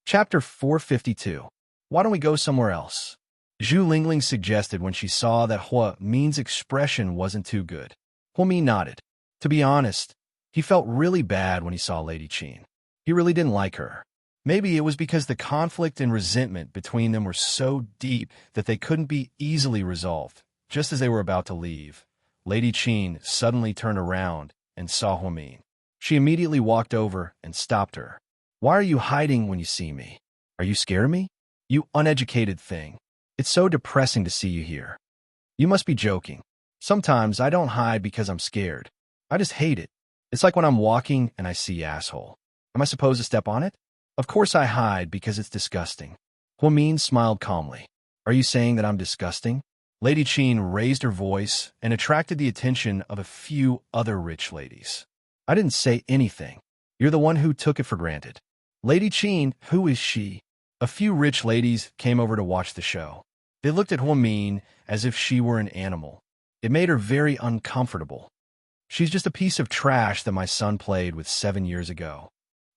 Chapter 452. Why don't we go somewhere else? Zhu Lingling suggested when she saw that Hua Min's expression wasn't too good. Hua Min nodded. To be honest, he felt really bad when he saw Lady Qin. He really didn't like her. Maybe it was because the conflict and resentment between them were so deep that they couldn't be easily resolved. Just as they were about to leave, Lady Qin suddenly turned around and saw Hua Min. She immediately walked over and stopped her. Why are you hiding when you see me? Are you scared of me? You uneducated thing. It's so depressing to see you here. You must be joking. Sometimes I don't hide because I'm scared. I just hate it. It's like when I'm walking and I see asshole. Am I supposed to step on it? Of course I hide because it's disgusting. Hua Min smiled calmly. Are you saying that I'm disgusting? Lady Qin raised her voice and attracted the attention of a few other rich ladies. I didn't say anything. You're the one who took it for granted. Lady Qin, who is she? A few rich ladies came over to watch the show. They looked at Hua Min as if she were an animal. It made her very uncomfortable. She's just a piece of trash that my son played with 7 years ago.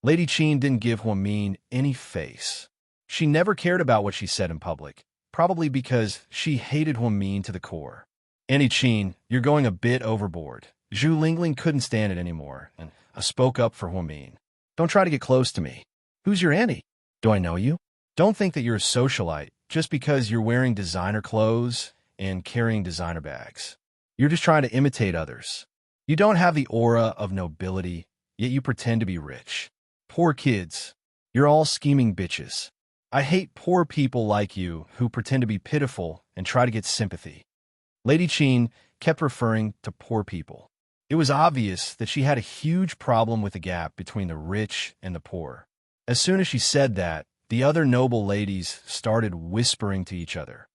Lady Qin didn't give Hua Min any face. She never cared about what she said in public, probably because she hated Hua Min to the core. Annie Qin, you're going a bit overboard. Zhu Lingling couldn't stand it anymore, and spoke up for Hua Min. Don't try to get close to me. Who's your Annie? Do I know you? Don't think that you're a socialite just because you're wearing designer clothes and carrying designer bags. You're just trying to imitate others. You don't have the aura of nobility, yet you pretend to be rich. Poor kids. You're all scheming bitches. I hate poor people like you who pretend to be pitiful and try to get sympathy. Lady Qin kept referring to poor people. It was obvious that she had a huge problem with the gap between the rich and the poor. As soon as she said that, the other noble ladies started whispering to each other.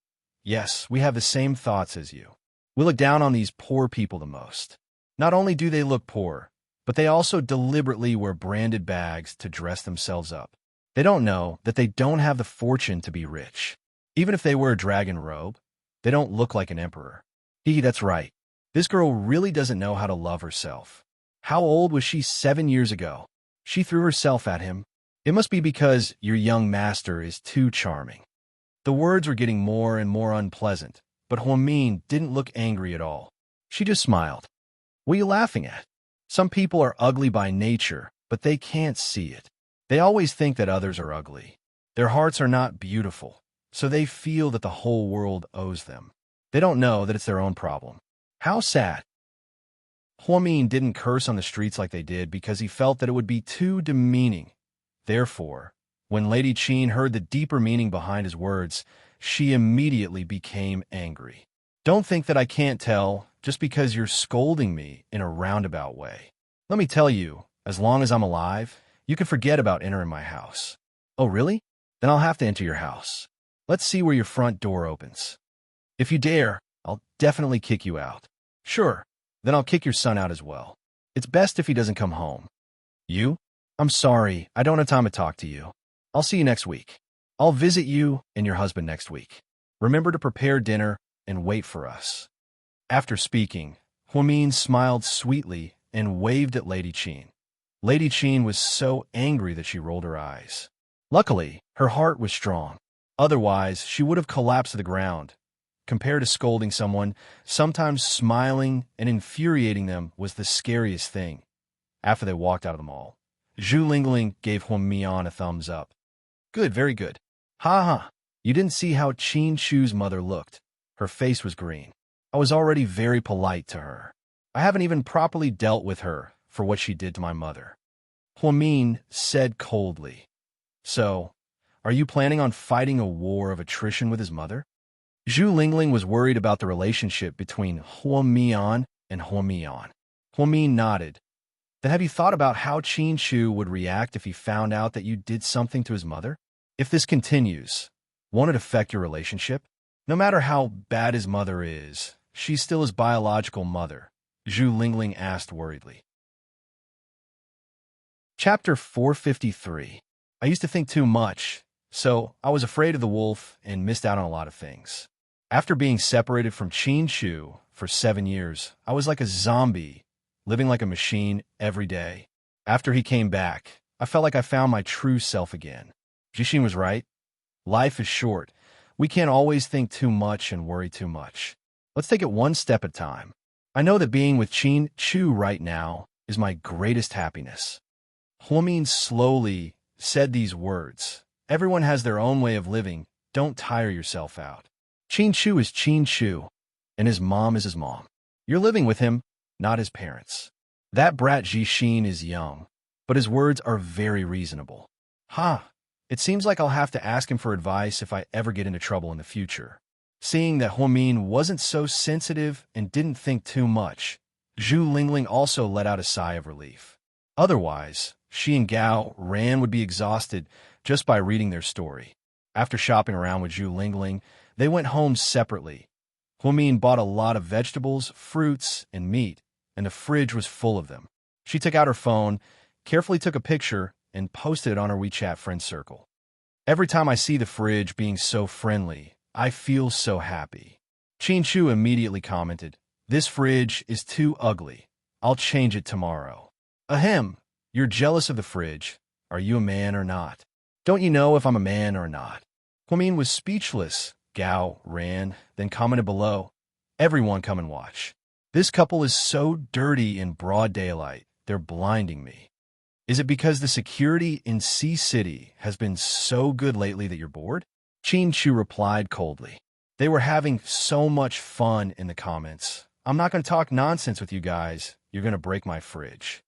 Yes, we have the same thoughts as you. We look down on these poor people the most. Not only do they look poor, but they also deliberately wear branded bags to dress themselves up. They don't know that they don't have the fortune to be rich. Even if they wear a dragon robe, they don't look like an emperor. That's right. This girl really doesn't know how to love herself. How old was she 7 years ago? She threw herself at him. It must be because your young master is too charming. The words were getting more and more unpleasant, but Hua Min didn't look angry at all. She just smiled. What are you laughing at? Some people are ugly by nature, but they can't see it. They always think that others are ugly. Their hearts are not beautiful, so they feel that the whole world owes them. They don't know that it's their own problem. How sad. Hua Min didn't curse on the streets like they did because he felt that it would be too demeaning. Therefore, when Lady Qin heard the deeper meaning behind his words, she immediately became angry. Don't think that I can't tell just because you're scolding me in a roundabout way. Let me tell you, as long as I'm alive, you can forget about entering my house. Oh, really? Then I'll have to enter your house. Let's see where your front door opens. If you dare, I'll definitely kick you out. Sure, then I'll kick your son out as well. It's best if he doesn't come home. You? I'm sorry, I don't have time to talk to you. I'll see you next week. I'll visit you and your husband next week. Remember to prepare dinner and wait for us. After speaking, Hua Min smiled sweetly and waved at Lady Qin. Lady Qin was so angry that she rolled her eyes. Luckily, her heart was strong. Otherwise, she would have collapsed to the ground. Compared to scolding someone, sometimes smiling and infuriating them was the scariest thing. After they walked out of the mall, Zhu Lingling gave Hua Min a thumbs up. Good, very good. Ha ha. You didn't see how Qin Shu's mother looked. Her face was green. I was already very polite to her. I haven't even properly dealt with her for what she did to my mother. Hua Min said coldly. So, are you planning on fighting a war of attrition with his mother? Zhu Lingling was worried about the relationship between Hua Min and Hua Min. Hua Min nodded. Then have you thought about how Qin Shu would react if he found out that you did something to his mother? If this continues, won't it affect your relationship? No matter how bad his mother is, she's still his biological mother, Zhu Lingling asked worriedly. Chapter 453. I used to think too much, so I was afraid of the wolf and missed out on a lot of things. After being separated from Qin Shu for 7 years, I was like a zombie, living like a machine every day. After he came back, I felt like I found my true self again. Jishin was right. Life is short. We can't always think too much and worry too much. Let's take it one step at a time. I know that being with Chin Chu right now is my greatest happiness. Huamin slowly said these words. Everyone has their own way of living. Don't tire yourself out. Chin Chu is Chin Chu, and his mom is his mom. You're living with him, not his parents. That brat Jishin is young, but his words are very reasonable. It seems like I'll have to ask him for advice if I ever get into trouble in the future. Seeing that Huamin wasn't so sensitive and didn't think too much, Zhu Lingling also let out a sigh of relief. Otherwise, she and Gao Ran would be exhausted just by reading their story. After shopping around with Zhu Lingling, they went home separately. Huamin bought a lot of vegetables, fruits, and meat, and the fridge was full of them. She took out her phone, carefully took a picture, and posted it on her WeChat friend circle. Every time I see the fridge being so friendly, I feel so happy. Chin Chu immediately commented, "This fridge is too ugly. I'll change it tomorrow." Ahem, you're jealous of the fridge. Are you a man or not? Don't you know if I'm a man or not? Huamin was speechless. Gao ran, then commented below, "Everyone come and watch. This couple is so dirty in broad daylight, they're blinding me. Is it because the security in Sea City has been so good lately that you're bored?" Chin Chu replied coldly. They were having so much fun in the comments. I'm not going to talk nonsense with you guys. You're going to break my fridge.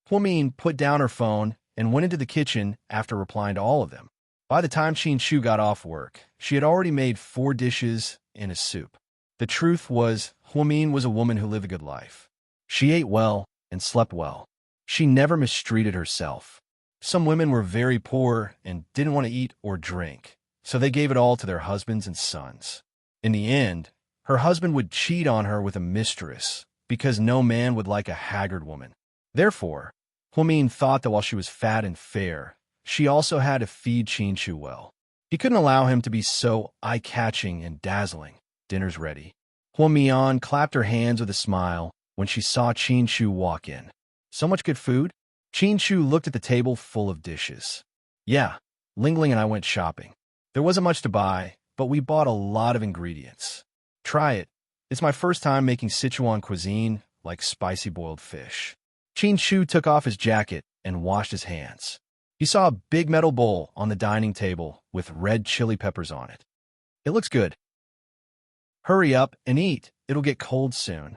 Huamin put down her phone and went into the kitchen after replying to all of them. By the time Chin Chu got off work, she had already made 4 dishes and a soup. The truth was, Huamin was a woman who lived a good life. She ate well and slept well. She never mistreated herself. Some women were very poor and didn't want to eat or drink, so they gave it all to their husbands and sons. In the end, her husband would cheat on her with a mistress because no man would like a haggard woman. Therefore, Huamin thought that while she was fat and fair, she also had to feed Chin Chu well. He couldn't allow him to be so eye-catching and dazzling. Dinner's ready. Huamian clapped her hands with a smile when she saw Chin Chu walk in. So much good food? Chin Chu looked at the table full of dishes. Yeah, Lingling and I went shopping. There wasn't much to buy, but we bought a lot of ingredients. Try it. It's my first time making Sichuan cuisine, like spicy boiled fish. Chin Chu took off his jacket and washed his hands. He saw a big metal bowl on the dining table with red chili peppers on it. It looks good. Hurry up and eat. It'll get cold soon.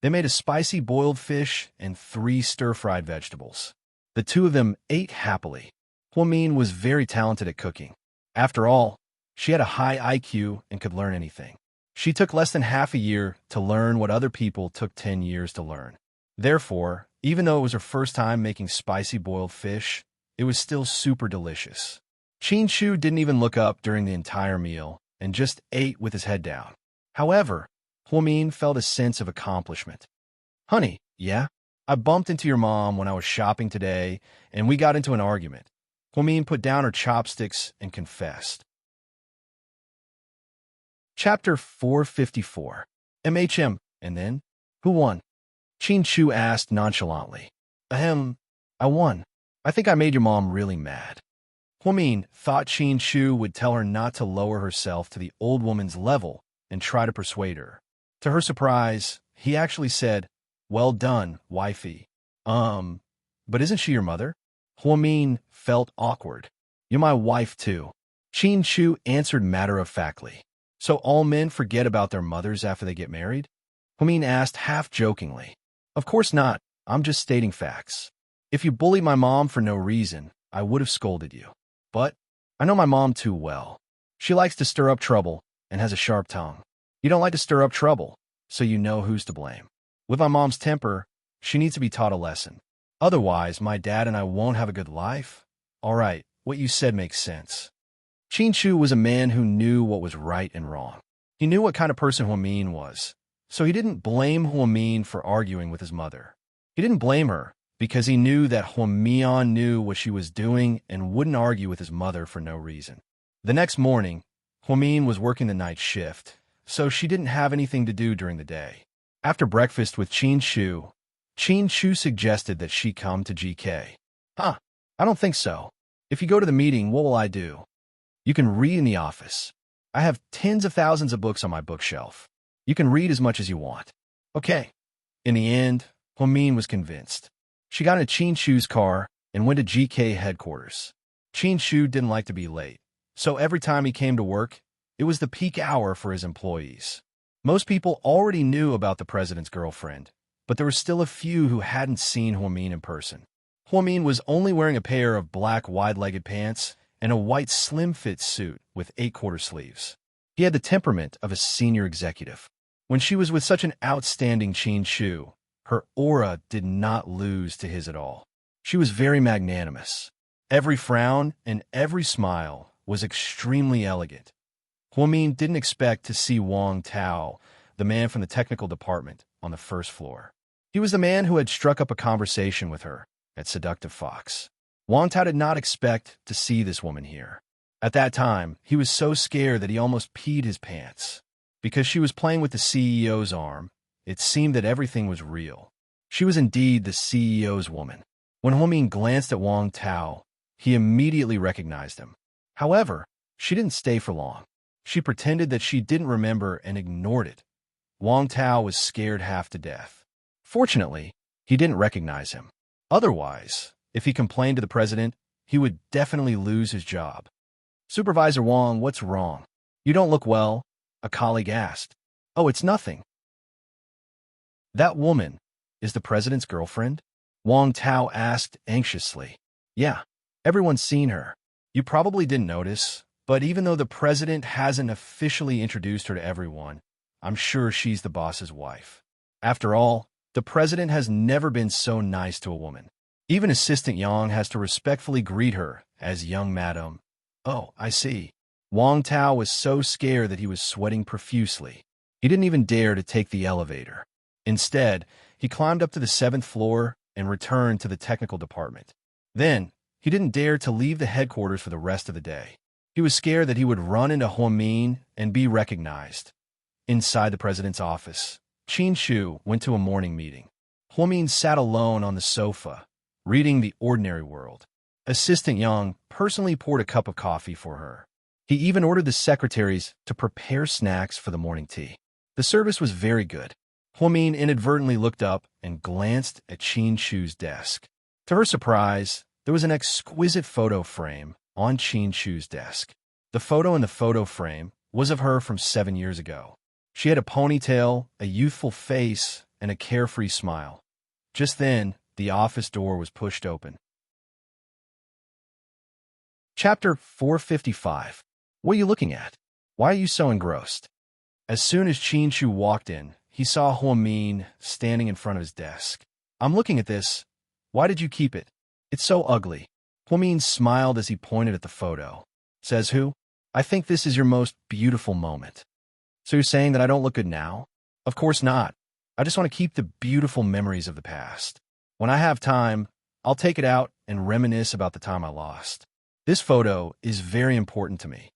They made a spicy boiled fish and 3 stir-fried vegetables. The two of them ate happily. Huamin was very talented at cooking. After all, she had a high IQ and could learn anything. She took less than half a year to learn what other people took 10 years to learn. Therefore, even though it was her first time making spicy boiled fish, it was still super delicious. Chin Chu didn't even look up during the entire meal and just ate with his head down. However, Huamin felt a sense of accomplishment. Honey, yeah? I bumped into your mom when I was shopping today, and we got into an argument. Huamin put down her chopsticks and confessed. Chapter 454. MHM, and then? Who won? Chin Chu asked nonchalantly. Ahem, I won. I think I made your mom really mad. Huamin thought Chin Chu would tell her not to lower herself to the old woman's level and try to persuade her. To her surprise, he actually said, "Well done, wifey." But isn't she your mother? Huamin felt awkward. You're my wife too. Chin Chu answered matter-of-factly. So all men forget about their mothers after they get married? Huamin asked half-jokingly. Of course not. I'm just stating facts. If you bullied my mom for no reason, I would have scolded you. But I know my mom too well. She likes to stir up trouble and has a sharp tongue. You don't like to stir up trouble, so you know who's to blame. With my mom's temper, she needs to be taught a lesson. Otherwise, my dad and I won't have a good life. All right, what you said makes sense. Chin Chu was a man who knew what was right and wrong. He knew what kind of person Huamin was, so he didn't blame Huamin for arguing with his mother. He didn't blame her because he knew that Huamian knew what she was doing and wouldn't argue with his mother for no reason. The next morning, Huamin was working the night shift, so she didn't have anything to do during the day. After breakfast with Chin Chu suggested that she come to GK. I don't think so. If you go to the meeting, what will I do? You can read in the office. I have tens of thousands of books on my bookshelf. You can read as much as you want. Okay. In the end, Huamin was convinced. She got in Qin Shu's car and went to GK headquarters. Qin Shu didn't like to be late, so every time he came to work, it was the peak hour for his employees. Most people already knew about the president's girlfriend, but there were still a few who hadn't seen Huamin in person. Huamin was only wearing a pair of black wide-legged pants and a white slim-fit suit with 8-quarter sleeves. He had the temperament of a senior executive. When she was with such an outstanding Qin Shu, her aura did not lose to his at all. She was very magnanimous. Every frown and every smile was extremely elegant. Huamin didn't expect to see Wang Tao, the man from the technical department, on the first floor. He was the man who had struck up a conversation with her at Seductive Fox. Wang Tao did not expect to see this woman here. At that time, he was so scared that he almost peed his pants. Because she was playing with the CEO's arm, it seemed that everything was real. She was indeed the CEO's woman. When Huamin glanced at Wang Tao, he immediately recognized him. However, she didn't stay for long. She pretended that she didn't remember and ignored it. Wang Tao was scared half to death. Fortunately, he didn't recognize him. Otherwise, if he complained to the president, he would definitely lose his job. Supervisor Wang, what's wrong? You don't look well, a colleague asked. Oh, it's nothing. That woman is the president's girlfriend? Wang Tao asked anxiously. Yeah, everyone's seen her. You probably didn't notice, but even though the president hasn't officially introduced her to everyone, I'm sure she's the boss's wife. After all, the president has never been so nice to a woman. Even Assistant Yang has to respectfully greet her as young madam. Oh, I see. Wang Tao was so scared that he was sweating profusely. He didn't even dare to take the elevator. Instead, he climbed up to the 7th floor and returned to the technical department. Then, he didn't dare to leave the headquarters for the rest of the day. He was scared that he would run into Huamin and be recognized. Inside the president's office, Qin Shu went to a morning meeting. Huamin sat alone on the sofa, reading The Ordinary World. Assistant Yang personally poured a cup of coffee for her. He even ordered the secretaries to prepare snacks for the morning tea. The service was very good. Huamin inadvertently looked up and glanced at Qin Shu's desk. To her surprise, there was an exquisite photo frame on Qin Shu's desk. The photo in the photo frame was of her from 7 years ago. She had a ponytail, a youthful face, and a carefree smile. Just then, the office door was pushed open. Chapter 455. What are you looking at? Why are you so engrossed? As soon as Qin Shu walked in, he saw Huamin standing in front of his desk. I'm looking at this. Why did you keep it? It's so ugly. Huamin smiled as he pointed at the photo. Says who? I think this is your most beautiful moment. So you're saying that I don't look good now? Of course not. I just want to keep the beautiful memories of the past. When I have time, I'll take it out and reminisce about the time I lost. This photo is very important to me.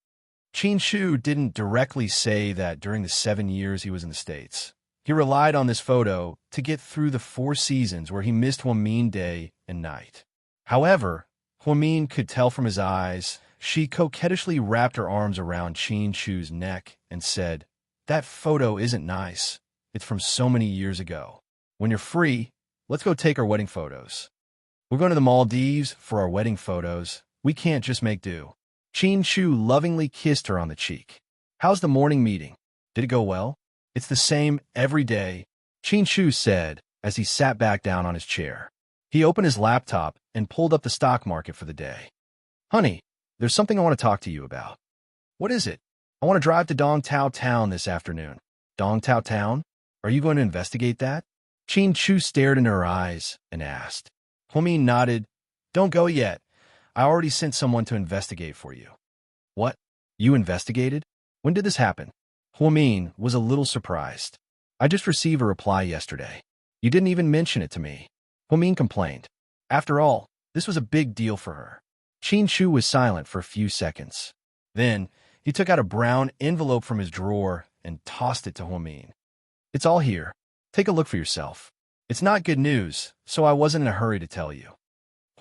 Qin Shu didn't directly say that during the 7 years he was in the States. He relied on this photo to get through the 4 seasons where he missed Huamin day and night. However, Huamin could tell from his eyes, she coquettishly wrapped her arms around Qin Shu's neck and said, that photo isn't nice. It's from so many years ago. When you're free, let's go take our wedding photos. We're going to the Maldives for our wedding photos. We can't just make do. Qin Shu lovingly kissed her on the cheek. How's the morning meeting? Did it go well? It's the same every day, Qin Shu said as he sat back down on his chair. He opened his laptop and pulled up the stock market for the day. Honey, there's something I want to talk to you about. What is it? I want to drive to Dongtao Town this afternoon. Dongtao Town? Are you going to investigate that? Qin Shu stared into her eyes and asked. Huamin nodded. Don't go yet. I already sent someone to investigate for you. What? You investigated? When did this happen? Huamin was a little surprised. I just received a reply yesterday. You didn't even mention it to me. Huamin complained. After all, this was a big deal for her. Qin Shu was silent for a few seconds. Then, he took out a brown envelope from his drawer and tossed it to Huamin. It's all here. Take a look for yourself. It's not good news, so I wasn't in a hurry to tell you.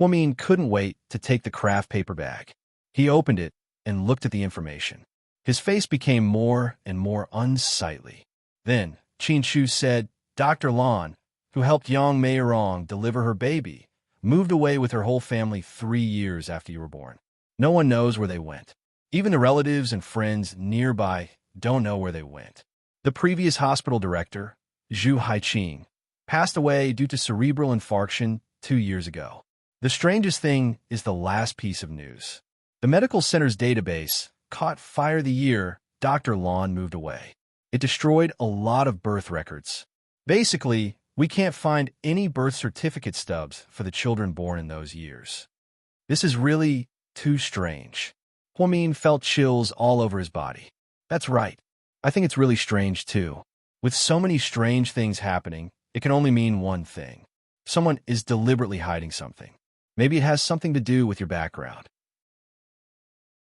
Huamin couldn't wait to take the craft paper bag. He opened it and looked at the information. His face became more and more unsightly. Then, Qin Shu said, Dr. Lan, who helped Yang Meirong deliver her baby, moved away with her whole family 3 years after you were born. No one knows where they went. Even the relatives and friends nearby don't know where they went. The previous hospital director, Zhu Haiqing, passed away due to cerebral infarction 2 years ago. The strangest thing is the last piece of news. The medical center's database caught fire the year Dr. Lan moved away. It destroyed a lot of birth records. Basically, we can't find any birth certificate stubs for the children born in those years. This is really too strange. Huamin felt chills all over his body. That's right. I think it's really strange, too. With so many strange things happening, it can only mean one thing. Someone is deliberately hiding something. Maybe it has something to do with your background.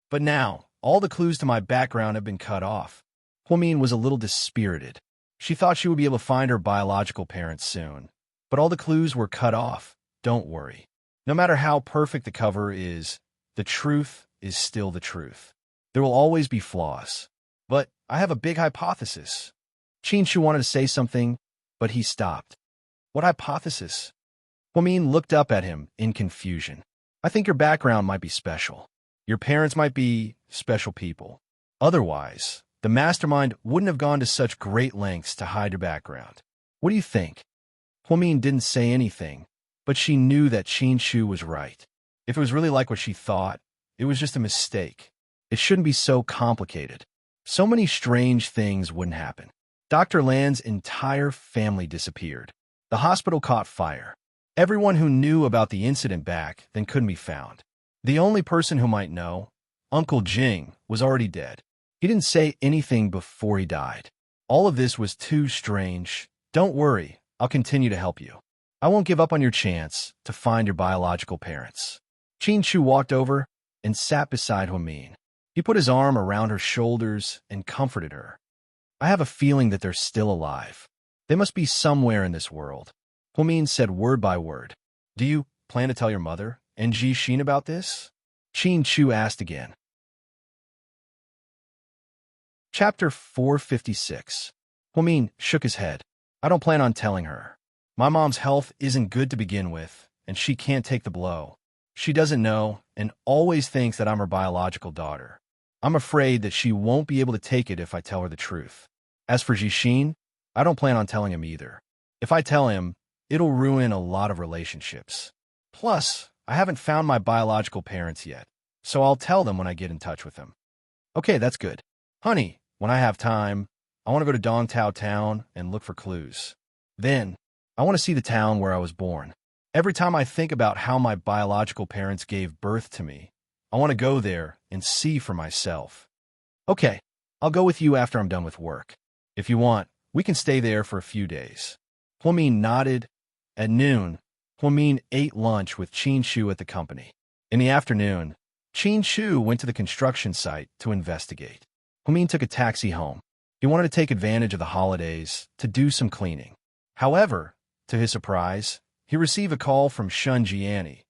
But now, all the clues to my background have been cut off. Huamin was a little dispirited. She thought she would be able to find her biological parents soon. But all the clues were cut off. Don't worry. No matter how perfect the cover is, the truth is still the truth. There will always be flaws. But I have a big hypothesis. Qin Shu wanted to say something, but he stopped. What hypothesis? Huamin looked up at him in confusion. I think your background might be special. Your parents might be special people. Otherwise, the mastermind wouldn't have gone to such great lengths to hide your background. What do you think? Huamin didn't say anything, but she knew that Qin Shu was right. If it was really like what she thought, it was just a mistake. It shouldn't be so complicated. So many strange things wouldn't happen. Dr. Lan's entire family disappeared. The hospital caught fire. Everyone who knew about the incident back then couldn't be found. The only person who might know, Uncle Jing, was already dead. He didn't say anything before he died. All of this was too strange. Don't worry, I'll continue to help you. I won't give up on your chance to find your biological parents. Qin Shu walked over and sat beside Huamin. He put his arm around her shoulders and comforted her. I have a feeling that they're still alive. They must be somewhere in this world. Huamin said word by word. Do you plan to tell your mother and Ji Xin about this? Qin Shu asked again. Chapter 456. Huamin shook his head. I don't plan on telling her. My mom's health isn't good to begin with, and she can't take the blow. She doesn't know and always thinks that I'm her biological daughter. I'm afraid that she won't be able to take it if I tell her the truth. As for Jixin, I don't plan on telling him either. If I tell him, it'll ruin a lot of relationships. Plus, I haven't found my biological parents yet, so I'll tell them when I get in touch with them. Okay, that's good. Honey, when I have time, I want to go to Dongtao Town and look for clues. Then, I want to see the town where I was born. Every time I think about how my biological parents gave birth to me, I want to go there and see for myself. Okay, I'll go with you after I'm done with work. If you want, we can stay there for a few days. Huamin nodded. At noon, Huamin ate lunch with Qin Shu at the company. In the afternoon, Qin Shu went to the construction site to investigate. Huamin took a taxi home. He wanted to take advantage of the holidays to do some cleaning. However, to his surprise, he received a call from Shun Jiani.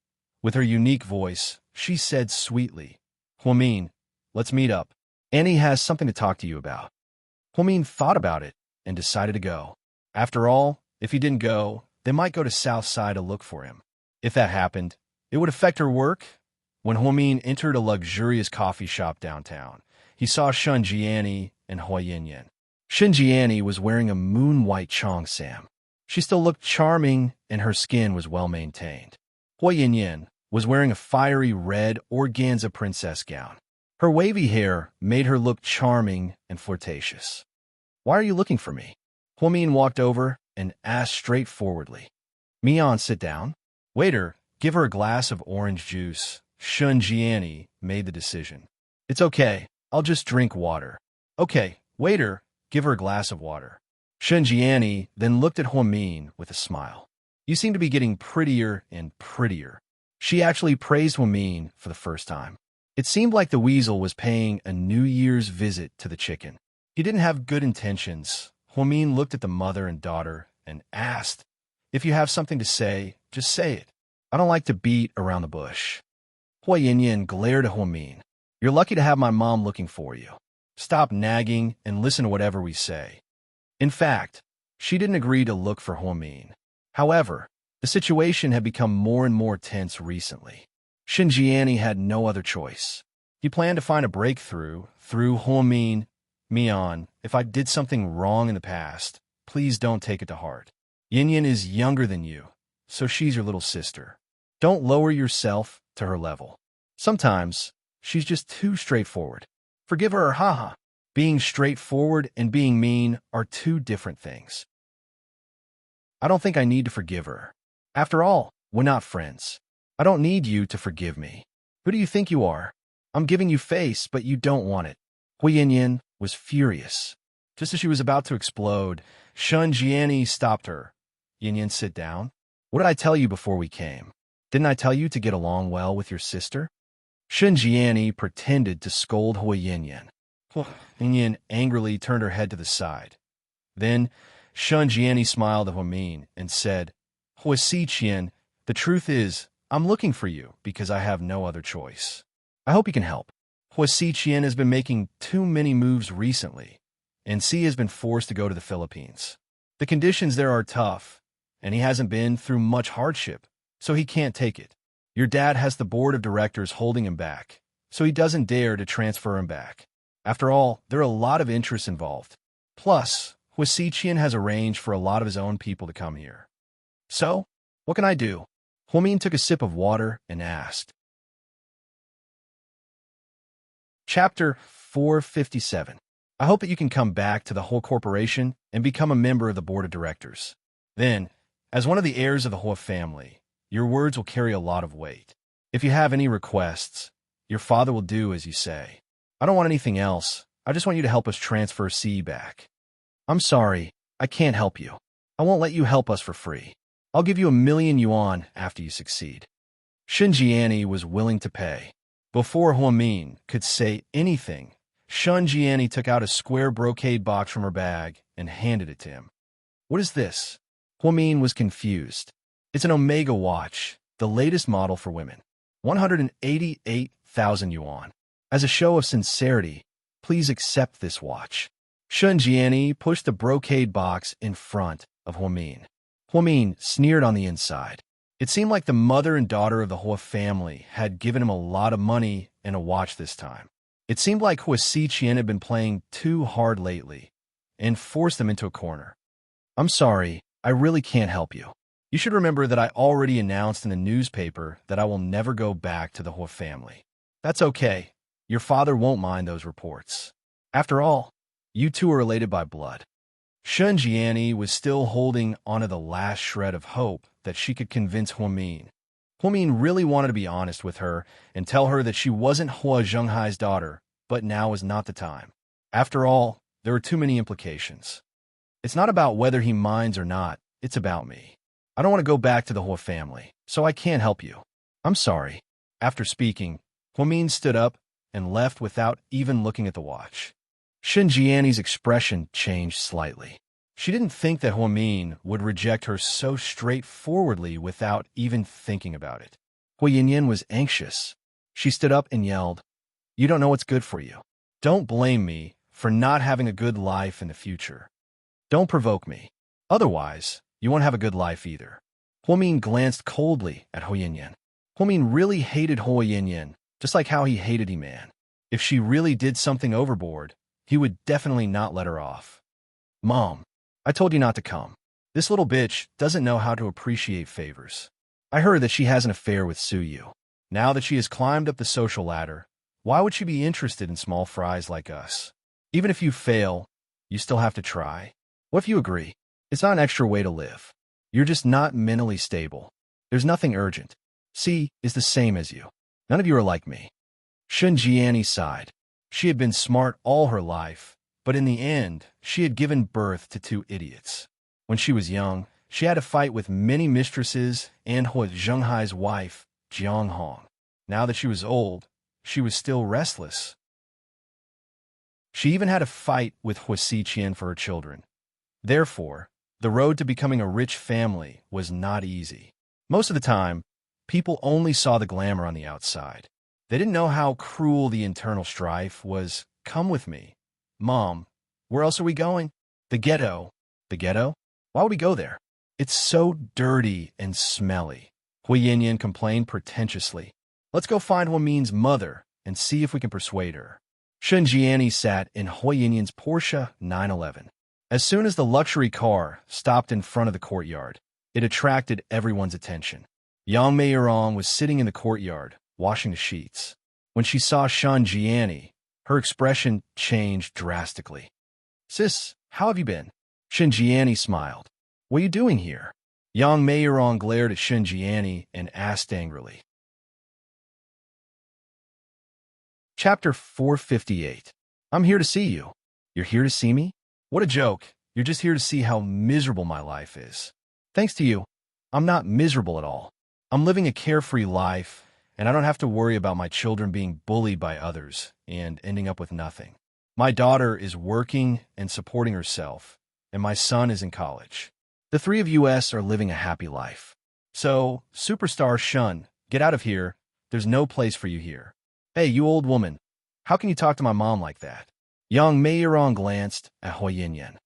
With her unique voice, she said sweetly, Huamin, let's meet up. Annie has something to talk to you about. Huamin thought about it and decided to go. After all, if he didn't go, they might go to South Side to look for him. If that happened, it would affect her work. When Huamin entered a luxurious coffee shop downtown, he saw Shun Jiani and Hua Yinyan. Shun Jiani was wearing a moon-white cheongsam. She still looked charming and her skin was well-maintained. Hua Yinyan was wearing a fiery red organza princess gown. Her wavy hair made her look charming and flirtatious. Why are you looking for me? Huamin walked over and asked straightforwardly. Mian, sit down. Waiter, give her a glass of orange juice. Shun Jiani made the decision. It's okay, I'll just drink water. Okay, waiter, give her a glass of water. Shun Jiani then looked at Huamin with a smile. You seem to be getting prettier and prettier. She actually praised Huamin for the first time. It seemed like the weasel was paying a New Year's visit to the chicken. He didn't have good intentions. Huamin looked at the mother and daughter and asked, if you have something to say, just say it. I don't like to beat around the bush. Hua Yinyan glared at Hua Min. You're lucky to have my mom looking for you. Stop nagging and listen to whatever we say. In fact, she didn't agree to look for Hua Min. However, the situation had become more and more tense recently. Xinjiani had no other choice. He planned to find a breakthrough through Hua Min. Mian, if I did something wrong in the past, please don't take it to heart. Yin is younger than you, so she's your little sister. Don't lower yourself to her level. Sometimes, she's just too straightforward. Forgive her, haha. Being straightforward and being mean are two different things. I don't think I need to forgive her. After all, we're not friends. I don't need you to forgive me. Who do you think you are? I'm giving you face, but you don't want it. Hui Yin was furious. Just as she was about to explode, Shun Jiani stopped her. Yin, sit down. What did I tell you before we came? Didn't I tell you to get along well with your sister? Shun Jiani pretended to scold Hui Yin. Yin angrily turned her head to the side. Then, Shun Jiani smiled at Hua Min and said, Hua Qian, the truth is, I'm looking for you because I have no other choice. I hope you can help. Hua Qian has been making too many moves recently, and C has been forced to go to the Philippines. The conditions there are tough, and he hasn't been through much hardship, so he can't take it. Your dad has the board of directors holding him back, so he doesn't dare to transfer him back. After all, there are a lot of interests involved. Plus, Hua Qian has arranged for a lot of his own people to come here. So, what can I do? Hua Min took a sip of water and asked. Chapter 457. I hope that you can come back to the whole corporation and become a member of the board of directors. Then, as one of the heirs of the Hua family, your words will carry a lot of weight. If you have any requests, your father will do as you say. I don't want anything else. I just want you to help us transfer C back. I'm sorry, I can't help you. I won't let you help us for free. I'll give you 1,000,000 yuan after you succeed. Xinjiani was willing to pay. Before Hua Min could say anything, Xinjiani took out a square brocade box from her bag and handed it to him. What is this? Hua Min was confused. It's an Omega watch, the latest model for women. 188,000 yuan. As a show of sincerity, please accept this watch. Xinjiani pushed the brocade box in front of Hua Min. Hua Min sneered on the inside. It seemed like the mother and daughter of the Hua family had given him a lot of money and a watch this time. It seemed like Hua Qian had been playing too hard lately and forced them into a corner. I'm sorry, I really can't help you. You should remember that I already announced in the newspaper that I will never go back to the Hua family. That's okay. Your father won't mind those reports. After all, you two are related by blood. Xinjiani was still holding onto the last shred of hope that she could convince Hua Min. Hua Min really wanted to be honest with her and tell her that she wasn't Hua Zhenghai's daughter, but now was not the time. After all, there were too many implications. It's not about whether he minds or not, it's about me. I don't want to go back to the Hua family, so I can't help you. I'm sorry. After speaking, Hua Min stood up and left without even looking at the watch. Xinjiani's expression changed slightly. She didn't think that Hua Min would reject her so straightforwardly without even thinking about it. Hua Yin was anxious. She stood up and yelled, You don't know what's good for you. Don't blame me for not having a good life in the future. Don't provoke me. Otherwise, you won't have a good life either. Hua Min glanced coldly at Hua Yin. Hua Min really hated Hua Yin, just like how he hated Iman. If she really did something overboard, he would definitely not let her off. Mom, I told you not to come. This little bitch doesn't know how to appreciate favors. I heard that she has an affair with Suyu. Now that she has climbed up the social ladder, why would she be interested in small fries like us? Even if you fail, you still have to try. What if you agree? It's not an extra way to live. You're just not mentally stable. There's nothing urgent. C is the same as you. None of you are like me. Xinjiani sighed. She had been smart all her life, but in the end, she had given birth to two idiots. When she was young, she had to fight with many mistresses and Hua Zhenghai's wife, Jiang Hong. Now that she was old, she was still restless. She even had a fight with Hua Qian for her children. Therefore, the road to becoming a rich family was not easy. Most of the time, People only saw the glamour on the outside. They didn't know how cruel the internal strife was. Come with me. Mom, where else are we going? The ghetto. The ghetto? Why would we go there? It's so dirty and smelly. Hui Yinyan complained pretentiously. Let's go find Huamin's mother and see if we can persuade her. Shen Jiani sat in Hui Yinyan's Porsche 911. As soon as the luxury car stopped in front of the courtyard, it attracted everyone's attention. Yang Meiyerong was sitting in the courtyard, washing the sheets. When she saw Shen Jiani, her expression changed drastically. Sis, how have you been? Shen Jiani smiled. What are you doing here? Yang Meiyerong glared at Shen Jiani and asked angrily. Chapter 458. I'm here to see you. You're here to see me? What a joke. You're just here to see how miserable my life is. Thanks to you, I'm not miserable at all. I'm living a carefree life, and I don't have to worry about my children being bullied by others and ending up with nothing. My daughter is working and supporting herself, and my son is in college. The three of us are living a happy life. So, superstar Shun, get out of here. There's no place for you here. Hey, you old woman, how can you talk to my mom like that? Yang Meiyerong glanced at Hui Yinyan.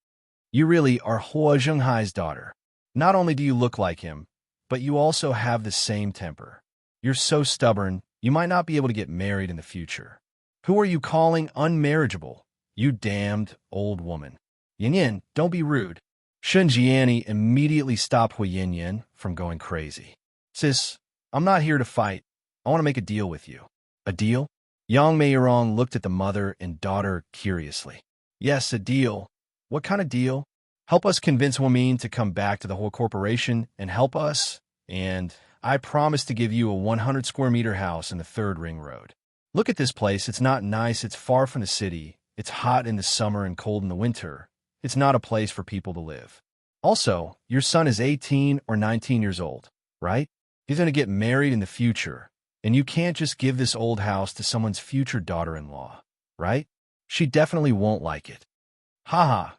You really are Hua Zhenghai's daughter. Not only do you look like him, but you also have the same temper. You're so stubborn, you might not be able to get married in the future. Who are you calling unmarriageable? You damned old woman. Yinyan, don't be rude. Shen Jiani immediately stopped Hui Yinyan from going crazy. Sis, I'm not here to fight. I want to make a deal with you. A deal? Yang Meiyerong looked at the mother and daughter curiously. Yes, a deal. What kind of deal? Help us convince Huamin to come back to the whole corporation and help us, and I promise to give you a 100 square meter house in the 3rd Ring Road. Look at this place. It's not nice. It's far from the city. It's hot in the summer and cold in the winter. It's not a place for people to live. Also, your son is 18 or 19 years old, right? He's going to get married in the future, and you can't just give this old house to someone's future daughter-in-law, right? She definitely won't like it. Haha,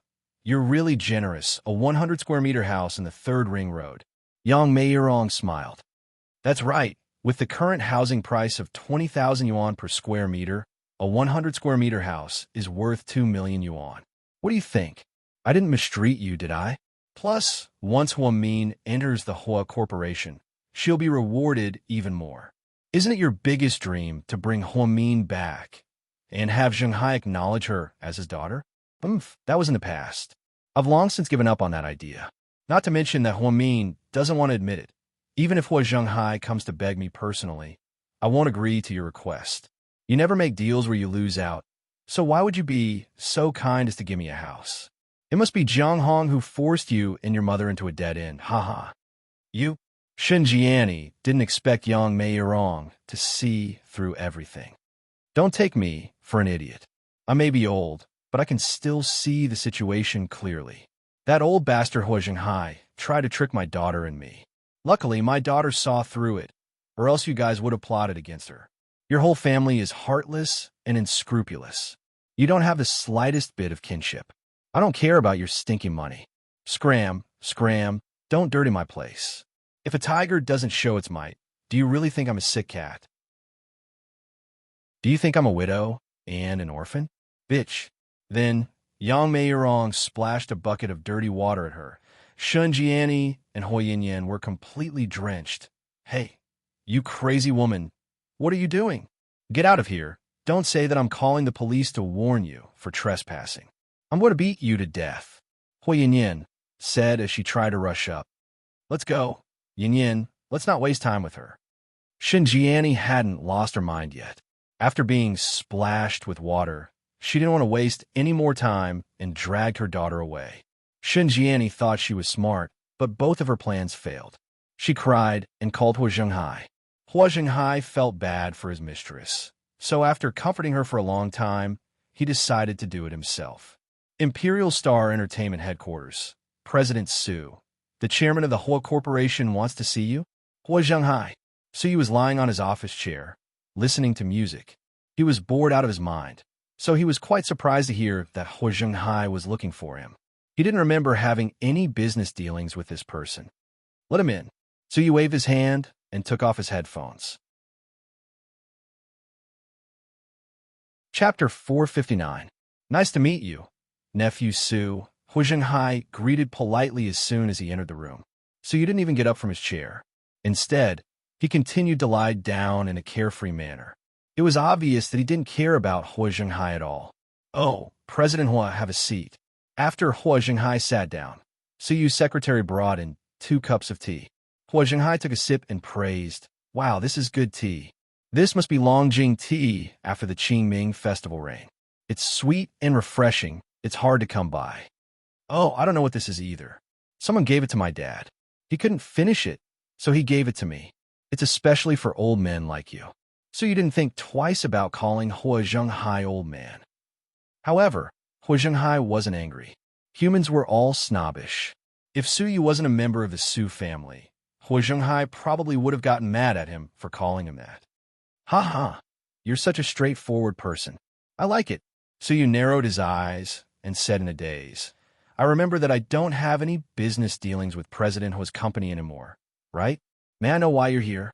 you're really generous. A 100 square meter house in the 3rd Ring Road. Yang Meiyerong smiled. That's right. With the current housing price of 20,000 yuan per square meter, a 100 square meter house is worth 2 million yuan. What do you think? I didn't mistreat you, did I? Plus, once Huamin enters the Hua Corporation, she'll be rewarded even more. Isn't it your biggest dream to bring Huamin back and have Zhenghai acknowledge her as his daughter? That was in the past. I've long since given up on that idea. Not to mention that Huamin doesn't want to admit it. Even if Hua Zhenghai comes to beg me personally, I won't agree to your request. You never make deals where you lose out, so why would you be so kind as to give me a house? It must be Jiang Hong who forced you and your mother into a dead end. Haha. You? Shen Jiani didn't expect Yang Meiyerong to see through everything. Don't take me for an idiot. I may be old, but I can still see the situation clearly. That old bastard Hua Zhenghai tried to trick my daughter and me. Luckily, my daughter saw through it, or else you guys would have plotted against her. Your whole family is heartless and unscrupulous. You don't have the slightest bit of kinship. I don't care about your stinking money. Scram, don't dirty my place. If a tiger doesn't show its might, do you really think I'm a sick cat? Do you think I'm a widow and an orphan? Bitch. Then, Yang Meiyerong splashed a bucket of dirty water at her. Shen Jiani and Hui Yinyan were completely drenched. Hey, you crazy woman, what are you doing? Get out of here. Don't say that I'm calling the police to warn you for trespassing. I'm going to beat you to death, Hui Yinyan said as she tried to rush up. Let's go, Yinyan. Let's not waste time with her. Shen Jiani hadn't lost her mind yet. After being splashed with water, she didn't want to waste any more time and dragged her daughter away. Shen Jiani thought she was smart, but both of her plans failed. She cried and called Hua Zhenghai. Hua Zhenghai felt bad for his mistress, so after comforting her for a long time, he decided to do it himself. Imperial Star Entertainment Headquarters, President Su. The chairman of the Hua Corporation wants to see you? Hua Zhenghai. Su was lying on his office chair, listening to music. He was bored out of his mind, so he was quite surprised to hear that Hua Zhenghai was looking for him. He didn't remember having any business dealings with this person. Let him in. Su waved his hand, and took off his headphones. Chapter 459. Nice to meet you, nephew Su. Hu Zhenghai greeted politely as soon as he entered the room. So you didn't even get up from his chair. Instead, he continued to lie down in a carefree manner. It was obvious that he didn't care about Hu Zhenghai at all. Oh, President Hua, have a seat. After Hu Zhenghai sat down, Su Yu's secretary brought in 2 cups of tea. Hu Zhenghai took a sip and praised, "Wow, this is good tea. This must be Longjing tea after the Qingming festival rain. It's sweet and refreshing. It's hard to come by." "Oh, I don't know what this is either. Someone gave it to my dad. He couldn't finish it, so he gave it to me. It's especially for old men like you." So you didn't think twice about calling Hu Zhenghai old man. However, Hu Zhenghai wasn't angry. Humans were all snobbish. If Su Yu wasn't a member of the Su family, Hu Zhenghai probably would have gotten mad at him for calling him that. "Ha ha, you're such a straightforward person. I like it." Su Yu narrowed his eyes and said in a daze, "I remember that I don't have any business dealings with President Hua's company anymore, right? May I know why you're here?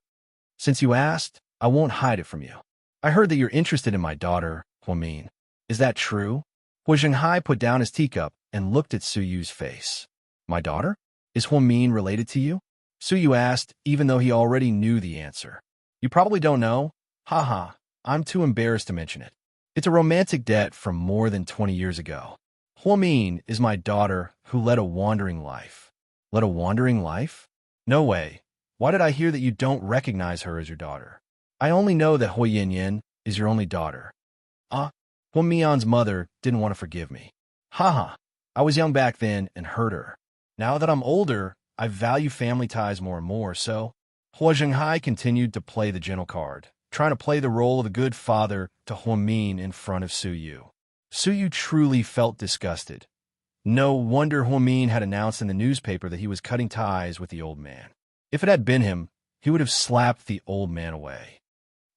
Since you asked, I won't hide it from you. I heard that you're interested in my daughter, Huamin. Is that true?" Hu Zhenghai put down his teacup and looked at Su Yu's face. "My daughter? Is Huamin related to you?" Su Yu asked, even though he already knew the answer. "You probably don't know. Haha, I'm too embarrassed to mention it. It's a romantic debt from more than 20 years ago. Huamin is my daughter who led a wandering life." "Led a wandering life? No way. Why did I hear that you don't recognize her as your daughter? I only know that Hu Yanyan is your only daughter." Hu Mian's mother didn't want to forgive me. Haha, I was young back then and hurt her. Now that I'm older, I value family ties more and more, so Hu Zhenghai continued to play the gentle card, trying to play the role of a good father to Huamin in front of Su Yu. Su Yu truly felt disgusted. No wonder Huamin had announced in the newspaper that he was cutting ties with the old man. If it had been him, he would have slapped the old man away.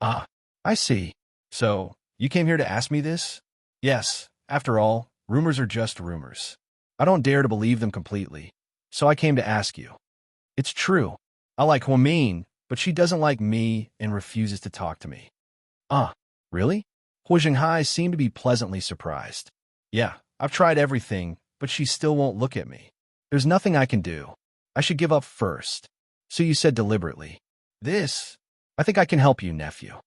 I see. So, you came here to ask me this? Yes, after all, rumors are just rumors. I don't dare to believe them completely, so I came to ask you. It's true. I like Huamin, but she doesn't like me and refuses to talk to me. Really? Hu Zhenghai seemed to be pleasantly surprised. Yeah, I've tried everything, but she still won't look at me. There's nothing I can do. I should give up first. So you said deliberately. I think I can help you, nephew.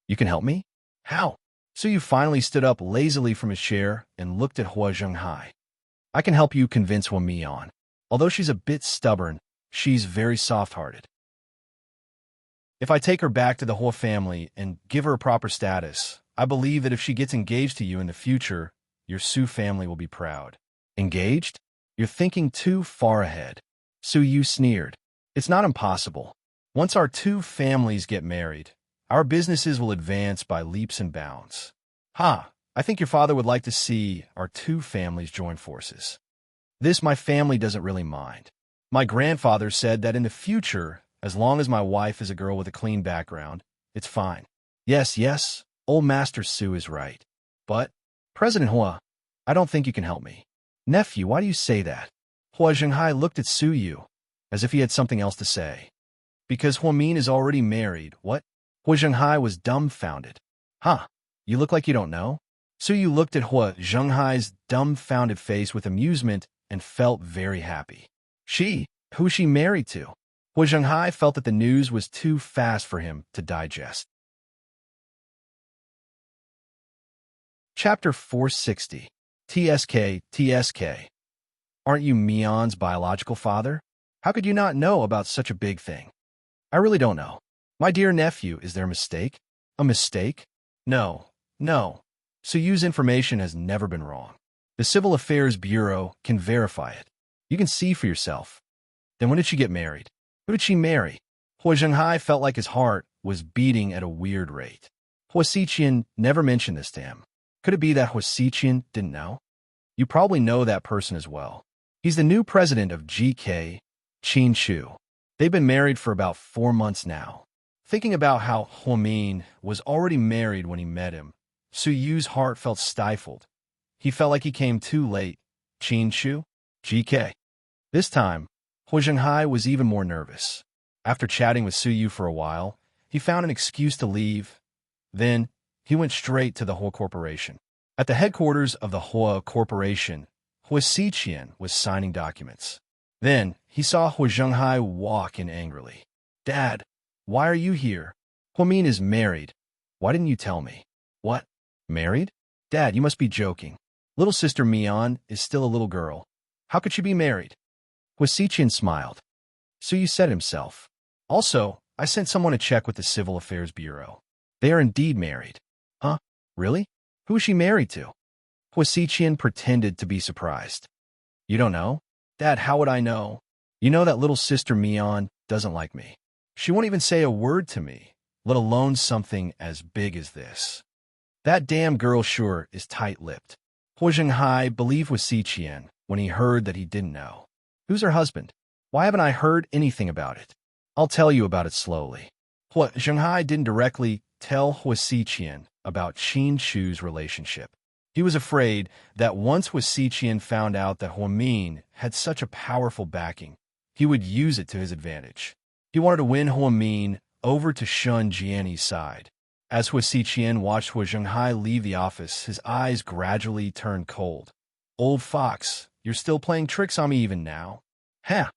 You can help me? How? So you finally stood up lazily from his chair and looked at Hu Zhenghai. I can help you convince Huamian. Although she's a bit stubborn, she's very soft-hearted. If I take her back to the Hua family and give her a proper status, I believe that if she gets engaged to you in the future, your Su family will be proud. Engaged? You're thinking too far ahead. Su Yu sneered. It's not impossible. Once our 2 families get married, our businesses will advance by leaps and bounds. I think your father would like to see our 2 families join forces. This my family doesn't really mind. My grandfather said that in the future, as long as my wife is a girl with a clean background, it's fine. Yes, old Master Su is right. But, President Hua, I don't think you can help me. Nephew, why do you say that? Hu Zhenghai looked at Su Yu, as if he had something else to say. Because Huamin is already married, what? Hu Zhenghai was dumbfounded. You look like you don't know? Su Yu looked at Hu Zhenghai's dumbfounded face with amusement and felt very happy. Who's she married to? Hu Zhenghai felt that the news was too fast for him to digest. Chapter 460. TSK. Aren't you Mian's biological father? How could you not know about such a big thing? I really don't know. My dear nephew, is there a mistake? A mistake? No. Su Yu's information has never been wrong. The Civil Affairs Bureau can verify it. You can see for yourself. Then when did she get married? Who did she marry? Hu Zhenghai felt like his heart was beating at a weird rate. Hu Xiqian never mentioned this to him. Could it be that Hu Xiqian didn't know? You probably know that person as well. He's the new president of GK, Qin Shu. They've been married for about 4 months now. Thinking about how Huamin was already married when he met him, Su Yu's heart felt stifled. He felt like he came too late. Qin Shu? GK. This time, Hu Zhenghai was even more nervous. After chatting with Suyu for a while, he found an excuse to leave. Then, he went straight to the Hua Corporation. At the headquarters of the Hua Corporation, Hua Xiqian was signing documents. Then, he saw Hua Zhenghai walk in angrily. "Dad, why are you here? Hua Min is married. Why didn't you tell me?" "What? Married? Dad, you must be joking. Little sister Mian is still a little girl. How could she be married?" Hua Xiqian smiled. "So you said himself. Also, I sent someone to check with the Civil Affairs Bureau. They are indeed married." "Huh? Really? Who is she married to?" Hua Xiqian pretended to be surprised. "You don't know? Dad, how would I know? You know that little sister Mian doesn't like me. She won't even say a word to me, let alone something as big as this. That damn girl sure is tight-lipped." Hua Zhenghai believed Hua Xiqian when he heard that he didn't know. "Who's her husband? Why haven't I heard anything about it? I'll tell you about it slowly." Hua Zhenghai didn't directly tell Hua Xiqian about Qin Chu's relationship. He was afraid that once Hua Xiqian found out that Hua Min had such a powerful backing, he would use it to his advantage. He wanted to win Hua Min over to Shun Jianyi's side. As Hua Xiqian watched Hua Zhenghai leave the office, his eyes gradually turned cold. "Old fox, you're still playing tricks on me even now." "Huh."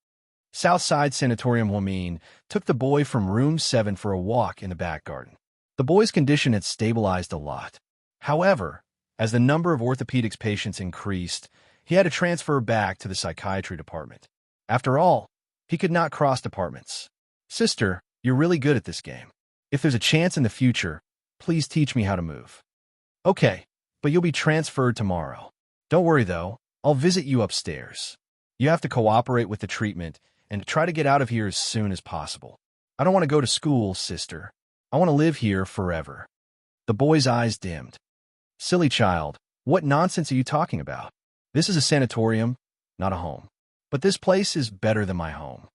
Southside Sanatorium Hua Min took the boy from room 7 for a walk in the back garden. The boy's condition had stabilized a lot. However, as the number of orthopedics patients increased, he had to transfer back to the psychiatry department. After all, he could not cross departments. "Sister, you're really good at this game. If there's a chance in the future, please teach me how to move." "Okay, but you'll be transferred tomorrow. Don't worry, though. I'll visit you upstairs. You have to cooperate with the treatment and try to get out of here as soon as possible. I don't want to go to school, sister. I want to live here forever." The boy's eyes dimmed. "Silly child, what nonsense are you talking about? This is a sanatorium, not a home. But this place is better than my home.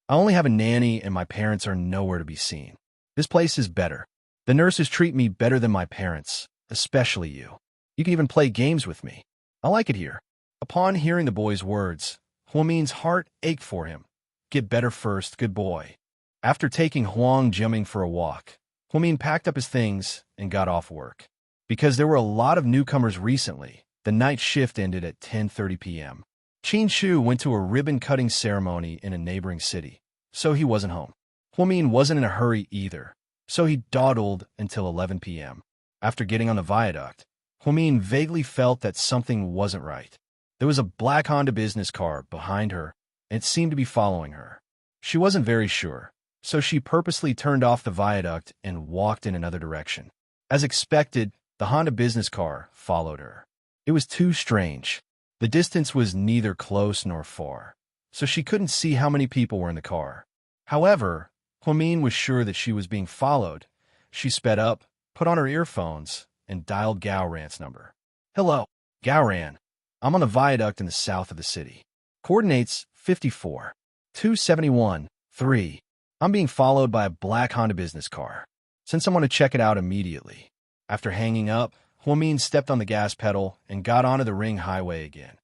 I only have a nanny and my parents are nowhere to be seen. This place is better. The nurses treat me better than my parents, especially you. You can even play games with me. I like it here." Upon hearing the boy's words, Hua Min's heart ached for him. Get better first, good boy. After taking Huang Jiaming for a walk, Hua Min packed up his things and got off work. Because there were a lot of newcomers recently, the night shift ended at 10:30 p.m. Qin Chu went to a ribbon-cutting ceremony in a neighboring city, so he wasn't home. Hua Min wasn't in a hurry either, so he dawdled until 11 p.m. After getting on the viaduct, Hua Min vaguely felt that something wasn't right. There was a black Honda business car behind her, and it seemed to be following her. She wasn't very sure, so she purposely turned off the viaduct and walked in another direction. As expected, the Honda business car followed her. It was too strange. The distance was neither close nor far, so she couldn't see how many people were in the car. However, Hua Min was sure that she was being followed. She sped up, put on her earphones, and dialed Gao Ran's number. "Hello, Gao Ran. I'm on the viaduct in the south of the city. Coordinates 54, 271, 3. I'm being followed by a black Honda business car. Send someone to check it out immediately." After hanging up, Hua Min stepped on the gas pedal and got onto the ring highway again.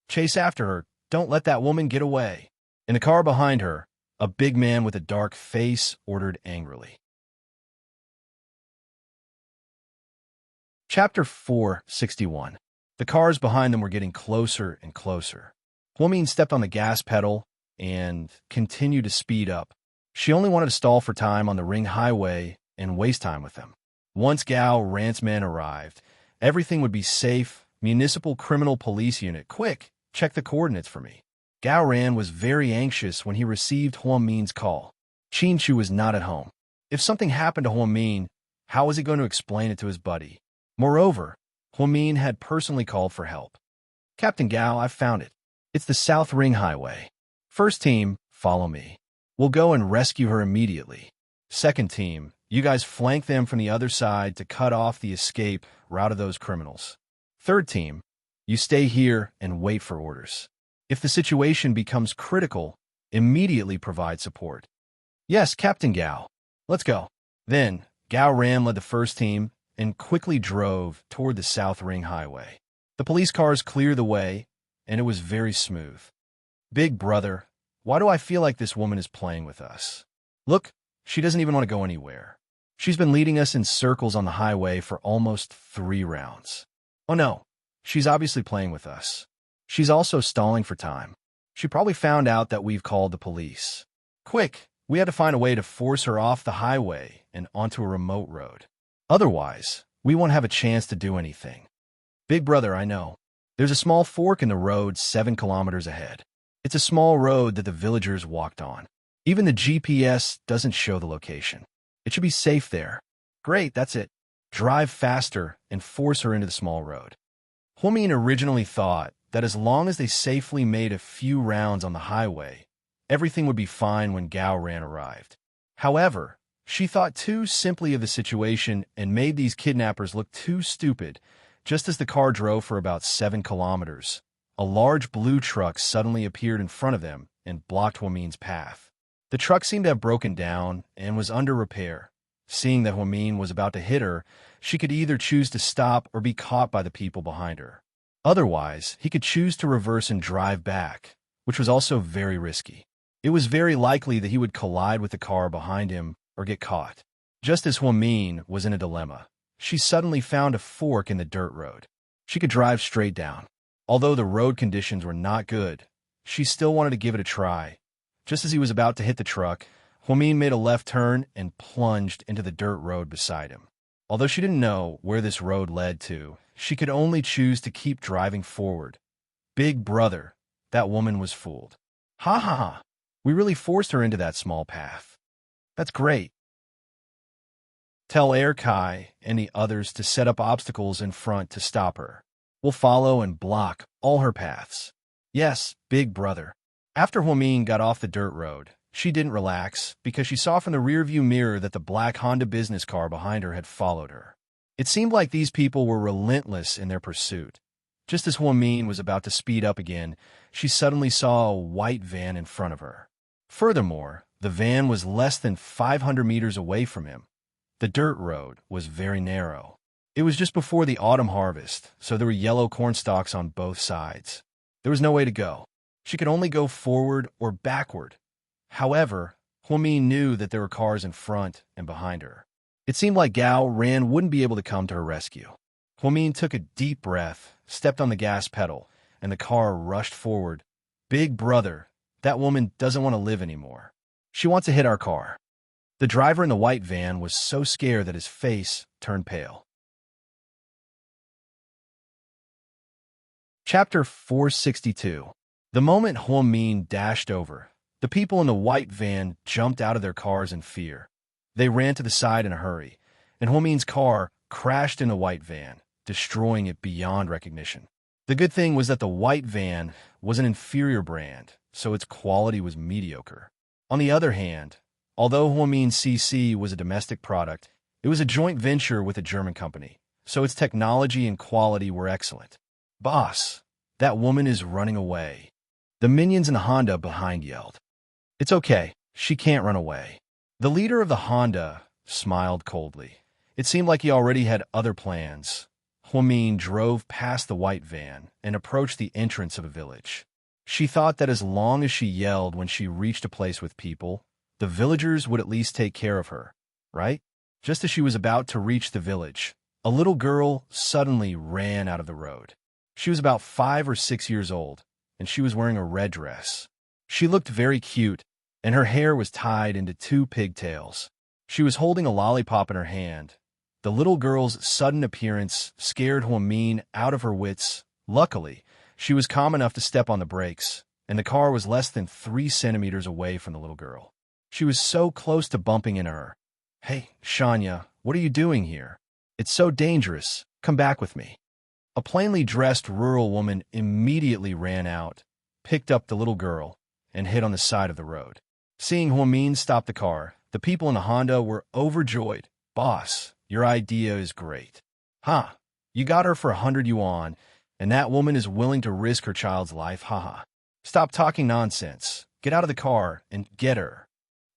"Chase after her. Don't let that woman get away." In the car behind her, a big man with a dark face ordered angrily. Chapter 461. The cars behind them were getting closer and closer. Hua Min stepped on the gas pedal and continued to speed up. She only wanted to stall for time on the ring highway and waste time with them. Once Gao Ran's men arrived, everything would be safe. Municipal Criminal Police Unit, quick, check the coordinates for me. Gao Ran was very anxious when he received Hua Min's call. Qin Chu was not at home. If something happened to Hua Min, how was he going to explain it to his buddy? Moreover, Hua Min had personally called for help. "Captain Gao, I've found it. It's the South Ring Highway. First team, follow me. We'll go and rescue her immediately. Second team, you guys flank them from the other side to cut off the escape route of those criminals. Third team, you stay here and wait for orders. If the situation becomes critical, immediately provide support." "Yes, Captain Gao. Let's go." Then, Gao Ran led the first team and quickly drove toward the South Ring Highway. The police cars cleared the way, and it was very smooth. "Big brother, Why do I feel like this woman is playing with us? Look, she doesn't even want to go anywhere. She's been leading us in circles on the highway for almost 3 rounds. Oh no, she's obviously playing with us. She's also stalling for time. She probably found out that we've called the police. Quick, we had to find a way to force her off the highway and onto a remote road. Otherwise, we won't have a chance to do anything. Big brother, I know. There's a small fork in the road 7 kilometers ahead. It's a small road that the villagers walked on. Even the GPS doesn't show the location. It should be safe there. Great, that's it. Drive faster and force her into the small road. Huomin originally thought that as long as they safely made a few rounds on the highway, everything would be fine when Gao Ran arrived. However, she thought too simply of the situation and made these kidnappers look too stupid. Just as the car drove for about 7 kilometers, a large blue truck suddenly appeared in front of them and blocked Huomin's path. The truck seemed to have broken down and was under repair. Seeing that Huomin was about to hit her, she could either choose to stop or be caught by the people behind her. Otherwise, he could choose to reverse and drive back, which was also very risky. It was very likely that he would collide with the car behind him or get caught. Just as Huomin was in a dilemma, she suddenly found a fork in the dirt road. She could drive straight down. Although the road conditions were not good, she still wanted to give it a try. Just as he was about to hit the truck, Huomin made a left turn and plunged into the dirt road beside him. Although she didn't know where this road led to, she could only choose to keep driving forward. Big brother, that woman was fooled. Ha ha ha, we really forced her into that small path. That's great. Tell Air Kai and the others to set up obstacles in front to stop her. We'll follow and block all her paths. Yes, big brother. After Huomin got off the dirt road, she didn't relax because she saw from the rearview mirror that the black Honda business car behind her had followed her. It seemed like these people were relentless in their pursuit. Just as Huomin was about to speed up again, she suddenly saw a white van in front of her. Furthermore, the van was less than 500 meters away from him. The dirt road was very narrow. It was just before the autumn harvest, so there were yellow corn stalks on both sides. There was no way to go. She could only go forward or backward. However, Huomin knew that there were cars in front and behind her. It seemed like Gao Ran wouldn't be able to come to her rescue. Huomin took a deep breath, stepped on the gas pedal, and the car rushed forward. Big brother, that woman doesn't want to live anymore. She wants to hit our car. The driver in the white van was so scared that his face turned pale. Chapter 462. The moment Huomin dashed over, the people in the white van jumped out of their cars in fear. They ran to the side in a hurry, and Huomin's car crashed in the white van, destroying it beyond recognition. The good thing was that the white van was an inferior brand, so its quality was mediocre. On the other hand, although Huomin CC was a domestic product, it was a joint venture with a German company, so its technology and quality were excellent. Boss, that woman is running away. The minions in the Honda behind yelled. It's okay, she can't run away. The leader of the Honda smiled coldly. It seemed like he already had other plans. Huomin drove past the white van and approached the entrance of a village. She thought that as long as she yelled when she reached a place with people, the villagers would at least take care of her, right? Just as she was about to reach the village, a little girl suddenly ran out of the road. She was about 5 or 6 years old, and she was wearing a red dress. She looked very cute, and her hair was tied into 2 pigtails. She was holding a lollipop in her hand. The little girl's sudden appearance scared Huomin out of her wits. Luckily, she was calm enough to step on the brakes, and the car was less than 3 centimeters away from the little girl. She was so close to bumping into her. Hey, Shania, what are you doing here? It's so dangerous. Come back with me. A plainly dressed rural woman immediately ran out, picked up the little girl, and hid on the side of the road. Seeing Huomin stop the car, the people in the Honda were overjoyed. Boss, your idea is great. Huh, you got her for 100 yuan, and that woman is willing to risk her child's life, haha. Stop talking nonsense. Get out of the car and get her.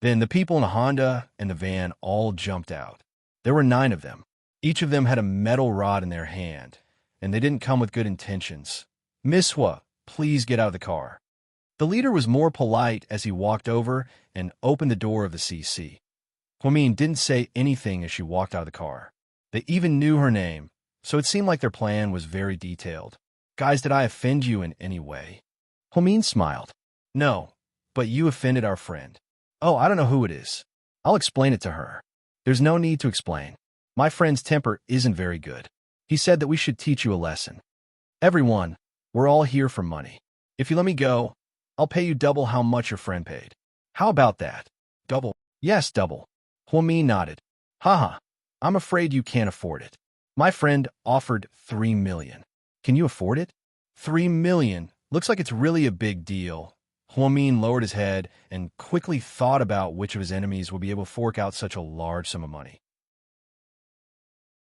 Then the people in the Honda and the van all jumped out. There were 9 of them. Each of them had a metal rod in their hand, and they didn't come with good intentions. Miss Hua, please get out of the car. The leader was more polite as he walked over and opened the door of the CC. Huamin didn't say anything as she walked out of the car. They even knew her name, so it seemed like their plan was very detailed. Guys, did I offend you in any way? Huamin smiled. No, but you offended our friend. Oh, I don't know who it is. I'll explain it to her. There's no need to explain. My friend's temper isn't very good. He said that we should teach you a lesson. Everyone, we're all here for money. If you let me go, I'll pay you double how much your friend paid. How about that? Double? Yes, double. Huamin nodded. Haha, I'm afraid you can't afford it. My friend offered 3 million. Can you afford it? 3 million? Looks like it's really a big deal. Huamin lowered his head and quickly thought about which of his enemies would be able to fork out such a large sum of money.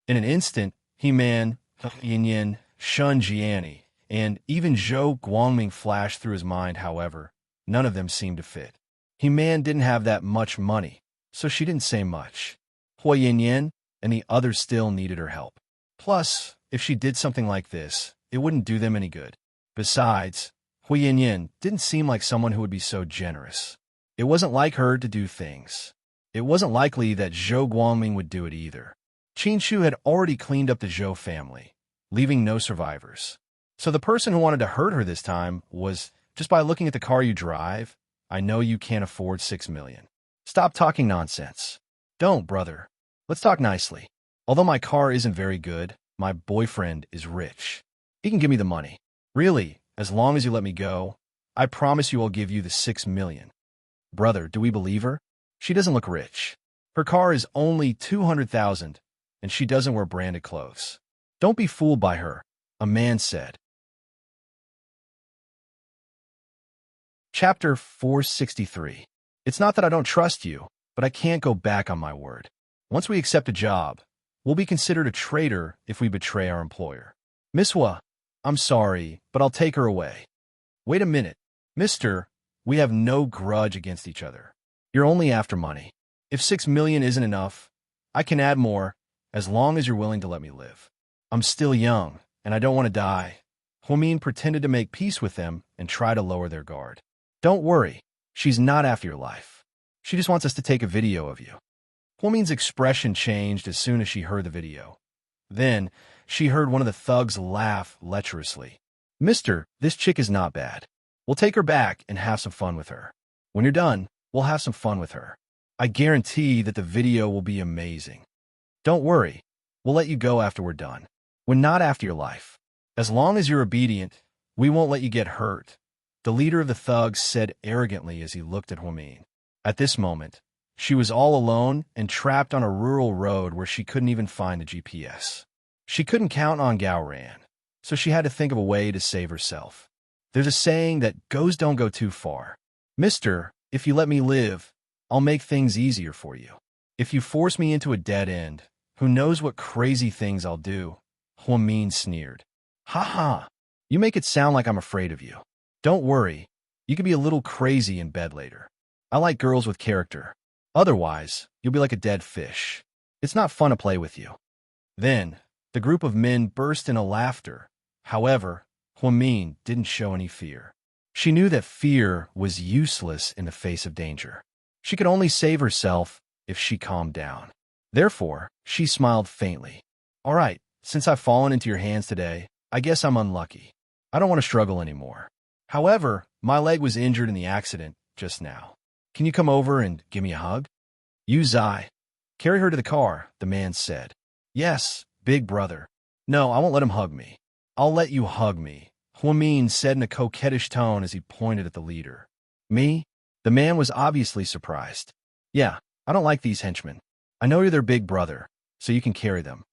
In an instant, He-Man, Yin-Yin, Shun Jiani, and even Zhou Guangming flashed through his mind. However, none of them seemed to fit. He-Man didn't have that much money, so she didn't say much. Hua Yin-Yin and the others still needed her help. Plus, if she did something like this, it wouldn't do them any good. Besides, Hua Yin-Yin didn't seem like someone who would be so generous. It wasn't like her to do things. It wasn't likely that Zhou Guangming would do it either. Qin Shu had already cleaned up the Zhou family, leaving no survivors. So the person who wanted to hurt her this time was, just by looking at the car you drive, I know you can't afford 6 million. Stop talking nonsense. Don't, brother. Let's talk nicely. Although my car isn't very good, my boyfriend is rich. He can give me the money. Really, as long as you let me go, I promise you I'll give you the 6 million. Brother, do we believe her? She doesn't look rich. Her car is only 200,000, and she doesn't wear branded clothes. Don't be fooled by her, a man said. Chapter 463. It's not that I don't trust you, but I can't go back on my word. Once we accept a job, we'll be considered a traitor if we betray our employer. Miss Hua, I'm sorry, but I'll take her away. Wait a minute. Mister, we have no grudge against each other. You're only after money. If 6 million isn't enough, I can add more, as long as you're willing to let me live. I'm still young, and I don't want to die. Huamin pretended to make peace with them and try to lower their guard. Don't worry, she's not after your life. She just wants us to take a video of you. Huamin's expression changed as soon as she heard the video. Then, she heard one of the thugs laugh lecherously. Mister, this chick is not bad. We'll take her back and have some fun with her. When you're done, we'll have some fun with her. I guarantee that the video will be amazing. Don't worry, we'll let you go after we're done. We're not after your life. As long as you're obedient, we won't let you get hurt, the leader of the thugs said arrogantly as he looked at Huamin. At this moment, she was all alone and trapped on a rural road where she couldn't even find a GPS. She couldn't count on Gao Ran, so she had to think of a way to save herself. There's a saying that goes don't go too far. Mister, if you let me live, I'll make things easier for you. If you force me into a dead end, who knows what crazy things I'll do? Huamin sneered. Ha ha, you make it sound like I'm afraid of you. Don't worry, you can be a little crazy in bed later. I like girls with character. Otherwise, you'll be like a dead fish. It's not fun to play with you. Then, the group of men burst into laughter. However, Huamin didn't show any fear. She knew that fear was useless in the face of danger. She could only save herself if she calmed down. Therefore, she smiled faintly. All right, since I've fallen into your hands today, I guess I'm unlucky. I don't want to struggle anymore. However, my leg was injured in the accident just now. Can you come over and give me a hug? Yu Zai. Carry her to the car, the man said. Yes, big brother. No, I won't let him hug me. I'll let you hug me, Huamin said in a coquettish tone as he pointed at the leader. Me? The man was obviously surprised. Yeah, I don't like these henchmen. I know you're their big brother, so you can carry them.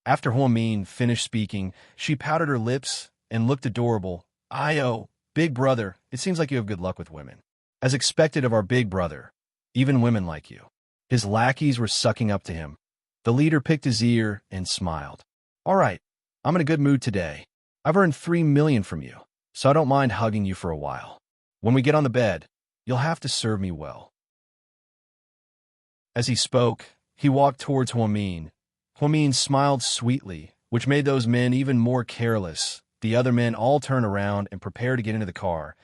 After Huamin finished speaking, she pouted her lips and looked adorable. Ayo, big brother, it seems like you have good luck with women. As expected of our big brother, even women like you. His lackeys were sucking up to him. The leader picked his ear and smiled. All right, I'm in a good mood today. I've earned 3 million from you, so I don't mind hugging you for a while. When we get on the bed, you'll have to serve me well. As he spoke, he walked towards Huamin. Huamin smiled sweetly, which made those men even more careless. The other men all turned around and prepared to get into the car,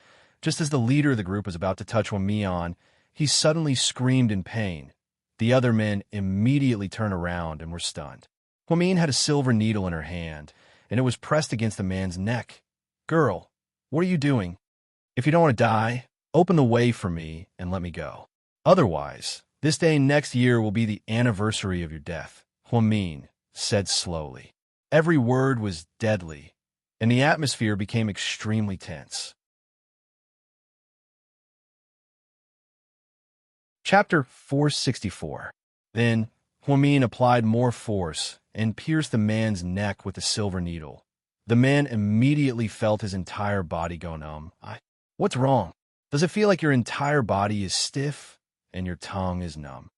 Just as the leader of the group was about to touch Huamian, he suddenly screamed in pain. The other men immediately turned around and were stunned. Huamian had a silver needle in her hand, and it was pressed against the man's neck. "Girl, what are you doing? If you don't want to die, open the way for me and let me go. Otherwise, this day next year will be the anniversary of your death," Huamian said slowly. Every word was deadly, and the atmosphere became extremely tense. Chapter 464. Then, Huamian applied more force and pierced the man's neck with the silver needle. The man immediately felt his entire body go numb. What's wrong? Does it feel like your entire body is stiff and your tongue is numb?"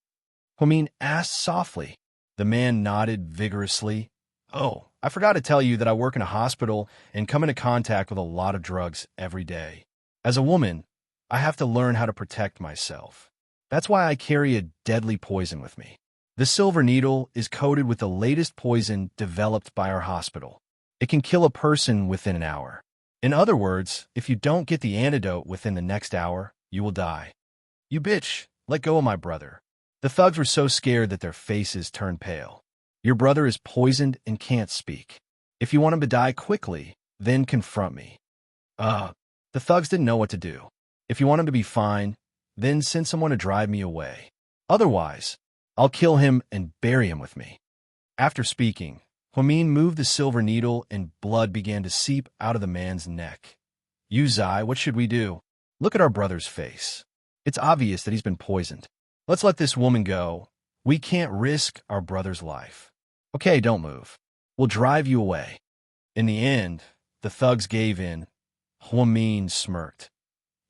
Huamian asked softly. The man nodded vigorously. "Oh, I forgot to tell you that I work in a hospital and come into contact with a lot of drugs every day. As a woman, I have to learn how to protect myself. That's why I carry a deadly poison with me. The silver needle is coated with the latest poison developed by our hospital. It can kill a person within an hour. In other words, if you don't get the antidote within the next hour, you will die." "You bitch, let go of my brother." The thugs were so scared that their faces turned pale. "Your brother is poisoned and can't speak. If you want him to die quickly, then confront me." The thugs didn't know what to do. "If you want him to be fine, then send someone to drive me away. Otherwise, I'll kill him and bury him with me." After speaking, Huamian moved the silver needle and blood began to seep out of the man's neck. "Yuzai, what should we do? Look at our brother's face. It's obvious that he's been poisoned. Let's let this woman go. We can't risk our brother's life." "Okay, don't move. We'll drive you away." In the end, the thugs gave in. Huamian smirked.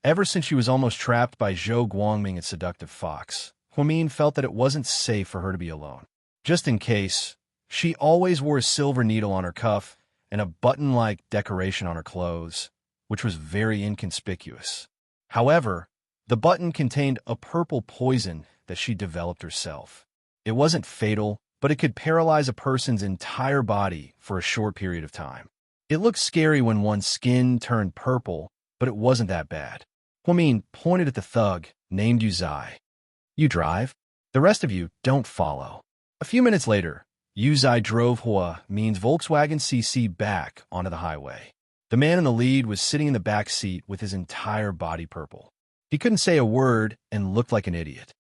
Ever since she was almost trapped by Zhou Guangming and Seductive Fox, Huamian felt that it wasn't safe for her to be alone. Just in case, she always wore a silver needle on her cuff and a button-like decoration on her clothes, which was very inconspicuous. However, the button contained a purple poison that she developed herself. It wasn't fatal, but it could paralyze a person's entire body for a short period of time. It looked scary when one's skin turned purple, but it wasn't that bad. Huamian pointed at the thug, named Yuzai. "You drive. The rest of you don't follow." A few minutes later, Yuzai drove Huamian's Volkswagen CC back onto the highway. The man in the lead was sitting in the back seat with his entire body purple. He couldn't say a word and looked like an idiot.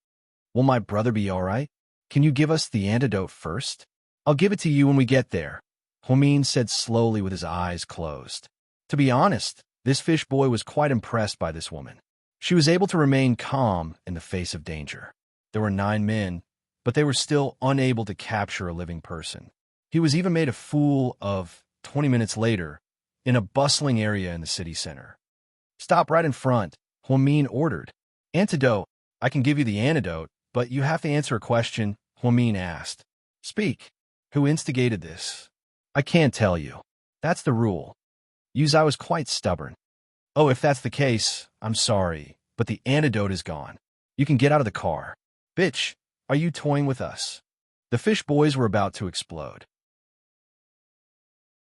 "Will my brother be all right? Can you give us the antidote first?" "I'll give it to you when we get there," Huamian said slowly with his eyes closed. To be honest, this fish boy was quite impressed by this woman. She was able to remain calm in the face of danger. There were 9 men, but they were still unable to capture a living person. He was even made a fool of 20 minutes later in a bustling area in the city center. "Stop right in front," Huamian ordered. "Antidote. I can give you the antidote, but you have to answer a question," Huamian asked. "Speak. Who instigated this?" "I can't tell you. That's the rule." Yuzai was quite stubborn. "Oh, if that's the case, I'm sorry, but the antidote is gone. You can get out of the car." "Bitch, are you toying with us?" The fish boys were about to explode.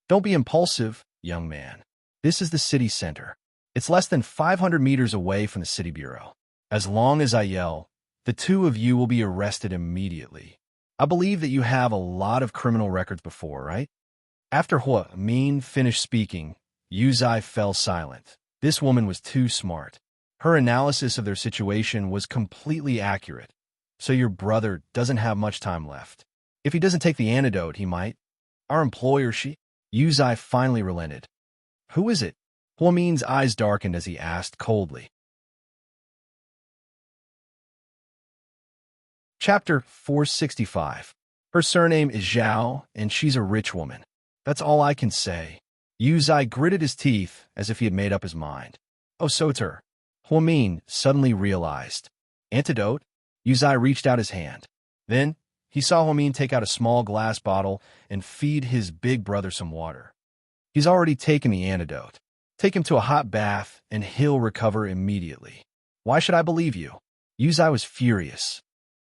"Don't be impulsive, young man. This is the city center. It's less than 500 meters away from the city bureau. As long as I yell, the 2 of you will be arrested immediately. I believe that you have a lot of criminal records before, right?" After Huamian finished speaking, Yuzai fell silent. This woman was too smart. Her analysis of their situation was completely accurate. "So your brother doesn't have much time left. If he doesn't take the antidote, he might. Our employer, she..." Yuzai finally relented. "Who is it?" Huamian's eyes darkened as he asked coldly. Chapter 465. Her surname is Zhao, and she's a rich woman. That's all I can say. Yuzai gritted his teeth as if he had made up his mind. "Oh, so it's her." Huamian suddenly realized. "Antidote?" Yuzai reached out his hand. Then, he saw Huamian take out a small glass bottle and feed his big brother some water. "He's already taken the antidote. Take him to a hot bath, and he'll recover immediately." "Why should I believe you?" Yuzai was furious.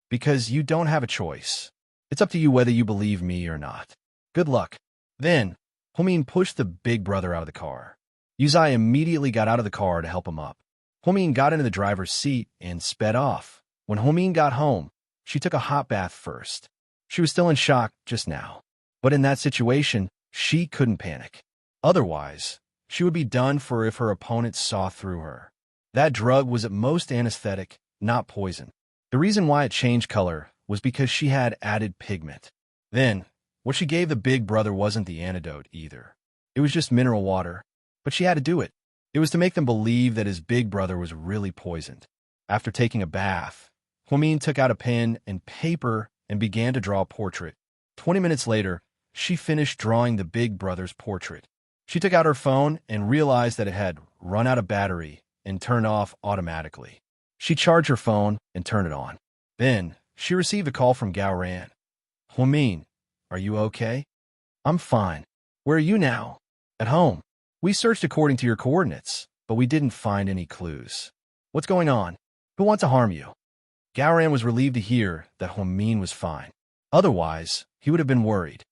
"Because you don't have a choice. It's up to you whether you believe me or not. Good luck." Then, Huamian pushed the big brother out of the car. Yuzai immediately got out of the car to help him up. Huamin got into the driver's seat and sped off. When Huamin got home, she took a hot bath first. She was still in shock just now. But in that situation, she couldn't panic. Otherwise, she would be done for if her opponent saw through her. That drug was at most anesthetic, not poison. The reason why it changed color was because she had added pigment. Then, what she gave the big brother wasn't the antidote either. It was just mineral water. But she had to do it. It was to make them believe that his big brother was really poisoned. After taking a bath, Huamin took out a pen and paper and began to draw a portrait. 20 minutes later, she finished drawing the big brother's portrait. She took out her phone and realized that it had run out of battery and turned off automatically. She charged her phone and turned it on. Then, she received a call from Gao Ran. Huamin, are you okay? I'm fine. Where are you now? At home. We searched according to your coordinates, but we didn't find any clues. What's going on? Who wants to harm you? Gao Ran was relieved to hear that Huamin was fine. Otherwise, he would have been worried.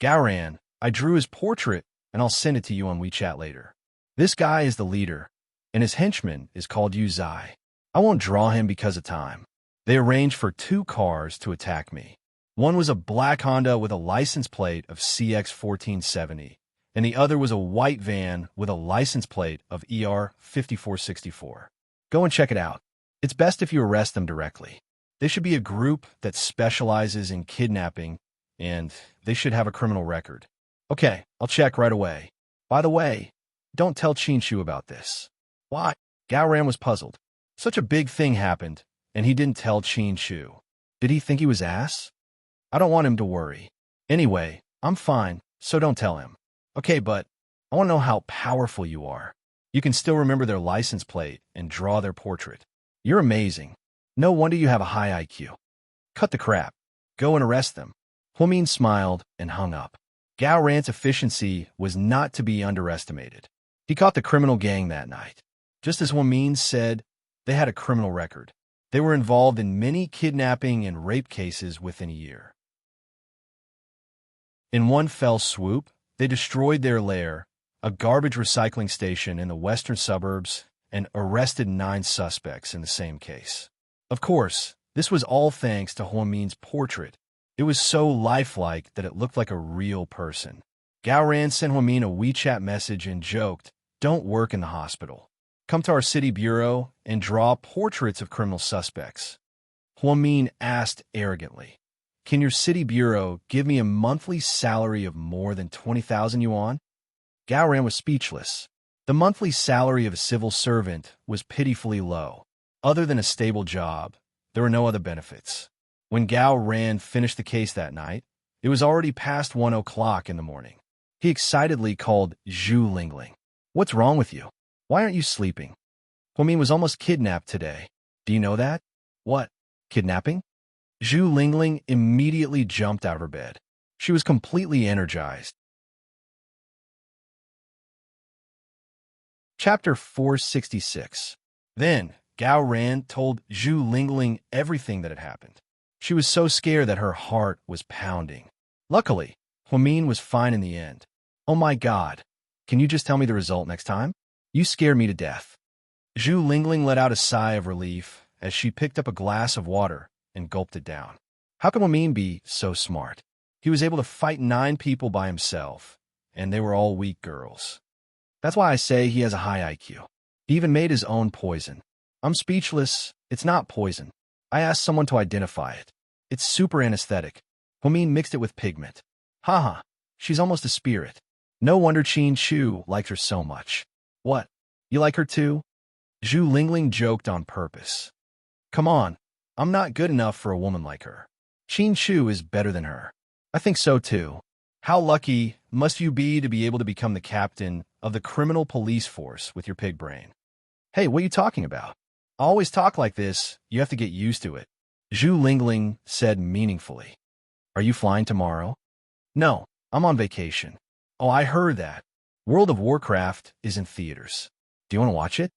Gao Ran, I drew his portrait, and I'll send it to you on WeChat later. This guy is the leader, and his henchman is called Yu Zai. I won't draw him because of time. They arranged for 2 cars to attack me. One was a black Honda with a license plate of CX1470, and the other was a white van with a license plate of ER5464. Go and check it out. It's best if you arrest them directly. They should be a group that specializes in kidnapping, and they should have a criminal record. Okay, I'll check right away. By the way, don't tell Qinshu about this. Why? Gao Ran was puzzled. Such a big thing happened, and he didn't tell Qinshu. Did he think he was ass? I don't want him to worry. Anyway, I'm fine, so don't tell him. Okay, but I want to know how powerful you are. You can still remember their license plate and draw their portrait. You're amazing. No wonder you have a high IQ. Cut the crap. Go and arrest them. Huamin smiled and hung up. Gao Ran's efficiency was not to be underestimated. He caught the criminal gang that night. Just as Huamin said, they had a criminal record. They were involved in many kidnapping and rape cases within a year. In one fell swoop, they destroyed their lair, a garbage recycling station in the western suburbs, and arrested 9 suspects in the same case. Of course, this was all thanks to Huamin's portrait. It was so lifelike that it looked like a real person. Gao Ran sent Huamin a WeChat message and joked, "Don't work in the hospital. Come to our city bureau and draw portraits of criminal suspects." Huamin asked arrogantly, "Can your city bureau give me a monthly salary of more than 20,000 yuan?" Gao Ran was speechless. The monthly salary of a civil servant was pitifully low. Other than a stable job, there were no other benefits. When Gao Ran finished the case that night, it was already past 1 o'clock in the morning. He excitedly called Zhu Lingling. "What's wrong with you? Why aren't you sleeping? Huamin was almost kidnapped today. Do you know that?" "What? Kidnapping?" Zhu Lingling immediately jumped out of her bed. She was completely energized. Chapter 466. Then, Gao Ran told Zhu Lingling everything that had happened. She was so scared that her heart was pounding. Luckily, Huamin was fine in the end. "Oh my God, can you just tell me the result next time? You scare me to death." Zhu Lingling let out a sigh of relief as she picked up a glass of water and gulped it down. How could Huamin be so smart? He was able to fight 9 people by himself, and they were all weak girls. That's why I say he has a high IQ. He even made his own poison. I'm speechless. It's not poison. I asked someone to identify it. It's super anesthetic. Huamin mixed it with pigment. Haha, she's almost a spirit. No wonder Qinshu liked her so much. What? You like her too? Zhu Lingling joked on purpose. Come on, I'm not good enough for a woman like her. Qinshu is better than her. I think so too. How lucky must you be to be able to become the captain of the criminal police force with your pig brain? Hey, what are you talking about? I always talk like this. You have to get used to it. Zhu Lingling said meaningfully. Are you flying tomorrow? No, I'm on vacation. Oh, I heard that. World of Warcraft is in theaters. Do you want to watch it?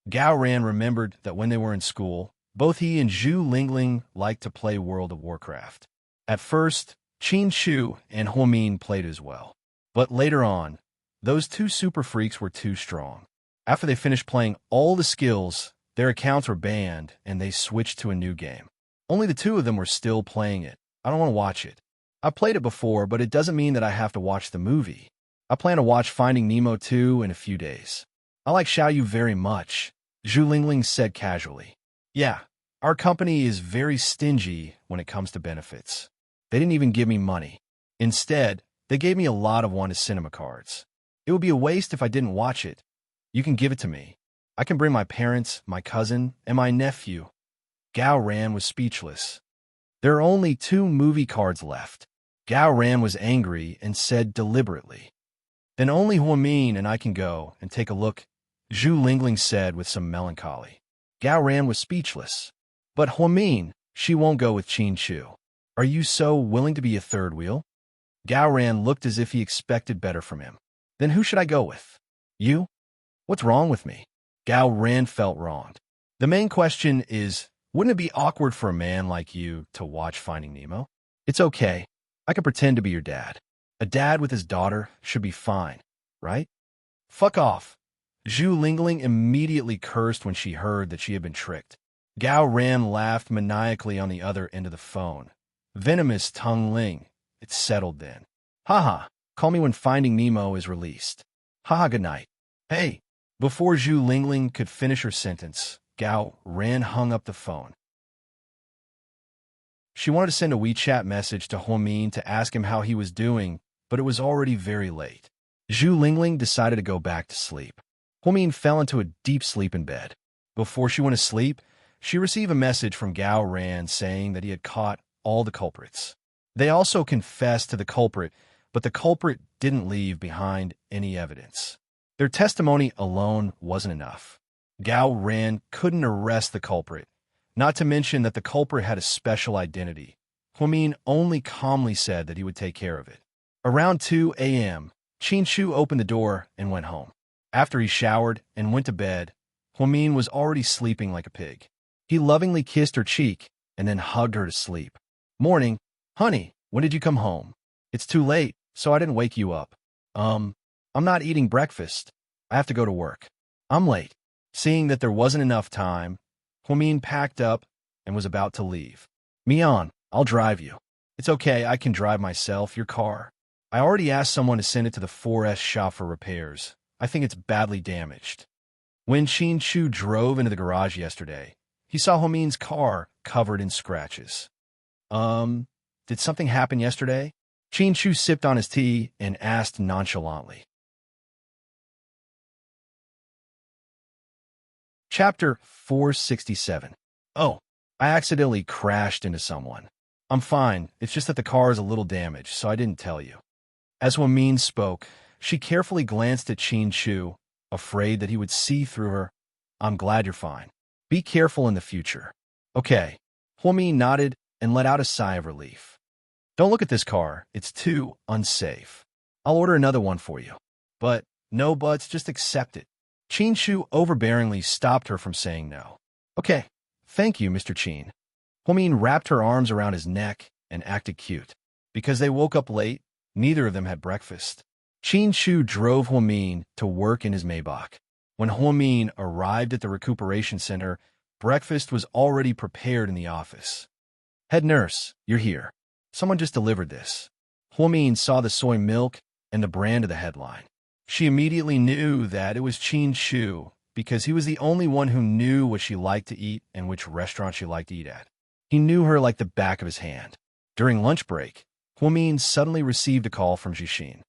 Gao Ran remembered that when they were in school, both he and Zhu Lingling liked to play World of Warcraft. At first, Qinshu and Huamin played as well. But later on, those 2 super freaks were too strong. After they finished playing all the skills, their accounts were banned, and they switched to a new game. Only the two of them were still playing it. I don't want to watch it. I've played it before, but it doesn't mean that I have to watch the movie. I plan to watch Finding Nemo 2 in a few days. I like Xiaoyu very much, Zhu Lingling said casually. Yeah, our company is very stingy when it comes to benefits. They didn't even give me money. Instead, they gave me a lot of wanted cinema cards. It would be a waste if I didn't watch it. You can give it to me. I can bring my parents, my cousin, and my nephew. Gao Ran was speechless. There are only 2 movie cards left. Gao Ran was angry and said deliberately. Then only Huamin and I can go and take a look, Zhu Lingling said with some melancholy. Gao Ran was speechless. But Huamin, she won't go with Qin Chu. Are you so willing to be a third wheel? Gao Ran looked as if he expected better from him. Then who should I go with? You? What's wrong with me? Gao Ran felt wronged. The main question is, wouldn't it be awkward for a man like you to watch Finding Nemo? It's okay. I can pretend to be your dad. A dad with his daughter should be fine, right? Fuck off. Zhu Lingling immediately cursed when she heard that she had been tricked. Gao Ran laughed maniacally on the other end of the phone. Venomous Tung Ling. It's settled then. Haha, call me when Finding Nemo is released. Haha, good night. Hey. Before Zhu Lingling could finish her sentence, Gao Ran hung up the phone. She wanted to send a WeChat message to Huamin to ask him how he was doing, but it was already very late. Zhu Lingling decided to go back to sleep. Huamin fell into a deep sleep in bed. Before she went to sleep, she received a message from Gao Ran saying that he had caught all the culprits. They also confessed to the culprit, but the culprit didn't leave behind any evidence. Their testimony alone wasn't enough. Gao Ran couldn't arrest the culprit, not to mention that the culprit had a special identity. Huamin only calmly said that he would take care of it. Around 2 a.m., Qin Chu opened the door and went home. After he showered and went to bed, Huamin was already sleeping like a pig. He lovingly kissed her cheek and then hugged her to sleep. Morning, honey, when did you come home? It's too late, so I didn't wake you up. I'm not eating breakfast. I have to go to work. I'm late. Seeing that there wasn't enough time, Huamin packed up and was about to leave. Mian, I'll drive you. It's okay, I can drive myself, your car. I already asked someone to send it to the 4S shop for repairs. I think it's badly damaged. When Qin Chu drove into the garage yesterday, he saw Huamin's car covered in scratches. Did something happen yesterday? Qin Chu sipped on his tea and asked nonchalantly. Chapter 467. Oh, I accidentally crashed into someone. I'm fine, it's just that the car is a little damaged, so I didn't tell you. As Huamin spoke, she carefully glanced at Qin Chu, afraid that he would see through her. I'm glad you're fine. Be careful in the future. Okay. Huamin nodded and let out a sigh of relief. Don't look at this car, it's too unsafe. I'll order another one for you. But, no buts, just accept it. Qin Chu overbearingly stopped her from saying no. Okay, thank you, Mr. Qin. Huamin wrapped her arms around his neck and acted cute. Because they woke up late, neither of them had breakfast. Qin Chu drove Huamin to work in his Maybach. When Huamin arrived at the recuperation center, breakfast was already prepared in the office. Head nurse, you're here. Someone just delivered this. Huamin saw the soy milk and the brand of the headline. She immediately knew that it was Qin Chu because he was the only one who knew what she liked to eat and which restaurant she liked to eat at. He knew her like the back of his hand. During lunch break, Huamin suddenly received a call from Jixin.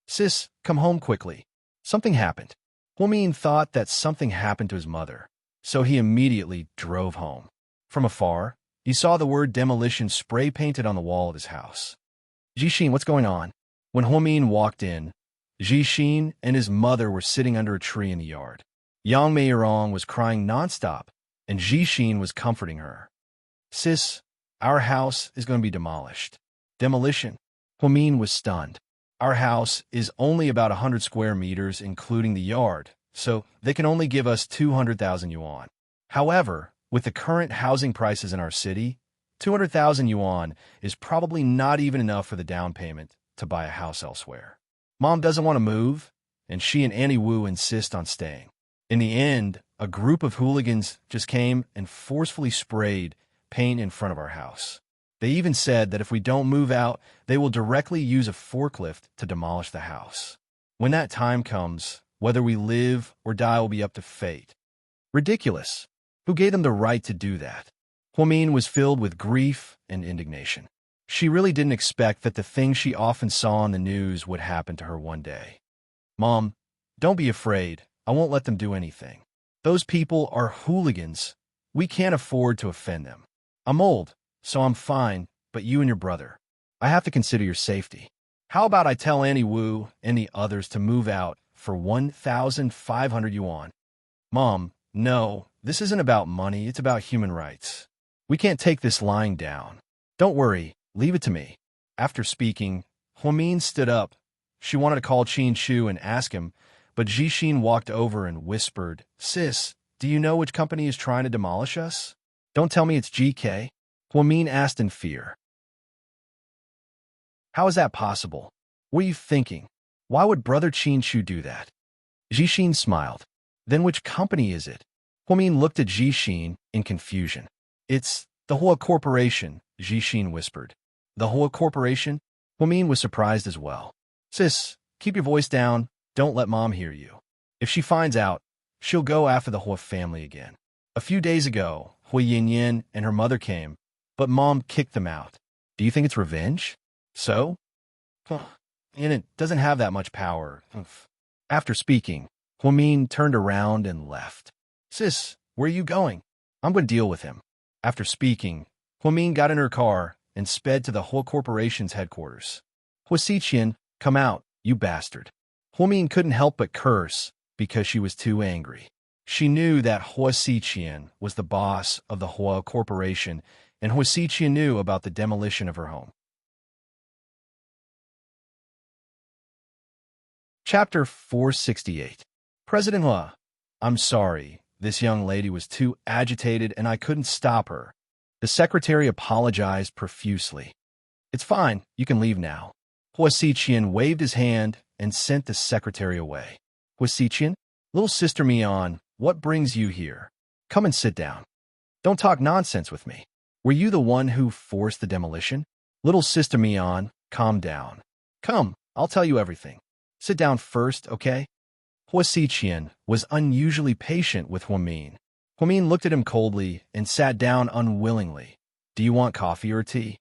Sis, come home quickly. Something happened. Huamin thought that something happened to his mother, so he immediately drove home. From afar, he saw the word demolition spray-painted on the wall of his house. Jixin, what's going on? When Huamin walked in, Jixin and his mother were sitting under a tree in the yard. Yang Meirong was crying nonstop, and Jixin was comforting her. Sis, our house is going to be demolished. Demolition. Huamin was stunned. Our house is only about 100 square meters, including the yard, so they can only give us 200,000 yuan. However, with the current housing prices in our city, 200,000 yuan is probably not even enough for the down payment to buy a house elsewhere. Mom doesn't want to move, and she and Annie Wu insist on staying. In the end, a group of hooligans just came and forcefully sprayed paint in front of our house. They even said that if we don't move out, they will directly use a forklift to demolish the house. When that time comes, whether we live or die will be up to fate. Ridiculous. Who gave them the right to do that? Huamin was filled with grief and indignation. She really didn't expect that the things she often saw on the news would happen to her one day. Mom, don't be afraid. I won't let them do anything. Those people are hooligans. We can't afford to offend them. I'm old, so I'm fine, but you and your brother. I have to consider your safety. How about I tell Annie Wu and the others to move out for 1,500 yuan? Mom, no, this isn't about money, it's about human rights. We can't take this lying down. Don't worry, leave it to me. After speaking, Huamin stood up. She wanted to call Qin Shu and ask him, but Jixin walked over and whispered, Sis, do you know which company is trying to demolish us? Don't tell me it's GK. Huamin asked in fear. How is that possible? What are you thinking? Why would Brother Qin Shu do that? Jixin smiled. Then which company is it? Huamin looked at Jixin in confusion. It's the Hua Corporation, Jixin whispered. The Hua Corporation? Huamin was surprised as well. Sis, keep your voice down. Don't let Mom hear you. If she finds out, she'll go after the Hua family again. A few days ago, Hui Yin and her mother came, but Mom kicked them out. Do you think it's revenge? So? And it doesn't have that much power. After speaking, Huamin turned around and left. Sis, where are you going? I'm going to deal with him. After speaking, Huamin got in her car and sped to the Hua Corporation's headquarters. Hua Xiqian, come out, you bastard. Huamin couldn't help but curse because she was too angry. She knew that Hua Xiqian was the boss of the Hua Corporation, and Hua Xiqian knew about the demolition of her home. Chapter 468. President Hua, I'm sorry. This young lady was too agitated and I couldn't stop her. The secretary apologized profusely. It's fine. You can leave now. Hua Xiqian waved his hand and sent the secretary away. Hua Xiqian, little sister Mian, what brings you here? Come and sit down. Don't talk nonsense with me. Were you the one who forced the demolition? Little sister Mian, calm down. Come, I'll tell you everything. Sit down first, okay? Hua Xiqian was unusually patient with Huamin. Huamin looked at him coldly and sat down unwillingly. Do you want coffee or tea?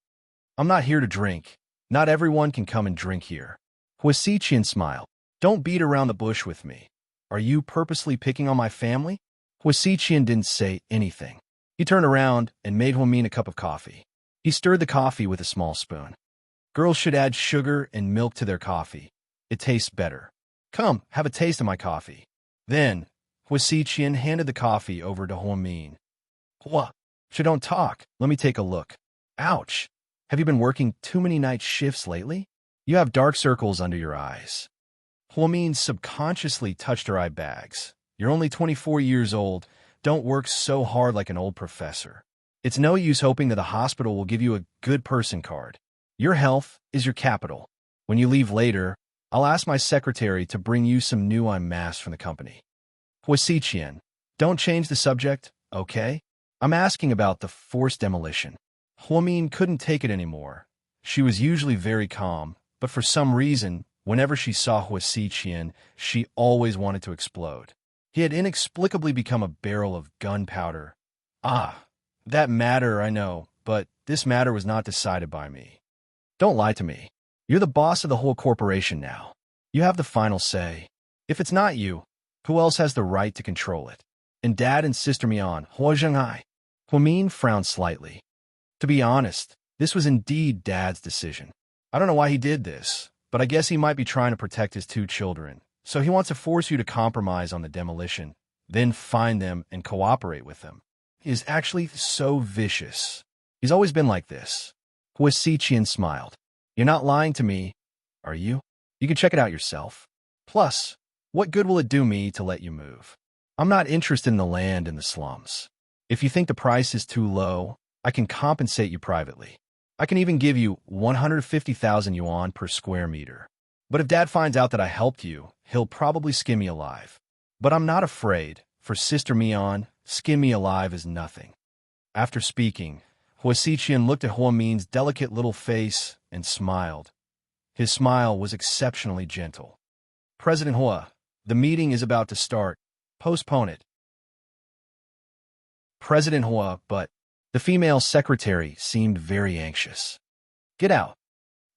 I'm not here to drink. Not everyone can come and drink here. Hua Xiqian smiled. Don't beat around the bush with me. Are you purposely picking on my family? Hua Xiqian didn't say anything. He turned around and made Huamin a cup of coffee. He stirred the coffee with a small spoon. Girls should add sugar and milk to their coffee. It tastes better. Come, have a taste of my coffee. Then, Hua Xiqian handed the coffee over to Huamin. Hua, don't talk. Let me take a look. Ouch. Have you been working too many night shifts lately? You have dark circles under your eyes. Huamin subconsciously touched her eye bags. You're only 24 years old. Don't work so hard like an old professor. It's no use hoping that the hospital will give you a good person card. Your health is your capital. When you leave later, I'll ask my secretary to bring you some new eye masks from the company. Hua Xiqian, don't change the subject, okay? I'm asking about the forced demolition. Huamin couldn't take it anymore. She was usually very calm, but for some reason, whenever she saw Hua Xiqian, she always wanted to explode. He had inexplicably become a barrel of gunpowder. Ah, that matter, I know, but this matter was not decided by me. Don't lie to me. You're the boss of the whole corporation now. You have the final say. If it's not you, who else has the right to control it? And Dad and Sister Mian, Hua Zhenghai. Huamin frowned slightly. To be honest, this was indeed Dad's decision. I don't know why he did this, but I guess he might be trying to protect his two children. So he wants to force you to compromise on the demolition, then find them and cooperate with them. He is actually so vicious. He's always been like this. Hua Xiqian smiled. You're not lying to me, are you? You can check it out yourself. Plus, what good will it do me to let you move? I'm not interested in the land in the slums. If you think the price is too low, I can compensate you privately. I can even give you 150,000 yuan per square meter. But if Dad finds out that I helped you, he'll probably skin me alive. But I'm not afraid, for Sister Mian, skin me alive is nothing. After speaking, Hua Xiqian looked at Hua Min's delicate little face and smiled. His smile was exceptionally gentle. President Hua, the meeting is about to start. Postpone it. President Hua, but the female secretary seemed very anxious. Get out.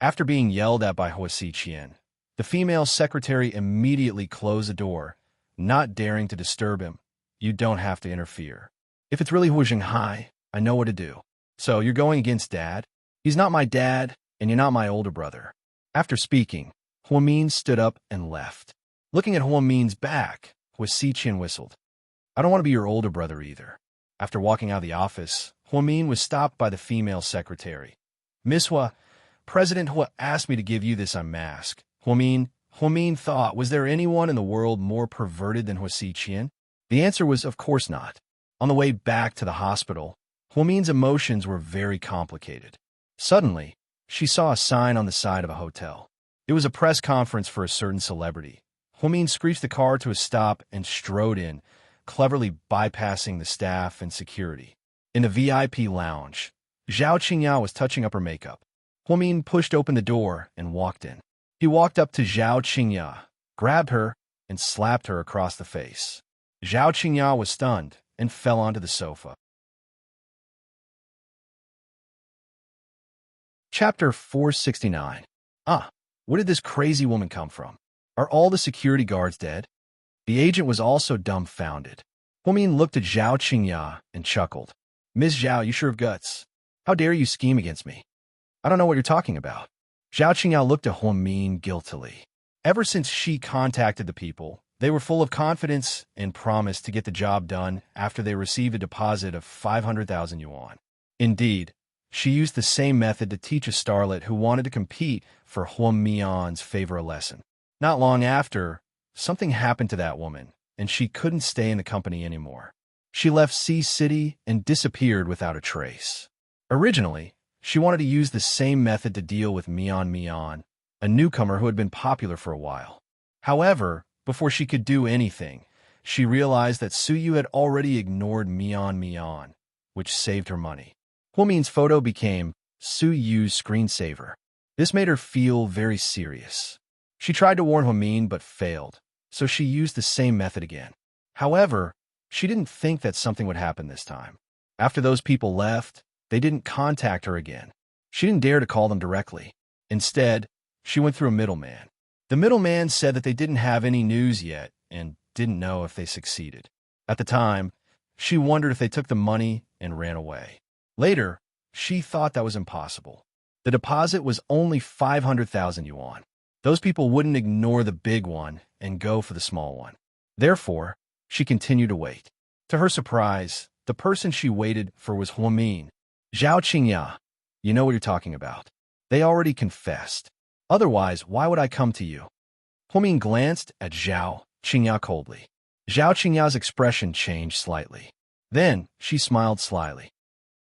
After being yelled at by Hua Xiqian, the female secretary immediately closed the door, not daring to disturb him. You don't have to interfere. If it's really Hua Zhenghai, I know what to do. So you're going against Dad? He's not my dad, and you're not my older brother. After speaking, Hua Min stood up and left. Looking at Hua Min's back, Hua Xiqian whistled. I don't want to be your older brother either. After walking out of the office, Hua Min was stopped by the female secretary. Miss Hua, President Hua asked me to give you this unmask. Hua Min thought, was there anyone in the world more perverted than Hua Xiqian? The answer was, of course not. On the way back to the hospital, Hua Min's emotions were very complicated. Suddenly, she saw a sign on the side of a hotel. It was a press conference for a certain celebrity. Hua Min screeched the car to a stop and strode in, cleverly bypassing the staff and security. In the VIP lounge, Zhao Qingya was touching up her makeup. Hua Min pushed open the door and walked in. He walked up to Zhao Qingya, grabbed her, and slapped her across the face. Zhao Qingya was stunned and fell onto the sofa. Chapter 469. Where did this crazy woman come from? Are all the security guards dead? The agent was also dumbfounded. Hua Min looked at Zhao Qingya and chuckled. Ms. Zhao, you sure have guts. How dare you scheme against me? I don't know what you're talking about. Zhao Qingya looked at Hua Min guiltily. Ever since she contacted the people, they were full of confidence and promised to get the job done after they received a deposit of 500,000 yuan. Indeed, she used the same method to teach a starlet who wanted to compete for Hua Mian's favorite lesson. Not long after, something happened to that woman, and she couldn't stay in the company anymore. She left Sea City and disappeared without a trace. Originally, she wanted to use the same method to deal with Mian, a newcomer who had been popular for a while. However, before she could do anything, she realized that Suyu had already ignored Mian, which saved her money. Hua Min's photo became Suyu's screensaver. This made her feel very serious. She tried to warn Hua Min but failed, so she used the same method again. However, she didn't think that something would happen this time. After those people left, they didn't contact her again. She didn't dare to call them directly. Instead, she went through a middleman. The middleman said that they didn't have any news yet and didn't know if they succeeded. At the time, she wondered if they took the money and ran away. Later, she thought that was impossible. The deposit was only 500,000 yuan. Those people wouldn't ignore the big one and go for the small one. Therefore, she continued to wait. To her surprise, the person she waited for was Hua Min. Zhao Qingya, you know what you're talking about. They already confessed. Otherwise, why would I come to you? Hua Min glanced at Zhao Qingya coldly. Zhao Qingya's expression changed slightly. Then, she smiled slyly.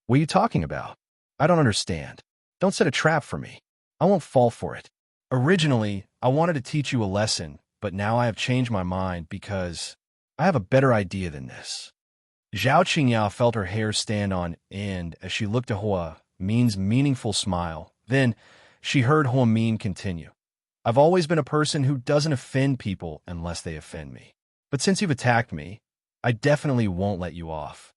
What are you talking about? I don't understand. Don't set a trap for me. I won't fall for it. Originally, I wanted to teach you a lesson, but now I have changed my mind because I have a better idea than this. Zhao Qingya felt her hair stand on end as she looked at Hua Min's meaningful smile. Then, she heard Hua Min continue. I've always been a person who doesn't offend people unless they offend me. But since you've attacked me, I definitely won't let you off.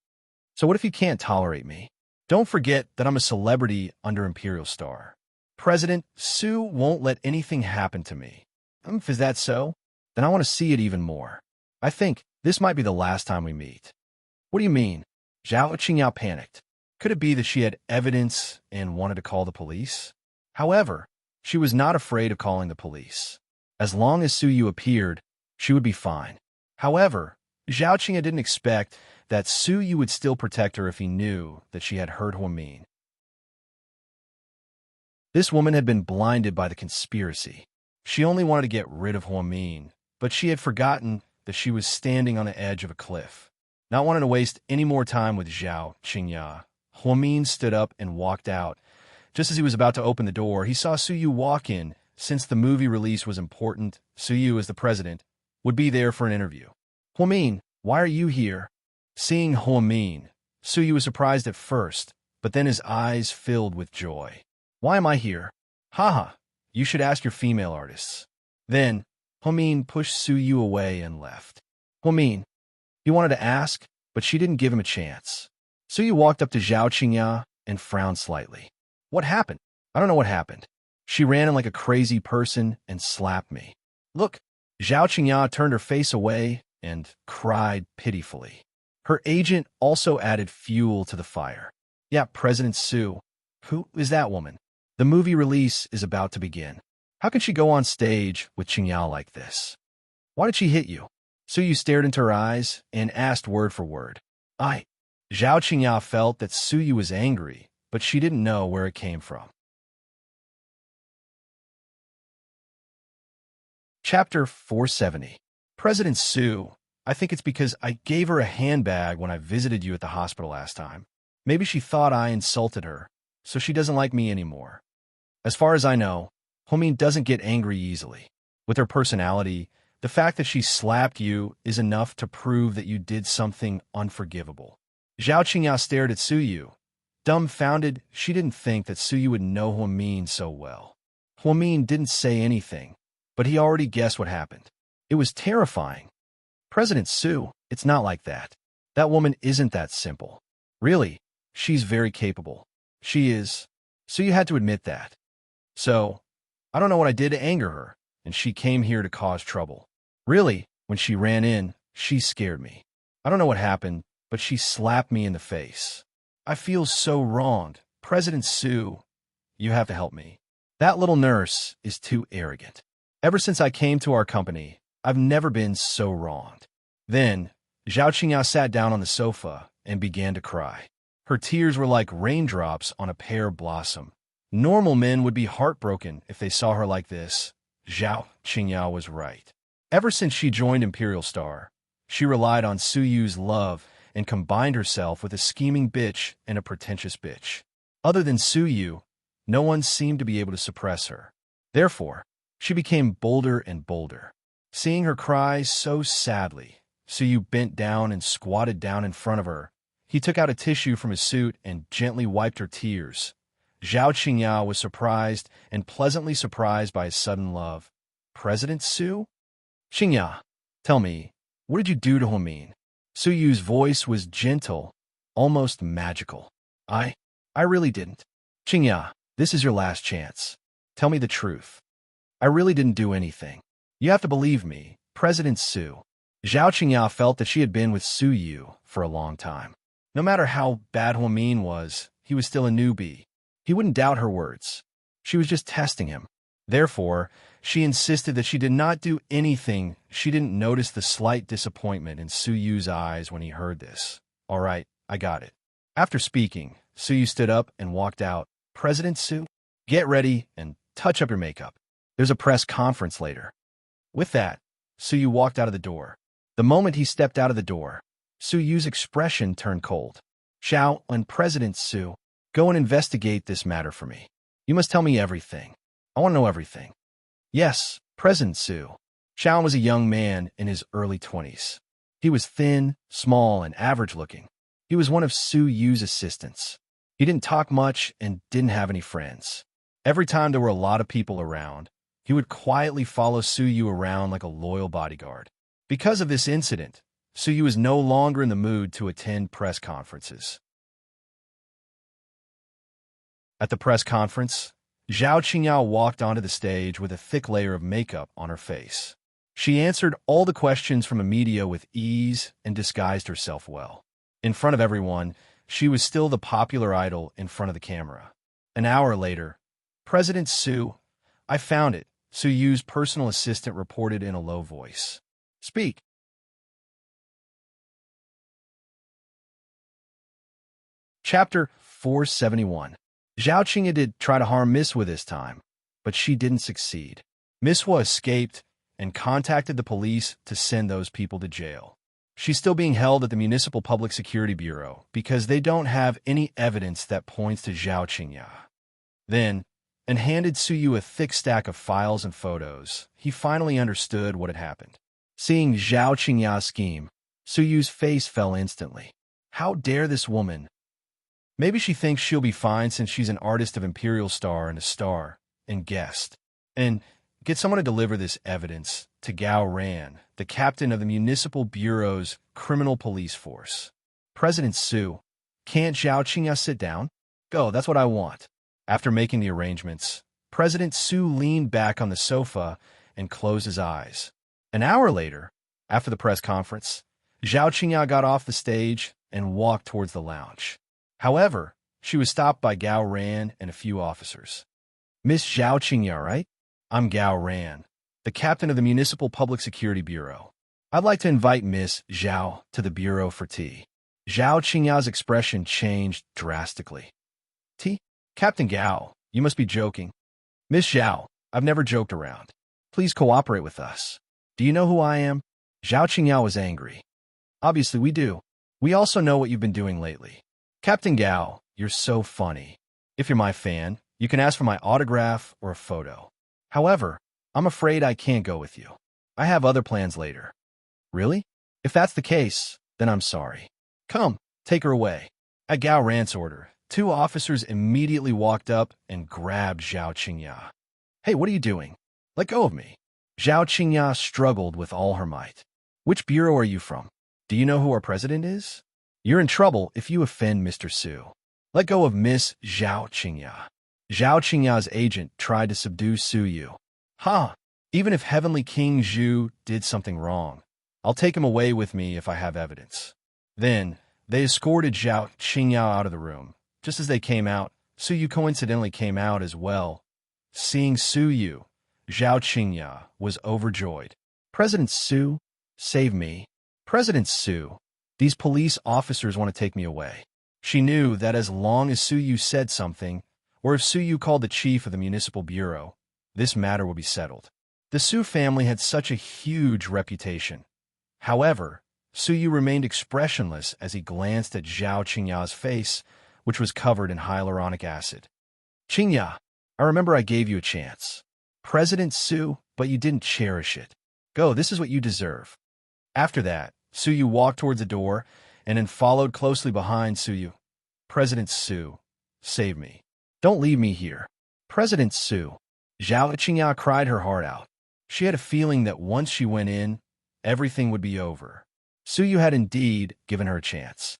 So what if you can't tolerate me? Don't forget that I'm a celebrity under Imperial Star. President Su won't let anything happen to me. If that so, then I want to see it even more. I think this might be the last time we meet. What do you mean? Zhao Qingya panicked. Could it be that she had evidence and wanted to call the police? However, she was not afraid of calling the police. As long as Suyu appeared, she would be fine. However, Zhao Qingya didn't expect that Suyu would still protect her if he knew that she had hurt Hua Min. This woman had been blinded by the conspiracy. She only wanted to get rid of Hua Min, but she had forgotten that she was standing on the edge of a cliff. Not wanting to waste any more time with Zhao Qingya, Hua Min stood up and walked out. Just as he was about to open the door, he saw Suyu walk in. Since the movie release was important, Suyu, as the president, would be there for an interview. Huamin, why are you here? Seeing Huamin, Suyu was surprised at first, but then his eyes filled with joy. Why am I here? Haha, you should ask your female artists. Then, Huamin pushed Suyu away and left. Huamin, he wanted to ask, but she didn't give him a chance. Suyu walked up to Zhao Qingya and frowned slightly. What happened? I don't know what happened. She ran in like a crazy person and slapped me. Look, Zhao Qingya turned her face away and cried pitifully. Her agent also added fuel to the fire. Yeah, President Su. Who is that woman? The movie release is about to begin. How can she go on stage with Qingyao like this? Why did she hit you? Suyu stared into her eyes and asked word for word. Zhao Qingyao felt that Suyu was angry, but she didn't know where it came from. Chapter 470. President Su, I think it's because I gave her a handbag when I visited you at the hospital last time. Maybe she thought I insulted her, so she doesn't like me anymore. As far as I know, Huamin doesn't get angry easily. With her personality, the fact that she slapped you is enough to prove that you did something unforgivable. Zhao Qingya stared at Suyu. Dumbfounded, she didn't think that Suyu would know Huamin so well. Huamin didn't say anything, but he already guessed what happened. It was terrifying. President Su, it's not like that. That woman isn't that simple. Really, she's very capable. She is. So you had to admit that. So, I don't know what I did to anger her, and she came here to cause trouble. Really, when she ran in, she scared me. I don't know what happened, but she slapped me in the face. I feel so wronged. President Su, you have to help me. That little nurse is too arrogant. Ever since I came to our company, I've never been so wronged. Then, Zhao Qingya sat down on the sofa and began to cry. Her tears were like raindrops on a pear blossom. Normal men would be heartbroken if they saw her like this. Zhao Qingya was right. Ever since she joined Imperial Star, she relied on Suyu's love and combined herself with a scheming bitch and a pretentious bitch. Other than Suyu, no one seemed to be able to suppress her. Therefore, she became bolder and bolder. Seeing her cry so sadly, Suyu bent down and squatted down in front of her. He took out a tissue from his suit and gently wiped her tears. Zhao Qingya was surprised and pleasantly surprised by his sudden love. President Su? Qingya, tell me, what did you do to Huamin? Suyu's voice was gentle, almost magical. I really didn't. Qingya, this is your last chance. Tell me the truth. I really didn't do anything. You have to believe me, President Su. Zhao Qingya felt that she had been with Suyu for a long time. No matter how bad Huamin was, he was still a newbie. He wouldn't doubt her words. She was just testing him. Therefore, she insisted that she did not do anything. She didn't notice the slight disappointment in Suyu's eyes when he heard this. All right, I got it. After speaking, Suyu stood up and walked out. President Su, get ready and touch up your makeup. There's a press conference later. With that, Suyu walked out of the door. The moment he stepped out of the door, Suyu's expression turned cold. Xiao and President Su, go and investigate this matter for me. You must tell me everything. I want to know everything. Yes, President Su. Xiao was a young man in his early 20s. He was thin, small, and average-looking. He was one of Suyu's assistants. He didn't talk much and didn't have any friends. Every time there were a lot of people around, he would quietly follow Suyu around like a loyal bodyguard. Because of this incident, Suyu was no longer in the mood to attend press conferences. At the press conference, Zhao Qingya walked onto the stage with a thick layer of makeup on her face. She answered all the questions from the media with ease and disguised herself well. In front of everyone, she was still the popular idol in front of the camera. An hour later, President Su, I found it, Suyu's personal assistant reported in a low voice. Speak. Chapter 471. Zhao Qingya did try to harm Miss Hua this time, but she didn't succeed. Miss Hua escaped and contacted the police to send those people to jail. She's still being held at the Municipal Public Security Bureau because they don't have any evidence that points to Zhao Qingya. Then, and handed Suyu a thick stack of files and photos, he finally understood what had happened. Seeing Zhao Qingya's scheme, Su Yu's face fell instantly. How dare this woman? Maybe she thinks she'll be fine since she's an artist of Imperial Star and a star and guest. And get someone to deliver this evidence to Gao Ran, the captain of the Municipal Bureau's criminal police force. President Su, can't Zhao Qingya sit down? Go, that's what I want. After making the arrangements, President Su leaned back on the sofa and closed his eyes. An hour later, after the press conference, Zhao Qingya got off the stage and walked towards the lounge. However, she was stopped by Gao Ran and a few officers. Miss Zhao Qingya, right? I'm Gao Ran, the captain of the Municipal Public Security Bureau. I'd like to invite Miss Zhao to the bureau for tea. Zhao Qingya's expression changed drastically. Tea? Captain Gao, you must be joking. Miss Zhao, I've never joked around. Please cooperate with us. Do you know who I am? Zhao Qingya was angry. Obviously we do. We also know what you've been doing lately. Captain Gao, you're so funny. If you're my fan, you can ask for my autograph or a photo. However, I'm afraid I can't go with you. I have other plans later. Really? If that's the case, then I'm sorry. Come, take her away. At Gao Ran's order, two officers immediately walked up and grabbed Zhao Qingya. Hey, what are you doing? Let go of me. Zhao Qingya struggled with all her might. Which bureau are you from? Do you know who our president is? You're in trouble if you offend Mr. Su. Let go of Miss Zhao Qingya. Zhao Qingya's agent tried to subdue Su Yu. Ha! Even if Heavenly King Zhu did something wrong, I'll take him away with me if I have evidence. Then, they escorted Zhao Qingya out of the room. Just as they came out, Su Yu coincidentally came out as well. Seeing Su Yu, Zhao Qingya was overjoyed. President Su, save me. President Su, these police officers want to take me away. She knew that as long as Su Yu said something, or if Su Yu called the chief of the municipal bureau, this matter would be settled. The Su family had such a huge reputation. However, Su Yu remained expressionless as he glanced at Zhao Qingya's face, which was covered in hyaluronic acid. Qingya, I remember I gave you a chance. President Su, but you didn't cherish it. Go, this is what you deserve. After that, Su Yu walked towards the door and then followed closely behind Su Yu. President Su, save me. Don't leave me here. President Su. Zhao Qingya cried her heart out. She had a feeling that once she went in, everything would be over. Su Yu had indeed given her a chance.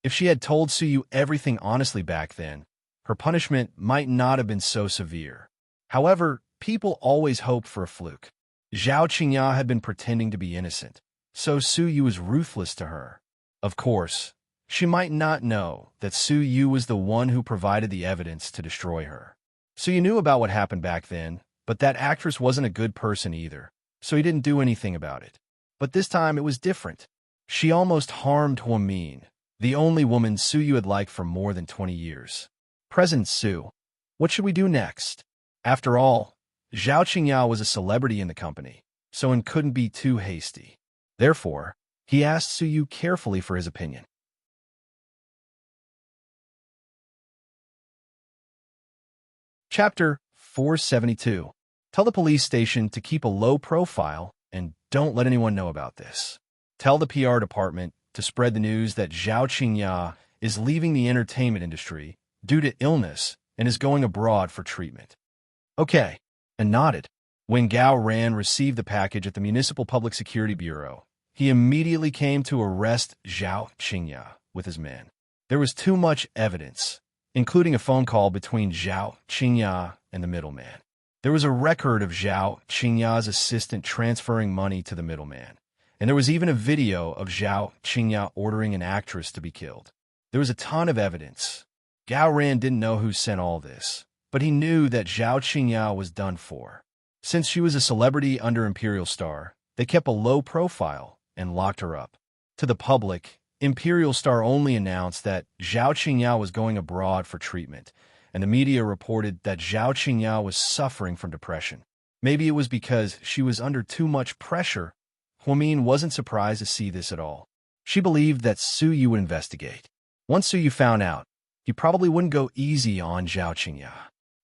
If she had told Su Yu everything honestly back then, her punishment might not have been so severe. However, people always hope for a fluke. Zhao Qingya had been pretending to be innocent, so Su Yu was ruthless to her. Of course, she might not know that Su Yu was the one who provided the evidence to destroy her. Su Yu knew about what happened back then, but that actress wasn't a good person either, so he didn't do anything about it. But this time it was different. She almost harmed Huamin, the only woman Su Yu had liked for more than 20 years. President Su, what should we do next? After all, Zhao Qingya was a celebrity in the company, so it couldn't be too hasty. Therefore, he asked Su Yu carefully for his opinion. Chapter 472. Tell the police station to keep a low profile and don't let anyone know about this. Tell the PR department to spread the news that Zhao Qingya is leaving the entertainment industry due to illness and is going abroad for treatment. Okay, and nodded. When Gao Ran received the package at the Municipal Public Security Bureau, he immediately came to arrest Zhao Qingya with his men. There was too much evidence, including a phone call between Zhao Qingya and the middleman. There was a record of Zhao Qingya's assistant transferring money to the middleman, and there was even a video of Zhao Qingya ordering an actress to be killed. There was a ton of evidence. Gao Ran didn't know who sent all this, but he knew that Zhao Qingya was done for. Since she was a celebrity under Imperial Star, they kept a low profile and locked her up. To the public, Imperial Star only announced that Zhao Qingya was going abroad for treatment, and the media reported that Zhao Qingya was suffering from depression. Maybe it was because she was under too much pressure. Huamin wasn't surprised to see this at all. She believed that Su Yu would investigate. Once Su Yu found out, he probably wouldn't go easy on Zhao Qingya.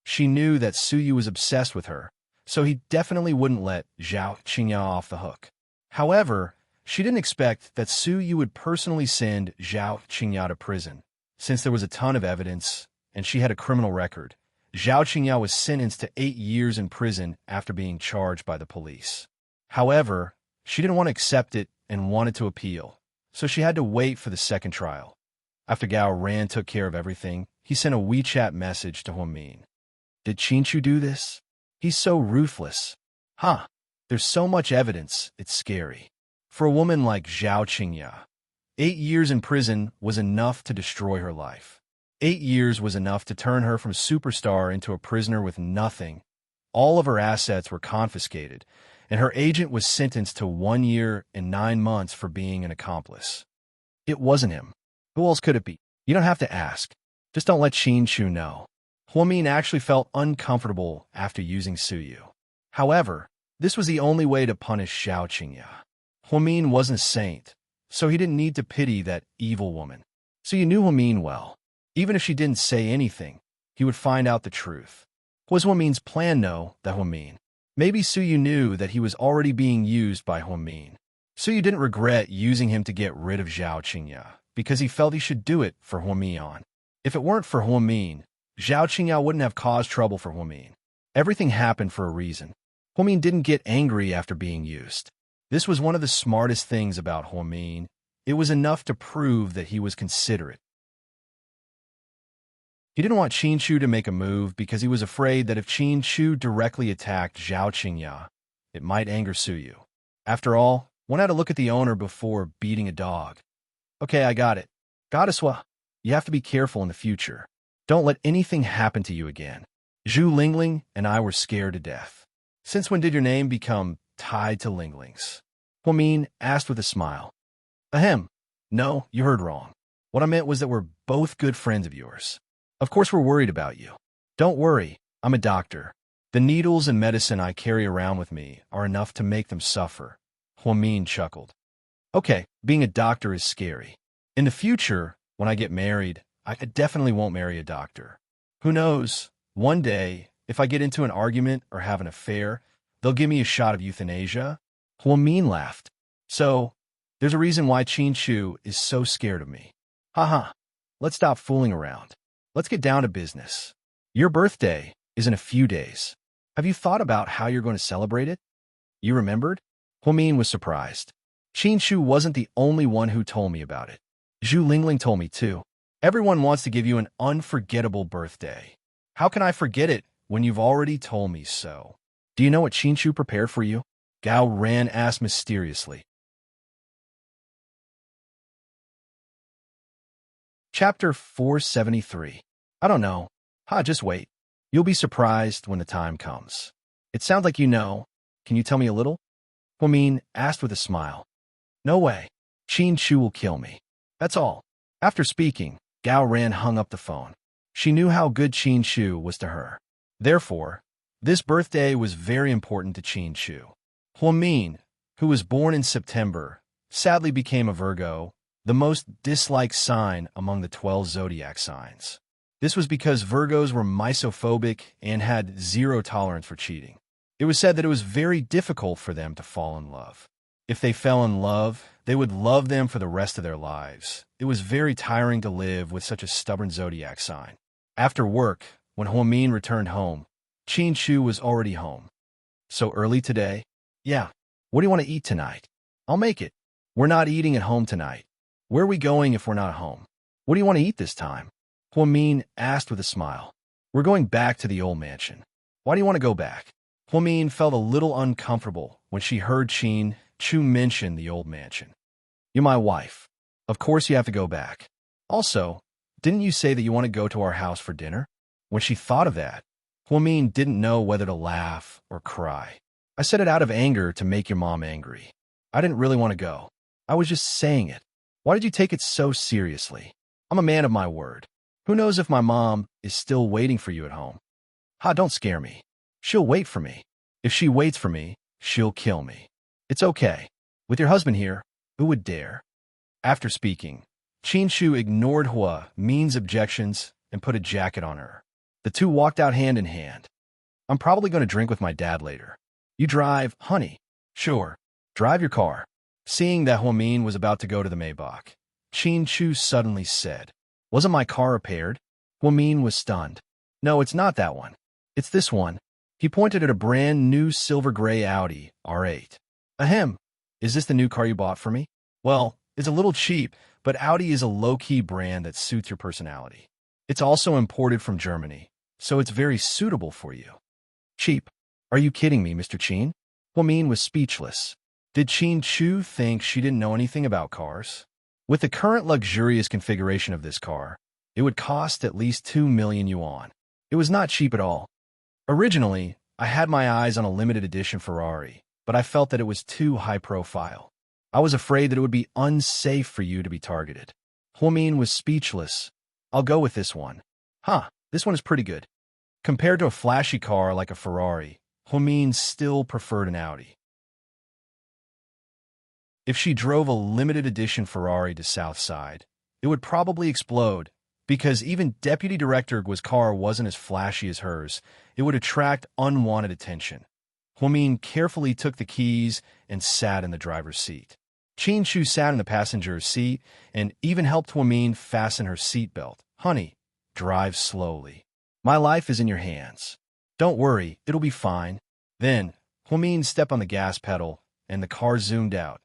She knew that Su Yu was obsessed with her, so he definitely wouldn't let Zhao Qingyao off the hook. However, she didn't expect that Su Yu would personally send Zhao Qingyao to prison. Since there was a ton of evidence, and she had a criminal record, Zhao Qingyao was sentenced to 8 years in prison after being charged by the police. However, she didn't want to accept it and wanted to appeal, so she had to wait for the second trial. After Gao Ran took care of everything, he sent a WeChat message to Huamin. Did Qinchu do this? He's so ruthless. Huh. There's so much evidence, it's scary. For a woman like Zhao Qingyao, 8 years in prison was enough to destroy her life. 8 years was enough to turn her from superstar into a prisoner with nothing. All of her assets were confiscated, and her agent was sentenced to 1 year and 9 months for being an accomplice. It wasn't him. Who else could it be? You don't have to ask. Just don't let Qinchu know. Huamin actually felt uncomfortable after using Su Yu. However, this was the only way to punish Zhao Qingyao. Huamin wasn't a saint, so he didn't need to pity that evil woman. So you knew Huamin well. Even if she didn't say anything, he would find out the truth. Was Huamin's plan know that Huamin? Maybe Su Yu knew that he was already being used by Huamin. Su Yu didn't regret using him to get rid of Zhao Qingyao, because he felt he should do it for Huamin. If it weren't for Huamin, Zhao Qingyao wouldn't have caused trouble for Huamin. Everything happened for a reason. Huamin didn't get angry after being used. This was one of the smartest things about Huamin. It was enough to prove that he was considerate. He didn't want Qinchu to make a move because he was afraid that if Qinchu directly attacked Zhao Qingyao, it might anger Su Yu. After all, one had to look at the owner before beating a dog. Okay, I got it. Goddesswa, you have to be careful in the future. Don't let anything happen to you again. Zhu Lingling and I were scared to death. Since when did your name become tied to Linglings? Huamin asked with a smile. Ahem. No, you heard wrong. What I meant was that we're both good friends of yours. Of course we're worried about you. Don't worry, I'm a doctor. The needles and medicine I carry around with me are enough to make them suffer. Huamin chuckled. Okay, being a doctor is scary. In the future, when I get married, I definitely won't marry a doctor. Who knows, one day, if I get into an argument or have an affair, they'll give me a shot of euthanasia? Huamin laughed. So, there's a reason why Qinchu is so scared of me. Haha, let's stop fooling around. Let's get down to business. Your birthday is in a few days. Have you thought about how you're going to celebrate it? You remembered? Huamin was surprised. Qinchu wasn't the only one who told me about it. Zhu Lingling told me too. Everyone wants to give you an unforgettable birthday. How can I forget it when you've already told me so? Do you know what Qinchu prepared for you? Gao Ran asked mysteriously. Chapter 473. I don't know. Just wait. You'll be surprised when the time comes. It sounds like you know. Can you tell me a little? Huamin asked with a smile. No way. Qinchu will kill me. That's all. After speaking, Gao Ran hung up the phone. She knew how good Qinchu was to her. Therefore, this birthday was very important to Qinchu. Huamin, who was born in September, sadly became a Virgo, the most disliked sign among the 12 zodiac signs. This was because Virgos were misophobic and had zero tolerance for cheating. It was said that it was very difficult for them to fall in love. If they fell in love, they would love them for the rest of their lives. It was very tiring to live with such a stubborn zodiac sign. After work, when Huamin returned home, Qinchu was already home. So early today? Yeah. What do you want to eat tonight? I'll make it. We're not eating at home tonight. Where are we going if we're not home? What do you want to eat this time? Huamin asked with a smile. We're going back to the old mansion. Why do you want to go back? Huamin felt a little uncomfortable when she heard Qinchu mention the old mansion. You're my wife. Of course you have to go back. Also, didn't you say that you want to go to our house for dinner? When she thought of that, Huamin didn't know whether to laugh or cry. I said it out of anger to make your mom angry. I didn't really want to go. I was just saying it. Why did you take it so seriously? I'm a man of my word. Who knows if my mom is still waiting for you at home? Don't scare me. She'll wait for me. If she waits for me, she'll kill me. It's okay. With your husband here, who would dare? After speaking, Qinchu ignored Huamin's objections and put a jacket on her. The two walked out hand in hand. I'm probably going to drink with my dad later. You drive, honey. Sure. Drive your car. Seeing that Huamin was about to go to the Maybach, Qin Chu suddenly said, "Wasn't my car repaired?" Huamin was stunned. "No, it's not that one. It's this one." He pointed at a brand new silver gray Audi R8. "Ahem. Is this the new car you bought for me?" "Well, it's a little cheap, but Audi is a low-key brand that suits your personality. It's also imported from Germany, so it's very suitable for you." "Cheap? Are you kidding me, Mr. Qin?" Huamin was speechless. Did Qin Chu think she didn't know anything about cars? With the current luxurious configuration of this car, it would cost at least 2 million yuan. It was not cheap at all. Originally, I had my eyes on a limited edition Ferrari, but I felt that it was too high profile. I was afraid that it would be unsafe for you to be targeted. Huamin was speechless. "I'll go with this one." "Huh, this one is pretty good." Compared to a flashy car like a Ferrari, Huamin still preferred an Audi. If she drove a limited edition Ferrari to Southside, it would probably explode, because even Deputy Director Guo's car wasn't as flashy as hers. It would attract unwanted attention. Huamin carefully took the keys and sat in the driver's seat. Qin Chu sat in the passenger's seat and even helped Huamin fasten her seatbelt. "Honey, drive slowly. My life is in your hands. Don't worry, it'll be fine." Then, Huamin stepped on the gas pedal, and the car zoomed out.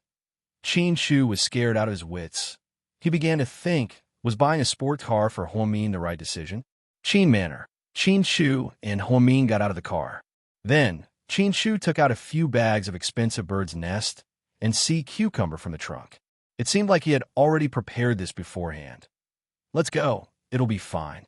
Qin Chu was scared out of his wits. He began to think, was buying a sports car for Huamin the right decision? Qin Manor. Qin Chu and Huamin got out of the car. Then, Qin Chu took out a few bags of expensive bird's nest and sea cucumber from the trunk. It seemed like he had already prepared this beforehand. "Let's go. It'll be fine."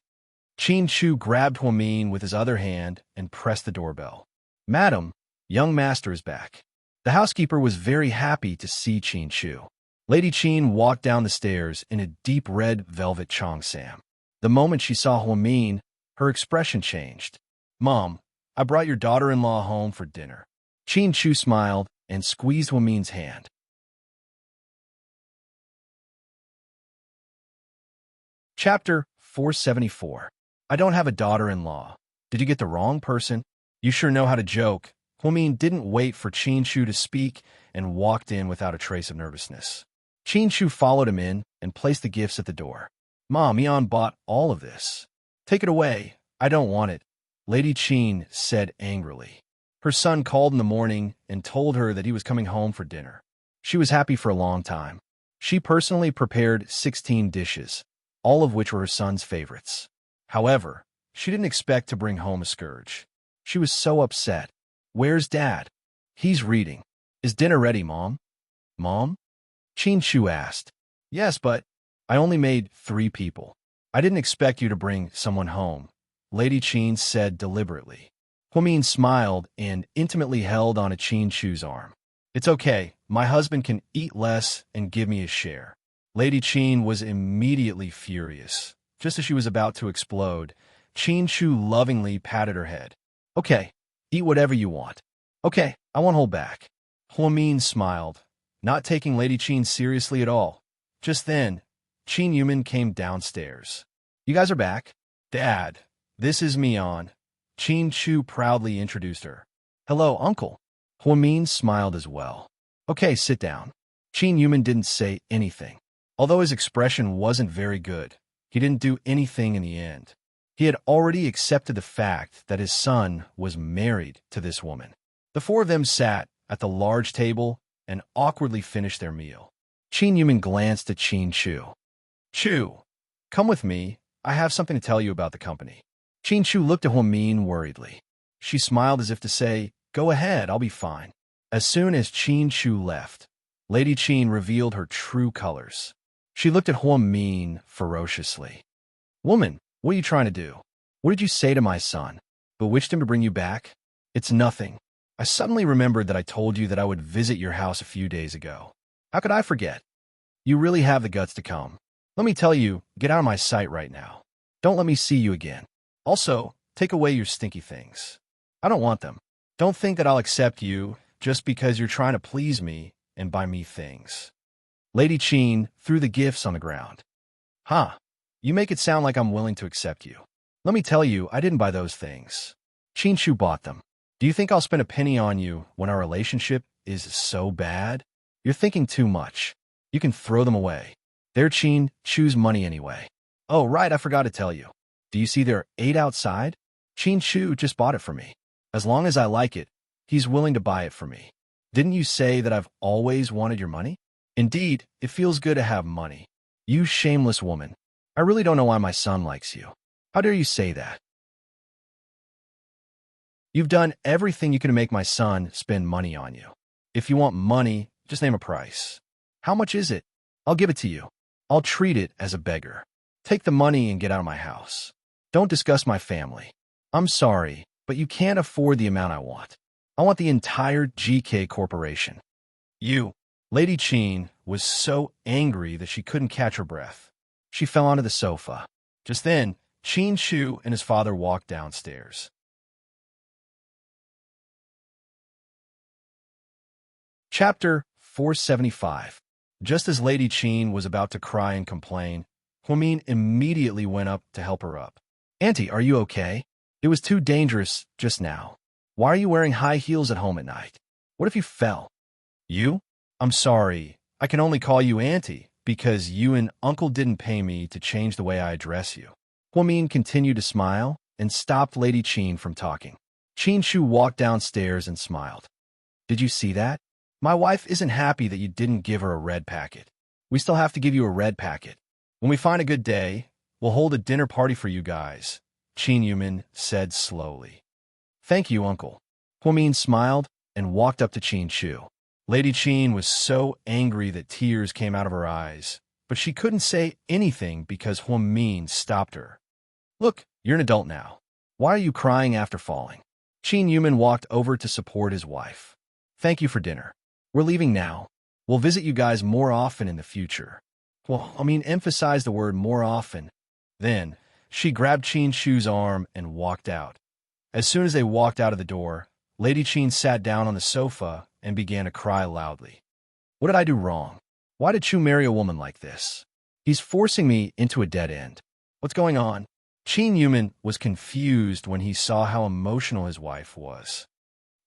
Qin Chu grabbed Huamin with his other hand and pressed the doorbell. "Madam, young master is back." The housekeeper was very happy to see Qin Chu. Lady Qin walked down the stairs in a deep red velvet cheongsam. The moment she saw Huamin, her expression changed. "Mom, I brought your daughter-in-law home for dinner." Qin Chu smiled and squeezed Huamin's hand. Chapter 474. I don't have a daughter-in-law. Did you get the wrong person? You sure know how to joke. Huamin didn't wait for Qin Chu to speak and walked in without a trace of nervousness. Qin Chu followed him in and placed the gifts at the door. "Mom, Eon bought all of this." "Take it away. I don't want it," Lady Qin said angrily. Her son called in the morning and told her that he was coming home for dinner. She was happy for a long time. She personally prepared 16 dishes, all of which were her son's favorites. However, she didn't expect to bring home a scourge. She was so upset. "Where's Dad?" "He's reading." "Is dinner ready, Mom?" "Mom?" Qin Chu asked. "Yes, but I only made 3 people. I didn't expect you to bring someone home," Lady Qin said deliberately. Huamin smiled and intimately held onto Qin Chu's arm. "It's okay. My husband can eat less and give me his share." Lady Qin was immediately furious. Just as she was about to explode, Qin Chu lovingly patted her head. "Okay, eat whatever you want." "Okay, I won't hold back." Huamin smiled, not taking Lady Qin seriously at all. Just then, Qin Yuman came downstairs. "You guys are back?" "Dad, this is Mian." Qin Chu proudly introduced her. "Hello, Uncle." Huamin smiled as well. "Okay, sit down." Qin Yuman didn't say anything. Although his expression wasn't very good, he didn't do anything in the end. He had already accepted the fact that his son was married to this woman. The 4 of them sat at the large table and awkwardly finished their meal. Qin Yuman glanced at Qin Chu. "Chu, come with me. I have something to tell you about the company." Qin Chu looked at Huamin worriedly. She smiled as if to say, "Go ahead, I'll be fine." As soon as Qin Chu left, Lady Qin revealed her true colors. She looked at Huamin ferociously. "Woman, what are you trying to do? What did you say to my son? Bewitched him to bring you back?" "It's nothing. I suddenly remembered that I told you that I would visit your house a few days ago. How could I forget? You really have the guts to come. Let me tell you, get out of my sight right now. Don't let me see you again. Also, take away your stinky things. I don't want them. Don't think that I'll accept you just because you're trying to please me and buy me things." Lady Qin threw the gifts on the ground. "Huh, you make it sound like I'm willing to accept you. Let me tell you, I didn't buy those things. Chin Shu bought them. Do you think I'll spend a penny on you when our relationship is so bad? You're thinking too much. You can throw them away. They're Chin Shu's money anyway. Oh, right, I forgot to tell you. Do you see there are 8 outside? Chin Shu just bought it for me. As long as I like it, he's willing to buy it for me. Didn't you say that I've always wanted your money? Indeed, it feels good to have money. You shameless woman. I really don't know why my son likes you. How dare you say that? You've done everything you can to make my son spend money on you. If you want money, just name a price. How much is it? I'll give it to you. I'll treat it as a beggar. Take the money and get out of my house. Don't discuss my family. I'm sorry, but you can't afford the amount I want. I want the entire GK Corporation. You. Lady Chin was so angry that she couldn't catch her breath. She fell onto the sofa. Just then, Chin Shu and his father walked downstairs. Chapter 475. Just as Lady Chin was about to cry and complain, Huamin immediately went up to help her up. Auntie, are you okay? It was too dangerous just now. Why are you wearing high heels at home at night? What if you fell? You? I'm sorry. I can only call you Auntie because you and Uncle didn't pay me to change the way I address you. Huamin continued to smile and stopped Lady Chin from talking. Chin Shu walked downstairs and smiled. Did you see that? My wife isn't happy that you didn't give her a red packet. We still have to give you a red packet. When we find a good day, we'll hold a dinner party for you guys, Chin Yumin said slowly. Thank you, Uncle. Huamin smiled and walked up to Chin Shu. Lady Chin was so angry that tears came out of her eyes, but she couldn't say anything because Huamin stopped her. Look, you're an adult now. Why are you crying after falling? Chin Yumin walked over to support his wife. Thank you for dinner. We're leaving now. We'll visit you guys more often in the future. Well, emphasize the word more often. Then, she grabbed Chin Shu's arm and walked out. As soon as they walked out of the door, Lady Chin sat down on the sofa and began to cry loudly. What did I do wrong? Why did Chu marry a woman like this? He's forcing me into a dead end. What's going on? Chin Yumin was confused when he saw how emotional his wife was.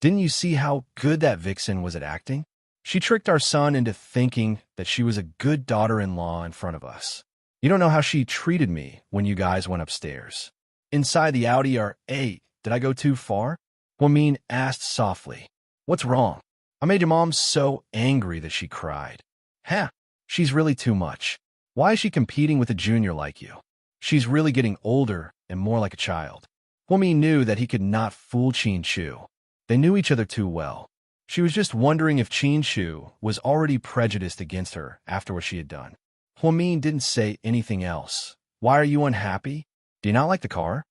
Didn't you see how good that vixen was at acting? She tricked our son into thinking that she was a good daughter-in-law in front of us. You don't know how she treated me when you guys went upstairs. Inside the Audi R8, did I go too far? Huamin asked softly. What's wrong? I made your mom so angry that she cried. Huh, she's really too much. Why is she competing with a junior like you? She's really getting older and more like a child. Huamin knew that he could not fool Chin Shu. They knew each other too well. She was just wondering if Chin Shu was already prejudiced against her after what she had done. Huamin didn't say anything else. Why are you unhappy? Do you not like the car?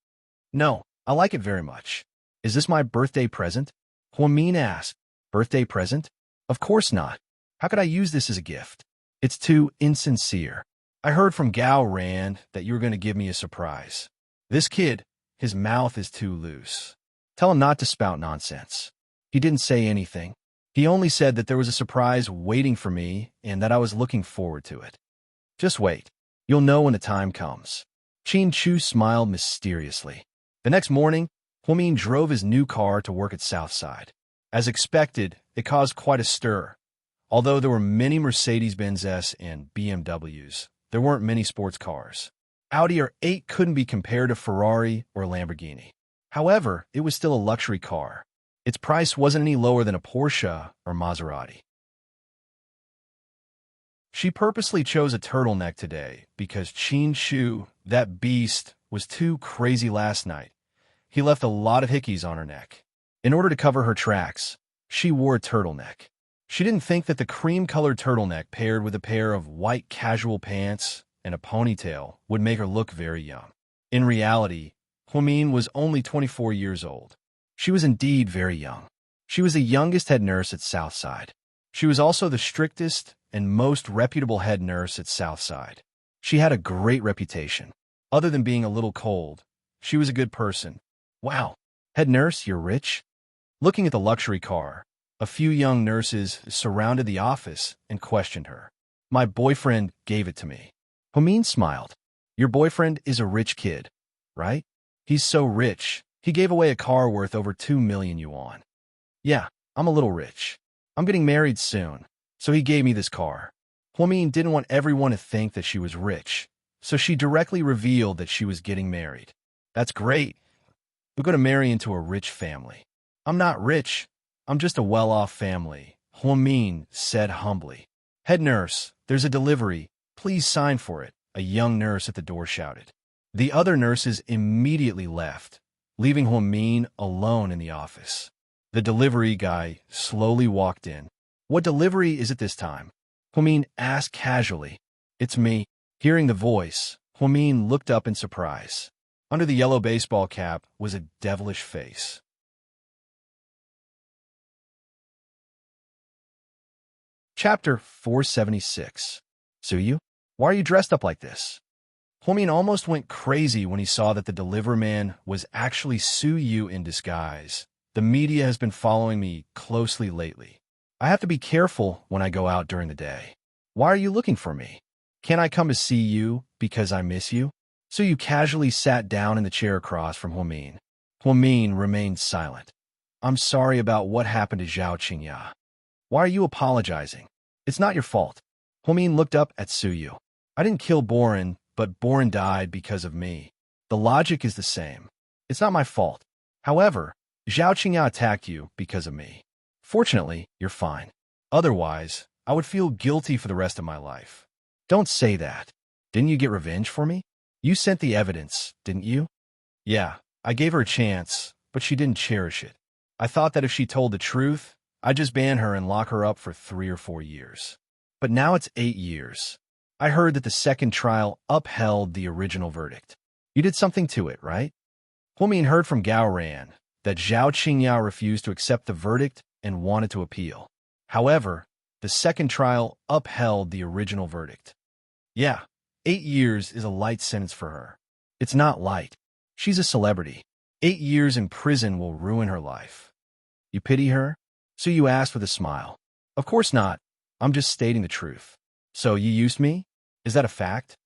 No, I like it very much. Is this my birthday present? Huamin asked. Birthday present? Of course not. How could I use this as a gift? It's too insincere. I heard from Gao Rand that you were going to give me a surprise. This kid, his mouth is too loose. Tell him not to spout nonsense. He didn't say anything. He only said that there was a surprise waiting for me and that I was looking forward to it. Just wait. You'll know when the time comes. Chin Shu smiled mysteriously. The next morning, Huamin drove his new car to work at Southside. As expected, it caused quite a stir. Although there were many Mercedes-Benz S and BMWs, there weren't many sports cars. Audi R8 couldn't be compared to Ferrari or Lamborghini. However, it was still a luxury car. Its price wasn't any lower than a Porsche or Maserati. She purposely chose a turtleneck today because Chin Shu, that beast, was too crazy last night. He left a lot of hickeys on her neck. In order to cover her tracks, she wore a turtleneck. She didn't think that the cream-colored turtleneck paired with a pair of white casual pants and a ponytail would make her look very young. In reality, Huamin was only 24 years old. She was indeed very young. She was the youngest head nurse at Southside. She was also the strictest and most reputable head nurse at Southside. She had a great reputation. Other than being a little cold, she was a good person. Wow, head nurse, you're rich? Looking at the luxury car, a few young nurses surrounded the office and questioned her. My boyfriend gave it to me. Huamin smiled. Your boyfriend is a rich kid, right? He's so rich, He gave away a car worth over 2 million yuan. Yeah, I'm a little rich. I'm getting married soon, so he gave me this car. Huamin didn't want everyone to think that she was rich, so she directly revealed that she was getting married. That's great. We're going to marry into a rich family. I'm not rich. I'm just a well-off family, Huamin said humbly. Head nurse, there's a delivery. Please sign for it, a young nurse at the door shouted. The other nurses immediately left, leaving Huamin alone in the office. The delivery guy slowly walked in. What delivery is it this time? Huamin asked casually. It's me. Hearing the voice, Huamin looked up in surprise. Under the yellow baseball cap was a devilish face. Chapter 476. Suyu? Why are you dressed up like this? Huamin almost went crazy when he saw that the deliverman was actually Suyu in disguise. The media has been following me closely lately. I have to be careful when I go out during the day. Why are you looking for me? Can't I come to see you because I miss you? Suyu casually sat down in the chair across from Huamin. Huamin remained silent. I'm sorry about what happened to Zhao Qingya. Why are you apologizing? It's not your fault. Huamin looked up at Suyu. I didn't kill Boren, but Boren died because of me. The logic is the same. It's not my fault. However, Zhao Qingya attacked you because of me. Fortunately, you're fine. Otherwise, I would feel guilty for the rest of my life. Don't say that. Didn't you get revenge for me? You sent the evidence, didn't you? Yeah, I gave her a chance, but she didn't cherish it. I thought that if she told the truth, I'd just ban her and lock her up for 3 or 4 years. But now it's 8 years. I heard that the second trial upheld the original verdict. You did something to it, right? Huamin heard from Gao Ran that Zhao Qingya refused to accept the verdict and wanted to appeal. However, the second trial upheld the original verdict. Yeah, 8 years is a light sentence for her. It's not light. She's a celebrity. 8 years in prison will ruin her life. You pity her? So you asked with a smile. Of course not. I'm just stating the truth. So you used me? Is that a fact?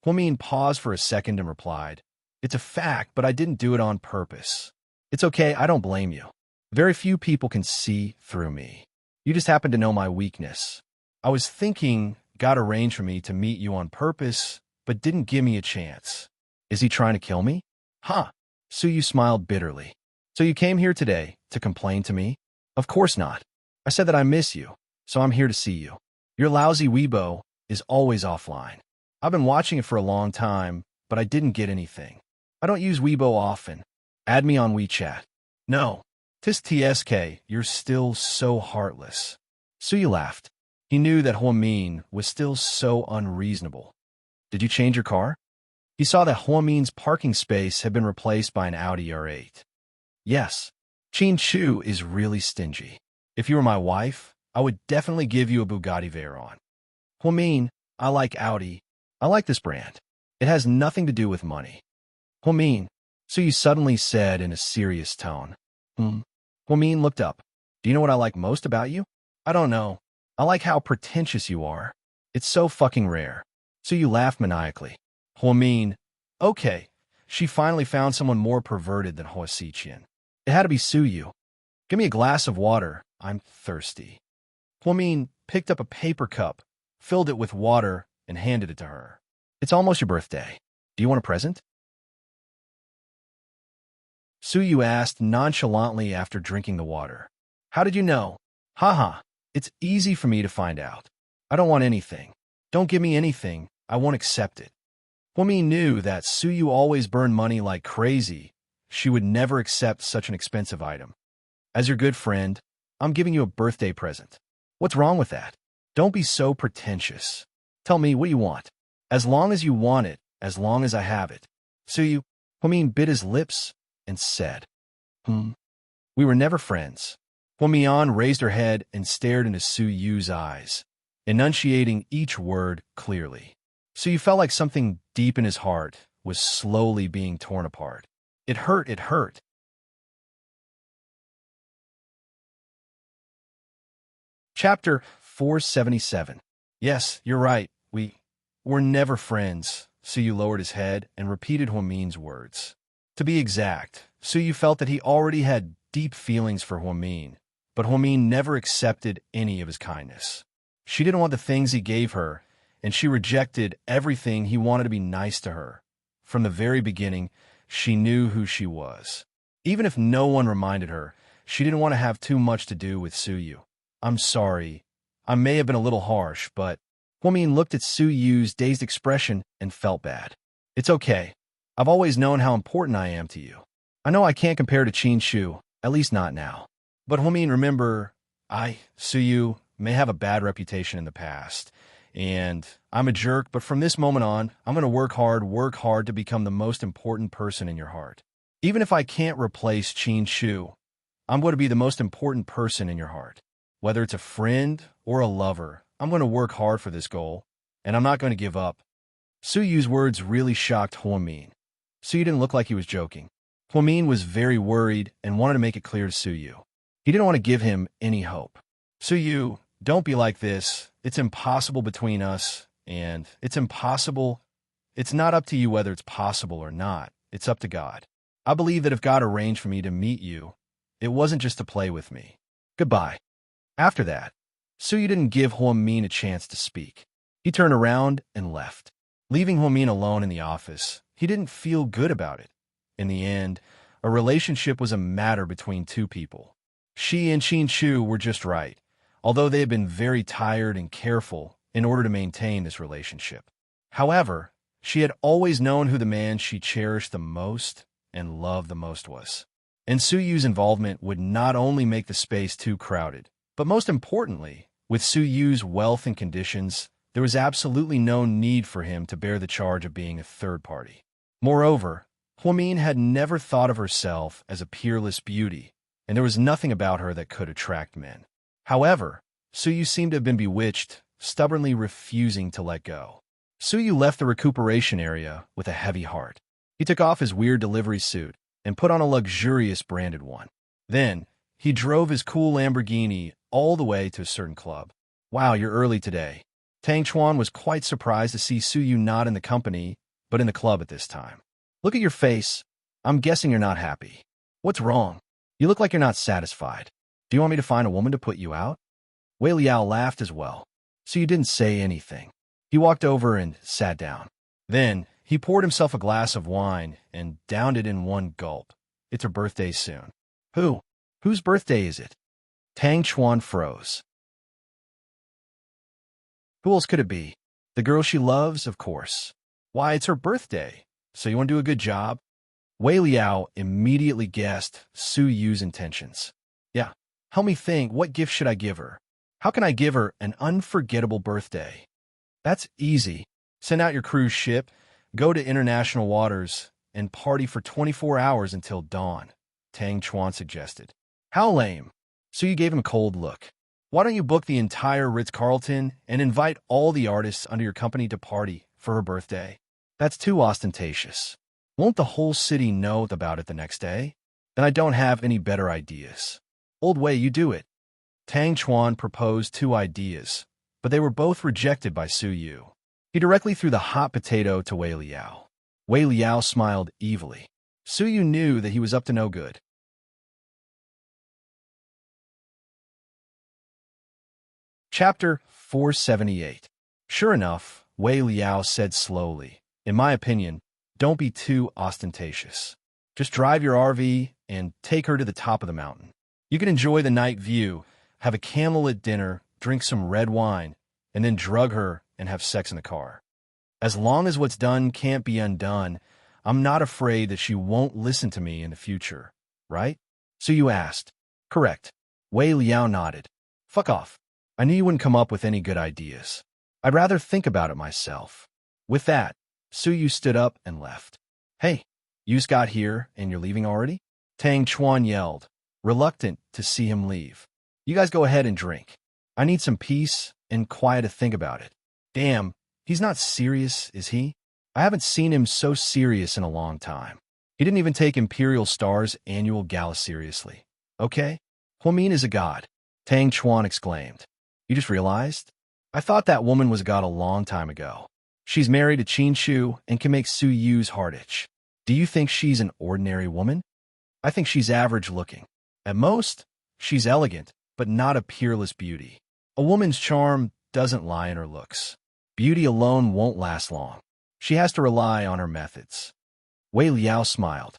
Huamin paused for a second and replied, It's a fact, but I didn't do it on purpose. It's okay, I don't blame you. Very few people can see through me. You just happen to know my weakness. I was thinking God arranged for me to meet you on purpose, but didn't give me a chance. Is he trying to kill me? Huh. Suyu smiled bitterly. So you came here today to complain to me? Of course not. I said that I miss you, so I'm here to see you. Your lousy Weibo is always offline. I've been watching it for a long time, but I didn't get anything. I don't use Weibo often. Add me on WeChat. No. Tis TSK, you're still so heartless. Suyu laughed. He knew that Huamin was still so unreasonable. Did you change your car? He saw that Huamin's parking space had been replaced by an Audi R8. Yes. Qin Chu is really stingy. If you were my wife, I would definitely give you a Bugatti Veyron. Huamin, I like Audi. I like this brand. It has nothing to do with money. Huamin, Suyu suddenly said in a serious tone. Huamin looked up. Do you know what I like most about you? I don't know. I like how pretentious you are. It's so fucking rare. Suyu laughed maniacally. Huamin, okay. She finally found someone more perverted than Hua Xiqian. It had to be Suyu. Give me a glass of water. I'm thirsty. Huamin picked up a paper cup, filled it with water, and handed it to her. It's almost your birthday. Do you want a present? Suyu asked nonchalantly after drinking the water. How did you know? Haha, it's easy for me to find out. I don't want anything. Don't give me anything. I won't accept it. Huamin knew that Suyu always burned money like crazy. She would never accept such an expensive item. As your good friend, I'm giving you a birthday present. What's wrong with that? Don't be so pretentious. Tell me what you want. As long as you want it, as long as I have it. Suyu, Huamin bit his lips and said, We were never friends. Huamian raised her head and stared into Suyu's eyes, enunciating each word clearly. Suyu felt like something deep in his heart was slowly being torn apart. It hurt, it hurt. Chapter 477. Yes, you're right. We're never friends. Suyu lowered his head and repeated Huamin's words. To be exact, Suyu felt that he already had deep feelings for Huamin, but Huamin never accepted any of his kindness. She didn't want the things he gave her, and she rejected everything he wanted to be nice to her. From the very beginning, she knew who she was. Even if no one reminded her, she didn't want to have too much to do with Suyu. I'm sorry. I may have been a little harsh, but Huamin looked at Suyu's dazed expression and felt bad. It's okay. I've always known how important I am to you. I know I can't compare to Qin Shu, at least not now. But Huamin, remember, Suyu, may have a bad reputation in the past. And I'm a jerk, but from this moment on, I'm going to work hard to become the most important person in your heart. Even if I can't replace Qin Shu, I'm going to be the most important person in your heart. Whether it's a friend or a lover, I'm going to work hard for this goal, and I'm not going to give up. Suyu's words really shocked Huamin. Suyu didn't look like he was joking. Huamin was very worried and wanted to make it clear to Suyu. He didn't want to give him any hope. Suyu, don't be like this. It's impossible between us, and it's impossible. It's not up to you whether it's possible or not. It's up to God. I believe that if God arranged for me to meet you, it wasn't just to play with me. Goodbye. After that, Suyu didn't give Huamin a chance to speak. He turned around and left. Leaving Huamin alone in the office, he didn't feel good about it. In the end, a relationship was a matter between two people. She and Qin Shu were just right, although they had been very tired and careful in order to maintain this relationship. However, she had always known who the man she cherished the most and loved the most was. And Suyu's involvement would not only make the space too crowded, but most importantly, with Suyu's wealth and conditions, there was absolutely no need for him to bear the charge of being a third party. Moreover, Huamin had never thought of herself as a peerless beauty, and there was nothing about her that could attract men. However, Suyu seemed to have been bewitched, stubbornly refusing to let go. Suyu left the recuperation area with a heavy heart. He took off his weird delivery suit and put on a luxurious branded one. Then, he drove his cool Lamborghini all the way to a certain club. Wow, you're early today. Tang Chuan was quite surprised to see Suyu not in the company, but in the club at this time. Look at your face. I'm guessing you're not happy. What's wrong? You look like you're not satisfied. Do you want me to find a woman to put you out? Wei Liao laughed as well. Suyu didn't say anything. He walked over and sat down. Then, he poured himself a glass of wine and downed it in one gulp. It's her birthday soon. Who? Whose birthday is it? Tang Chuan froze. Who else could it be? The girl she loves, of course. Why, it's her birthday. So you want to do a good job? Wei Liao immediately guessed Suyu's intentions. Yeah, help me think, what gift should I give her? How can I give her an unforgettable birthday? That's easy. Send out your cruise ship, go to international waters, and party for 24 hours until dawn, Tang Chuan suggested. How lame. Suyu gave him a cold look. Why don't you book the entire Ritz-Carlton and invite all the artists under your company to party for her birthday? That's too ostentatious. Won't the whole city know about it the next day? Then I don't have any better ideas. Old Wei, you do it. Tang Chuan proposed 2 ideas, but they were both rejected by Suyu. He directly threw the hot potato to Wei Liao. Wei Liao smiled evilly. Suyu knew that he was up to no good. Chapter 478. Sure enough, Wei Liao said slowly, in my opinion, don't be too ostentatious. Just drive your RV and take her to the top of the mountain. You can enjoy the night view, have a candlelit dinner, drink some red wine, and then drug her and have sex in the car. As long as what's done can't be undone, I'm not afraid that she won't listen to me in the future, right? So you asked. Correct. Wei Liao nodded. Fuck off. I knew you wouldn't come up with any good ideas. I'd rather think about it myself. With that, Suyu stood up and left. Hey, you just got here and you're leaving already? Tang Chuan yelled, reluctant to see him leave. You guys go ahead and drink. I need some peace and quiet to think about it. Damn, he's not serious, is he? I haven't seen him so serious in a long time. He didn't even take Imperial Star's annual gala seriously. Okay? Huamin is a god, Tang Chuan exclaimed. You just realized? I thought that woman was a god a long time ago. She's married to Qin Shu and can make Suyu's heart itch. Do you think she's an ordinary woman? I think she's average looking. At most, she's elegant, but not a peerless beauty. A woman's charm doesn't lie in her looks. Beauty alone won't last long. She has to rely on her methods. Wei Liao smiled.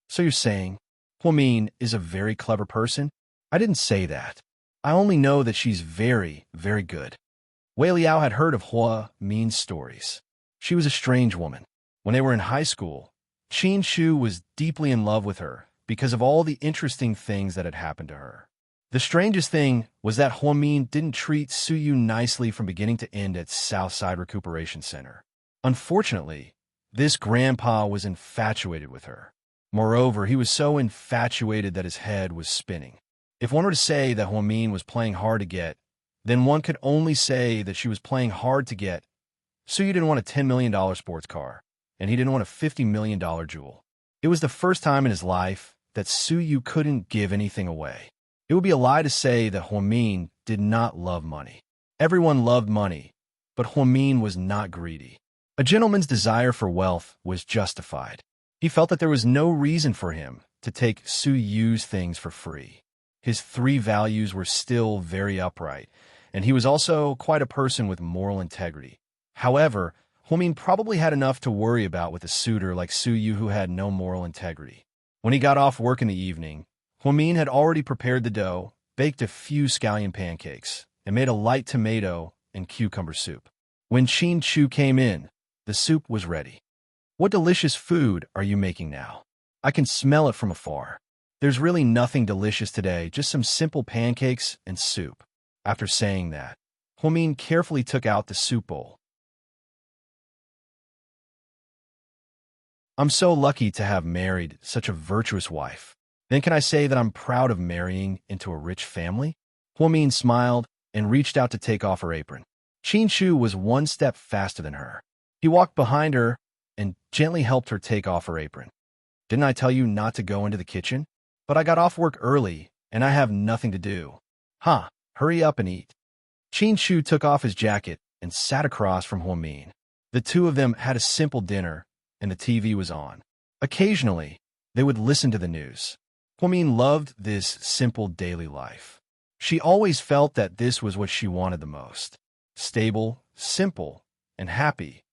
So you're saying Huamin is a very clever person? I didn't say that. I only know that she's very, very good. Wei Liao had heard of Hua Min's stories. She was a strange woman. When they were in high school, Qin Shu was deeply in love with her because of all the interesting things that had happened to her. The strangest thing was that Hua Min didn't treat Su Yu nicely from beginning to end at Southside Recuperation Center. Unfortunately, this grandpa was infatuated with her. Moreover, he was so infatuated that his head was spinning. If one were to say that Hua Min was playing hard to get, then one could only say that she was playing hard to get. Su Yu didn't want a $10 million sports car, and he didn't want a $50 million jewel. It was the first time in his life that Su Yu couldn't give anything away. It would be a lie to say that Hua Min did not love money. Everyone loved money, but Hua Min was not greedy. A gentleman's desire for wealth was justified. He felt that there was no reason for him to take Su Yu's things for free. His three values were still very upright, and he was also quite a person with moral integrity. However, Hua Min probably had enough to worry about with a suitor like Su Yu who had no moral integrity. When he got off work in the evening, Hua Min had already prepared the dough, baked a few scallion pancakes, and made a light tomato and cucumber soup. When Qin Shu came in, the soup was ready. What delicious food are you making now? I can smell it from afar. There's really nothing delicious today, just some simple pancakes and soup. After saying that, Hua Min carefully took out the soup bowl. I'm so lucky to have married such a virtuous wife. Then can I say that I'm proud of marrying into a rich family? Hua Min smiled and reached out to take off her apron. Qin Shu was one step faster than her. He walked behind her and gently helped her take off her apron. Didn't I tell you not to go into the kitchen? But I got off work early, and I have nothing to do. Hurry up and eat. Qin Shu took off his jacket and sat across from Hua Min. The two of them had a simple dinner, and the TV was on. Occasionally, they would listen to the news. Hua Min loved this simple daily life. She always felt that this was what she wanted the most. Stable, simple, and happy.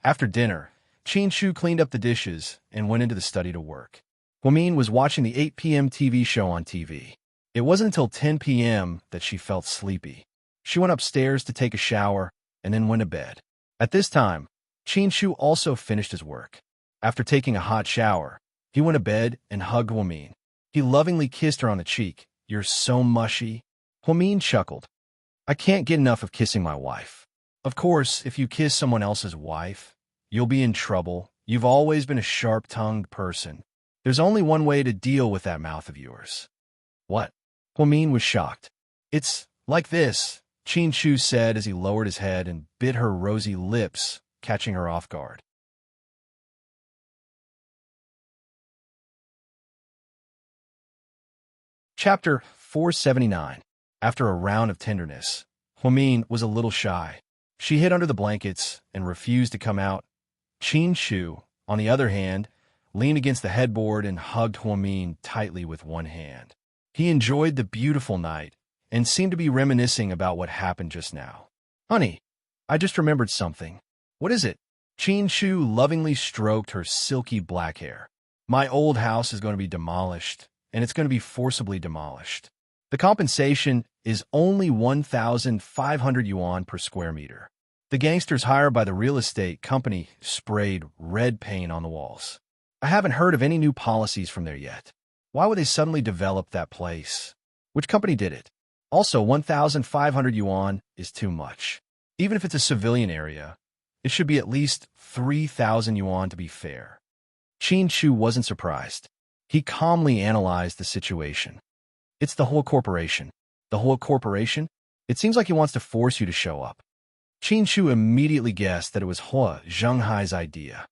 After dinner, Qin Shu cleaned up the dishes and went into the study to work. Hua Min was watching the 8 p.m. TV show on TV. It wasn't until 10 p.m. that she felt sleepy. She went upstairs to take a shower and then went to bed. At this time, Qin Shu also finished his work. After taking a hot shower, he went to bed and hugged Hua Min. He lovingly kissed her on the cheek. You're so mushy. Hua Min chuckled. I can't get enough of kissing my wife. Of course, if you kiss someone else's wife, you'll be in trouble. You've always been a sharp-tongued person. There's only one way to deal with that mouth of yours. What? Hua Min was shocked. It's like this, Qin Shu said as he lowered his head and bit her rosy lips, catching her off guard. Chapter 479. After a round of tenderness, Hua Min was a little shy. She hid under the blankets and refused to come out. Qin Shu, on the other hand, leaned against the headboard and hugged Hua Min tightly with one hand. He enjoyed the beautiful night and seemed to be reminiscing about what happened just now. Honey, I just remembered something. What is it? Qin Shu lovingly stroked her silky black hair. My old house is going to be demolished, and it's going to be forcibly demolished. The compensation is only 1,500 yuan per square meter. The gangsters hired by the real estate company sprayed red paint on the walls. I haven't heard of any new policies from there yet. Why would they suddenly develop that place? Which company did it? Also, 1,500 yuan is too much. Even if it's a civilian area, it should be at least 3,000 yuan to be fair. Qin Shu wasn't surprised. He calmly analyzed the situation. It's the whole corporation. The whole corporation? It seems like he wants to force you to show up. Qin Shu immediately guessed that it was Hua Zhenghai's idea.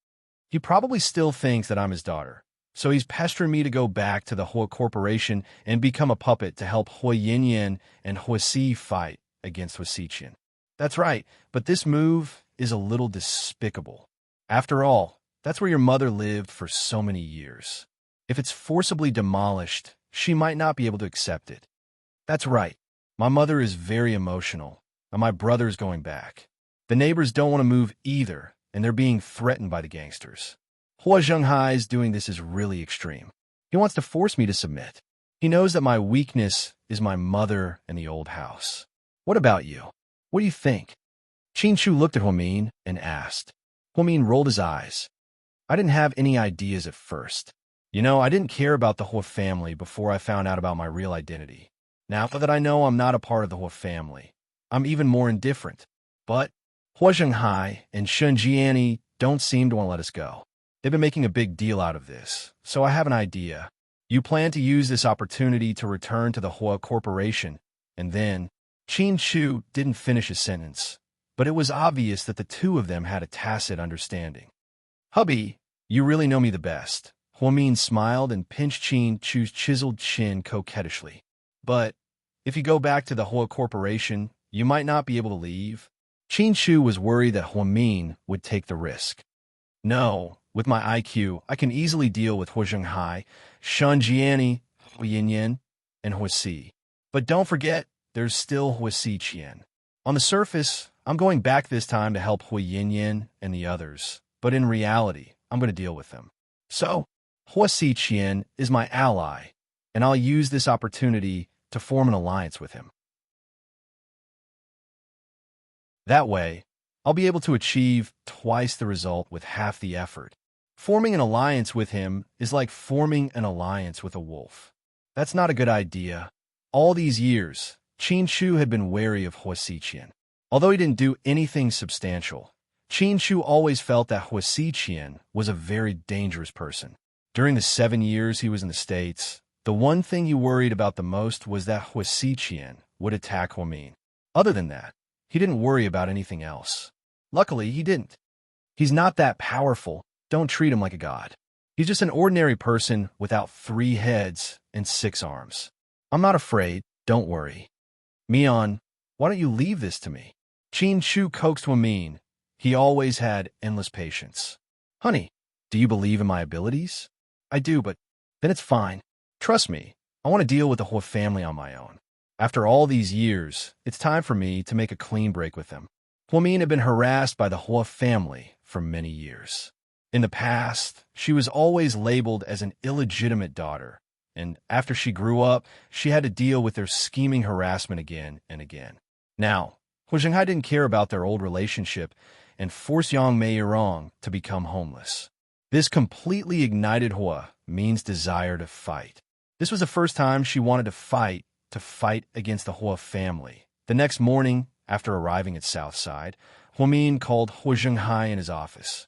He probably still thinks that I'm his daughter, so he's pestering me to go back to the Hua Corporation and become a puppet to help Hua Yinyan and Hua Si fight against Hua Xiqian. That's right, but this move is a little despicable. After all, that's where your mother lived for so many years. If it's forcibly demolished, she might not be able to accept it. That's right. My mother is very emotional, and my brother is going back. The neighbors don't want to move either, and they're being threatened by the gangsters. Hua Zhenghai's doing this is really extreme. He wants to force me to submit. He knows that my weakness is my mother and the old house. What about you? What do you think? Qin Shu looked at Huamin and asked. Huamin rolled his eyes. I didn't have any ideas at first. I didn't care about the Hua family before I found out about my real identity. Now that I know I'm not a part of the Hua family, I'm even more indifferent. But Hua Zhenghai and Shun Jiani don't seem to want to let us go. They've been making a big deal out of this, so I have an idea. You plan to use this opportunity to return to the Hua Corporation, and then Qin Shu didn't finish his sentence, but it was obvious that the two of them had a tacit understanding. Hubby, you really know me the best. Huamin smiled and pinched Qin Shu's chiseled chin coquettishly. But if you go back to the Hua Corporation, you might not be able to leave. Qin Shu was worried that Huamin would take the risk. No, with my IQ, I can easily deal with Hua Zhenghai, Shun Jiani, Hua Yinyan, and Hua Si. But don't forget, there's still Hua Si Qian. On the surface, I'm going back this time to help Hua Yinyan and the others, but in reality, I'm going to deal with them. So, Hua Si Qian is my ally, and I'll use this opportunity to form an alliance with him. That way, I'll be able to achieve twice the result with half the effort. Forming an alliance with him is like forming an alliance with a wolf. That's not a good idea. All these years, Qin Shu had been wary of Hua Si Qian. Although he didn't do anything substantial, Qin Shu always felt that Hua Si Qian was a very dangerous person. During the 7 years he was in the States, the one thing he worried about the most was that Hua Si Qian would attack Huamin. Other than that, he didn't worry about anything else. Luckily, he didn't. He's not that powerful. Don't treat him like a god. He's just an ordinary person without 3 heads and 6 arms. I'm not afraid. Don't worry. Mian, why don't you leave this to me? Qin Shu coaxed Huamin. He always had endless patience. Honey, do you believe in my abilities? I do, but then it's fine. Trust me, I want to deal with the Hua family on my own. After all these years, it's time for me to make a clean break with them. Huamin had been harassed by the Hua family for many years. In the past, she was always labeled as an illegitimate daughter, and after she grew up, she had to deal with their scheming harassment again and again. Now, Hua Zhenghai didn't care about their old relationship and forced Yang Meiyerong to become homeless. This completely ignited Hua Min's desire to fight. This was the first time she wanted to fight against the Hua family. The next morning, after arriving at Southside, Huamin called Hua Zhenghai in his office.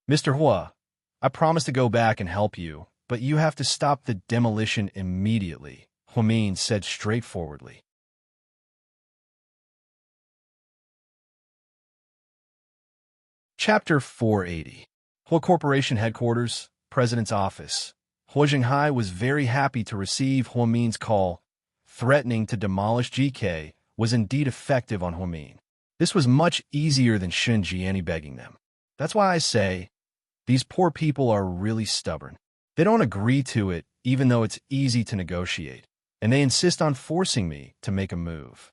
Mr. Hua, I promise to go back and help you, but you have to stop the demolition immediately, Huamin said straightforwardly. Chapter 480. Hua Corporation Headquarters, President's Office. Hua Zhenghai was very happy to receive Huamin's call. Threatening to demolish GK was indeed effective on Huamin. This was much easier than Shun Jiani begging them. That's why I say, these poor people are really stubborn. They don't agree to it, even though it's easy to negotiate, and they insist on forcing me to make a move.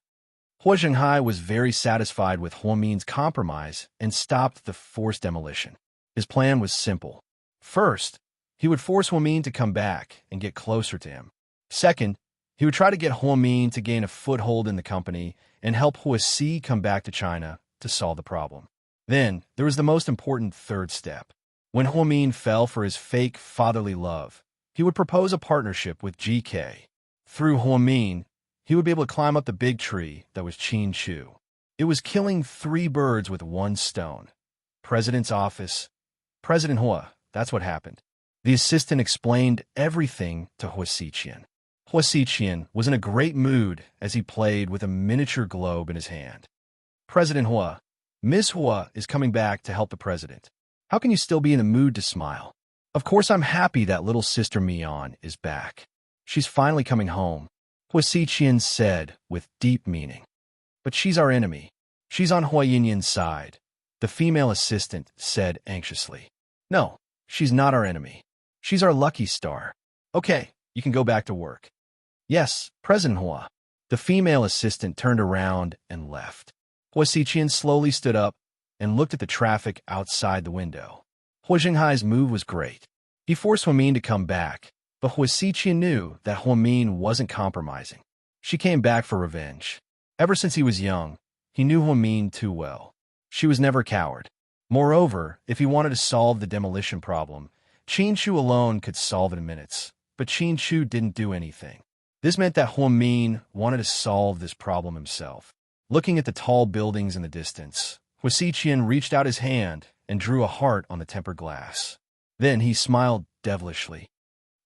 Hua Zhenghai was very satisfied with Huamin's compromise and stopped the forced demolition. His plan was simple. First, he would force Huamin to come back and get closer to him. Second, he would try to get Huamin to gain a foothold in the company and help Hua Si come back to China to solve the problem. Then, there was the most important third step. When Huamin fell for his fake fatherly love, he would propose a partnership with GK. Through Huamin, he would be able to climb up the big tree that was Qin Shu. It was killing 3 birds with 1 stone. President's office. President Hua, that's what happened. The assistant explained everything to Hua Si Qian. Hua Si Qian was in a great mood as he played with a miniature globe in his hand. President Hua, Ms. Hua is coming back to help the president. How can you still be in the mood to smile? Of course I'm happy that little sister Mian is back. She's finally coming home, Hua Si Qian said with deep meaning. But she's our enemy. She's on Hua Yinyan's side, the female assistant said anxiously. No, she's not our enemy. She's our lucky star. Okay, you can go back to work. Yes, President Hua. The female assistant turned around and left. Hua Xiqian slowly stood up and looked at the traffic outside the window. Hua Xinghai's move was great. He forced Huamin to come back, but Hua Xiqian knew that Huamin wasn't compromising. She came back for revenge. Ever since he was young, he knew Huamin too well. She was never a coward. Moreover, if he wanted to solve the demolition problem, Qin Shu alone could solve it in minutes, but Qin Shu didn't do anything. This meant that Huamin wanted to solve this problem himself. Looking at the tall buildings in the distance, Hua Xiqian reached out his hand and drew a heart on the tempered glass. Then he smiled devilishly.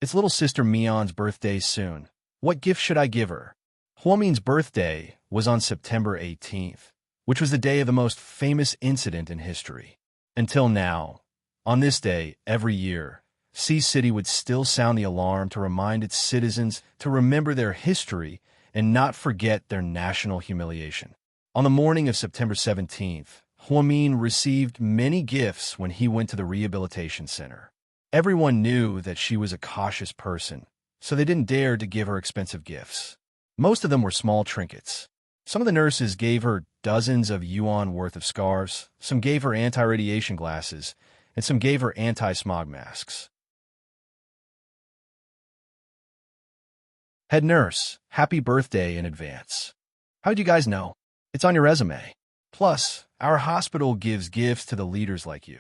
It's little sister Mion's birthday soon. What gift should I give her? Huamin's birthday was on September 18th, which was the day of the most famous incident in history. Until now, on this day, every year, Sea City would still sound the alarm to remind its citizens to remember their history and not forget their national humiliation. On the morning of September 17th, Huamin received many gifts when he went to the rehabilitation center. Everyone knew that she was a cautious person, so they didn't dare to give her expensive gifts. Most of them were small trinkets. Some of the nurses gave her dozens of yuan worth of scarves, some gave her anti-radiation glasses, and some gave her anti-smog masks. Head nurse, happy birthday in advance. How'd you guys know? It's on your resume. Plus, our hospital gives gifts to the leaders like you.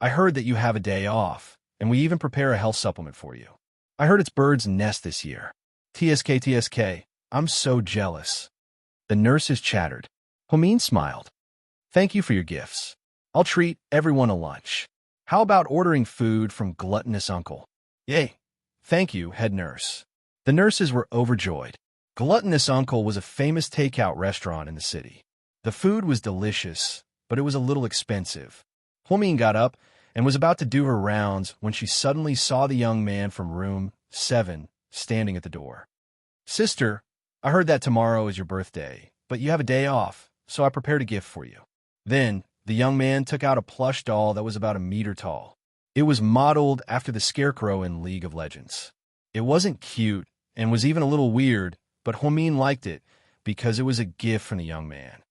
I heard that you have a day off, and we even prepare a health supplement for you. I heard it's bird's nest this year. TSK, I'm so jealous. The nurses chattered. Huamin smiled. Thank you for your gifts. I'll treat everyone to lunch. How about ordering food from Gluttonous Uncle? Yay. Thank you, head nurse. The nurses were overjoyed. Gluttonous Uncle was a famous takeout restaurant in the city. The food was delicious, but it was a little expensive. Huamin got up and was about to do her rounds when she suddenly saw the young man from room 7 standing at the door. Sister, I heard that tomorrow is your birthday, but you have a day off, so I prepared a gift for you. Then, the young man took out a plush doll that was about a meter tall. It was modeled after the Scarecrow in League of Legends. It wasn't cute and was even a little weird, but Huamin liked it because it was a gift from the young man.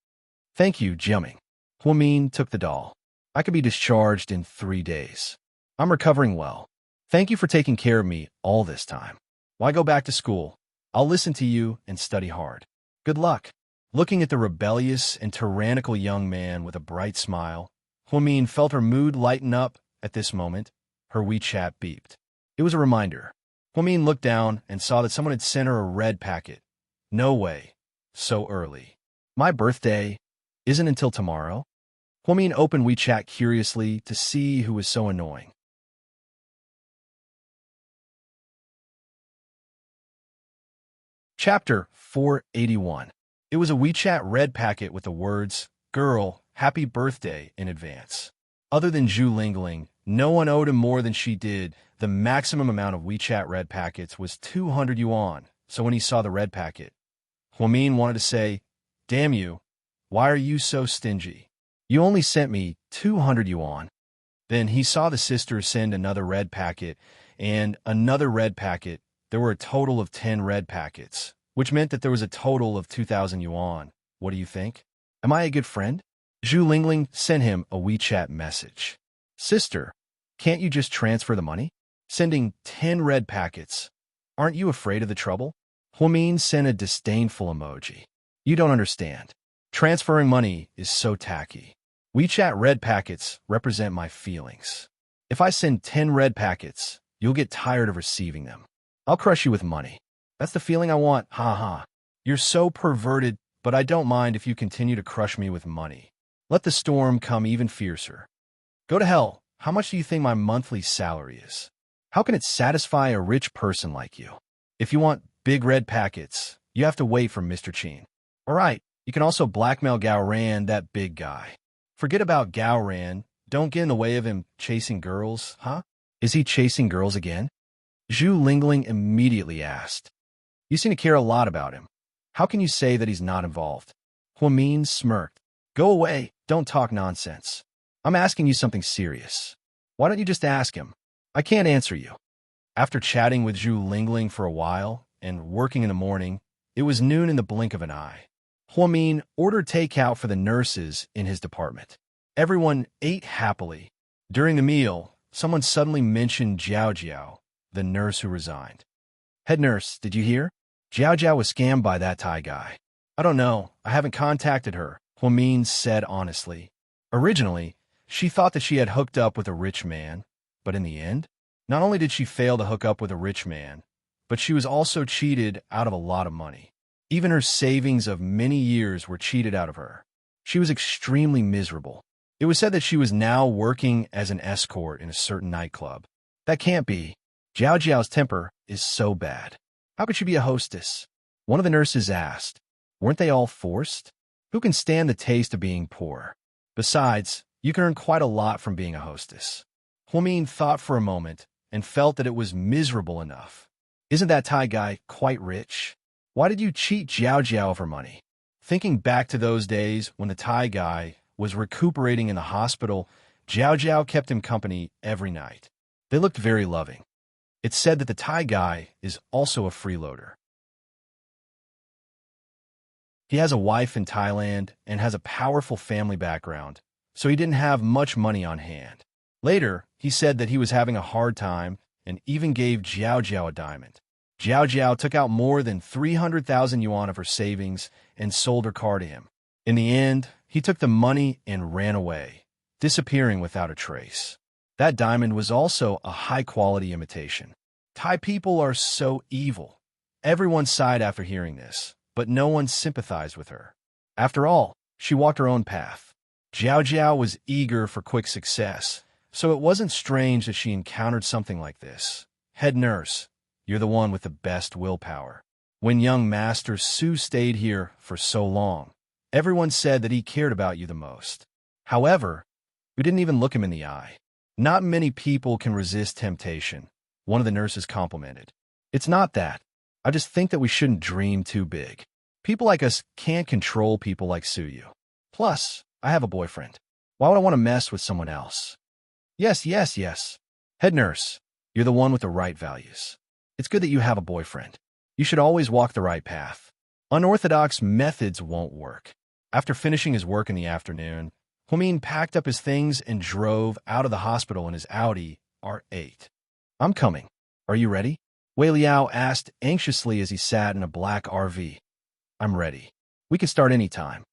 Thank you, Jiaming. Huamin took the doll. I could be discharged in 3 days. I'm recovering well. Thank you for taking care of me all this time. Why go back to school? I'll listen to you and study hard. Good luck. Looking at the rebellious and tyrannical young man with a bright smile, Huamin felt her mood lighten up at this moment. Her WeChat beeped. It was a reminder. Huamin looked down and saw that someone had sent her a red packet. No way. So early. My birthday isn't until tomorrow? Huamin opened WeChat curiously to see who was so annoying. Chapter 481. It was a WeChat red packet with the words, Girl, happy birthday in advance. Other than Zhu Lingling, no one owed him more than she did. The maximum amount of WeChat red packets was 200 yuan, so when he saw the red packet, Huamin wanted to say, Damn you, why are you so stingy? You only sent me 200 yuan. Then he saw the sister send another red packet and another red packet. There were a total of 10 red packets, which meant that there was a total of 2,000 yuan. What do you think? Am I a good friend? Zhu Lingling sent him a WeChat message. Sister, can't you just transfer the money? Sending 10 red packets. Aren't you afraid of the trouble? Huamin sent a disdainful emoji. You don't understand. Transferring money is so tacky. WeChat red packets represent my feelings. If I send 10 red packets, you'll get tired of receiving them. I'll crush you with money. That's the feeling I want, haha. You're so perverted, but I don't mind if you continue to crush me with money. Let the storm come even fiercer. Go to hell. How much do you think my monthly salary is? How can it satisfy a rich person like you? If you want big red packets, you have to wait for Mr. Qin. All right, you can also blackmail Gao Ran, that big guy. Forget about Gao Ran. Don't get in the way of him chasing girls, huh? Is he chasing girls again? Zhu Lingling immediately asked. You seem to care a lot about him. How can you say that he's not involved? Huamin smirked. Go away, don't talk nonsense. I'm asking you something serious. Why don't you just ask him? I can't answer you. After chatting with Zhu Lingling for a while and working in the morning, it was noon in the blink of an eye. Huamin ordered takeout for the nurses in his department. Everyone ate happily. During the meal, someone suddenly mentioned Jiao Jiao, the nurse who resigned. Head nurse, did you hear? Jiao Jiao was scammed by that Thai guy. I don't know. I haven't contacted her, Huamin said honestly. Originally, she thought that she had hooked up with a rich man, but in the end, not only did she fail to hook up with a rich man, but she was also cheated out of a lot of money. Even her savings of many years were cheated out of her. She was extremely miserable. It was said that she was now working as an escort in a certain nightclub. That can't be. Jiao Jiao's temper is so bad. How could she be a hostess? One of the nurses asked. Weren't they all forced? Who can stand the taste of being poor? Besides, you can earn quite a lot from being a hostess. Huamin thought for a moment and felt that it was miserable enough. Isn't that Thai guy quite rich? Why did you cheat Jiao Jiao of her money? Thinking back to those days when the Thai guy was recuperating in the hospital, Jiao Jiao kept him company every night. They looked very loving. It's said that the Thai guy is also a freeloader. He has a wife in Thailand and has a powerful family background, so he didn't have much money on hand. Later, he said that he was having a hard time and even gave Jiao Jiao a diamond. Jiao Jiao took out more than 300,000 yuan of her savings and sold her car to him. In the end, he took the money and ran away, disappearing without a trace. That diamond was also a high-quality imitation. Thai people are so evil. Everyone sighed after hearing this, but no one sympathized with her. After all, she walked her own path. Jiao Jiao was eager for quick success, so it wasn't strange that she encountered something like this. Head nurse, you're the one with the best willpower. When young Master Su stayed here for so long, everyone said that he cared about you the most. However, you didn't even look him in the eye. Not many people can resist temptation, one of the nurses complimented. It's not that. I just think that we shouldn't dream too big. People like us can't control people like Suyu. Plus, I have a boyfriend. Why would I want to mess with someone else? Yes. Head nurse, you're the one with the right values. It's good that you have a boyfriend. You should always walk the right path. Unorthodox methods won't work. After finishing his work in the afternoon, Huamin packed up his things and drove out of the hospital in his Audi R8. I'm coming. Are you ready? Wei Liao asked anxiously as he sat in a black RV. I'm ready. We can start any time.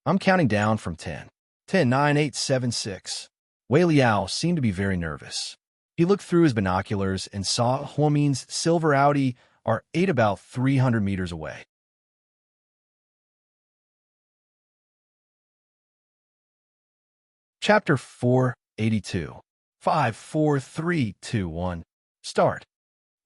I'm counting down from 10. 10, 9, 8, 7, 6. Wei Liao seemed to be very nervous. He looked through his binoculars and saw Huamin's silver Audi R8 about 300 meters away. Chapter 482. 5, 4, 3, 2, 1. Start.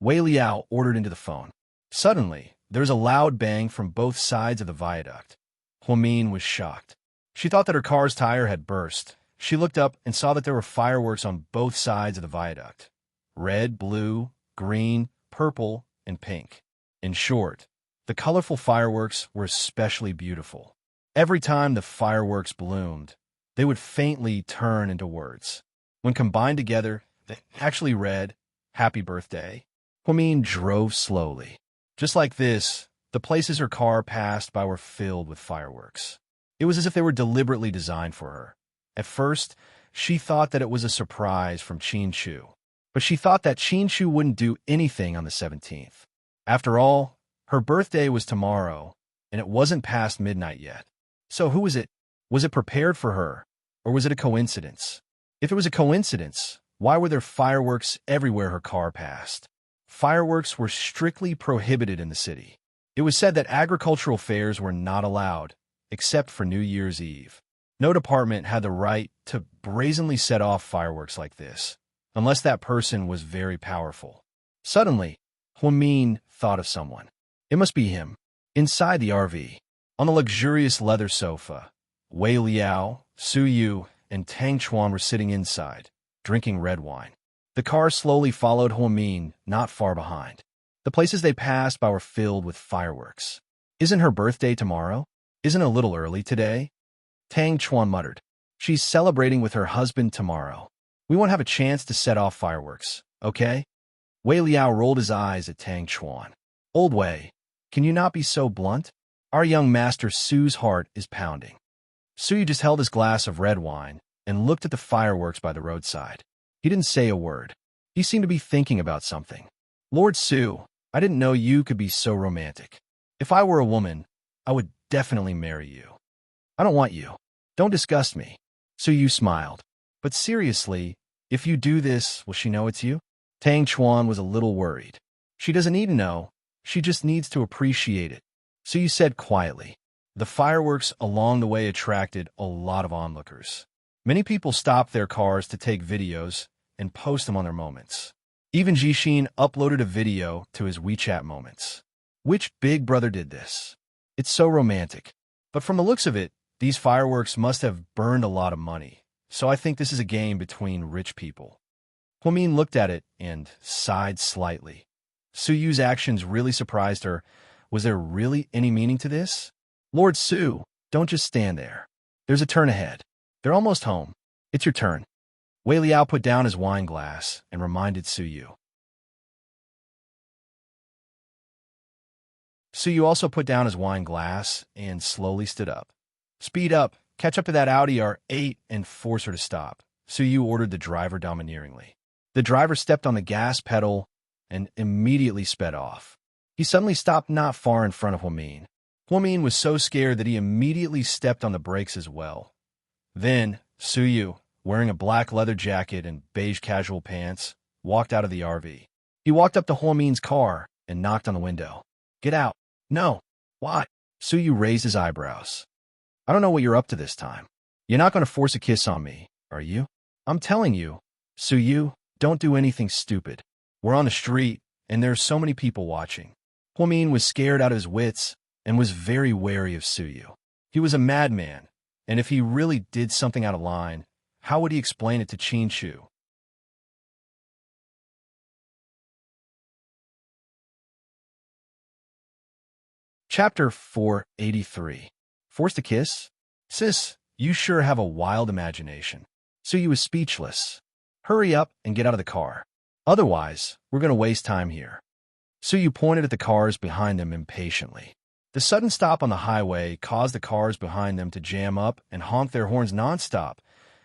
Wei Liao ordered into the phone. Suddenly, there was a loud bang from both sides of the viaduct. Huamin was shocked. She thought that her car's tire had burst. She looked up and saw that there were fireworks on both sides of the viaduct. Red, blue, green, purple, and pink. In short, the colorful fireworks were especially beautiful. Every time the fireworks bloomed, they would faintly turn into words. When combined together, they actually read, Happy Birthday. Huamin drove slowly. Just like this, the places her car passed by were filled with fireworks. It was as if they were deliberately designed for her. At first, she thought that it was a surprise from Qin Shu, but she thought that Qin Shu wouldn't do anything on the 17th. After all, her birthday was tomorrow, and it wasn't past midnight yet. So who was it? Was it prepared for her, or was it a coincidence? If it was a coincidence, why were there fireworks everywhere her car passed? Fireworks were strictly prohibited in the city. It was said that agricultural fairs were not allowed, except for New Year's Eve. No department had the right to brazenly set off fireworks like this, unless that person was very powerful. Suddenly, Huamin thought of someone. It must be him. Inside the RV, on the luxurious leather sofa, Wei Liao, Su Yu, and Tang Chuan were sitting inside, drinking red wine. The car slowly followed Huamin, not far behind. The places they passed by were filled with fireworks. Isn't her birthday tomorrow? Isn't it a little early today? Tang Chuan muttered. She's celebrating with her husband tomorrow. We won't have a chance to set off fireworks, okay? Wei Liao rolled his eyes at Tang Chuan. Old Wei, can you not be so blunt? Our young master Su's heart is pounding. Su just held his glass of red wine and looked at the fireworks by the roadside. He didn't say a word. He seemed to be thinking about something. Lord Su, I didn't know you could be so romantic. If I were a woman, I would definitely marry you. I don't want you. Don't disgust me. Su Yu smiled. But seriously, if you do this, will she know it's you? Tang Chuan was a little worried. She doesn't need to know. She just needs to appreciate it. Su Yu said quietly. The fireworks along the way attracted a lot of onlookers. Many people stopped their cars to take videos and post them on their moments. Even Jixin uploaded a video to his WeChat moments. Which big brother did this? It's so romantic. But from the looks of it, these fireworks must have burned a lot of money. So I think this is a game between rich people. Huamin looked at it and sighed slightly. Su Yu's actions really surprised her. Was there really any meaning to this? Lord Su, don't just stand there. There's a turn ahead. They're almost home. It's your turn. Wei Liao put down his wine glass and reminded Su Yu. Su Yu also put down his wine glass and slowly stood up. Speed up, catch up to that Audi R8 and force her to stop, Su Yu ordered the driver domineeringly. The driver stepped on the gas pedal and immediately sped off. He suddenly stopped not far in front of Huamin. Huamin was so scared that he immediately stepped on the brakes as well. Then, Su Yu, wearing a black leather jacket and beige casual pants, walked out of the RV. He walked up to Huamin's car and knocked on the window. Get out. No. Why? Su Yu raised his eyebrows. I don't know what you're up to this time. You're not going to force a kiss on me, are you? I'm telling you, Su Yu, don't do anything stupid. We're on the street, and there are so many people watching. Huamin was scared out of his wits and was very wary of Su Yu. He was a madman, and if he really did something out of line, how would he explain it to Qin Shu? Chapter 483. Forced to kiss? Sis, you sure have a wild imagination. Su Yu was speechless. Hurry up and get out of the car. Otherwise, we're going to waste time here. Su Yu pointed at the cars behind them impatiently. The sudden stop on the highway caused the cars behind them to jam up and honk their horns nonstop.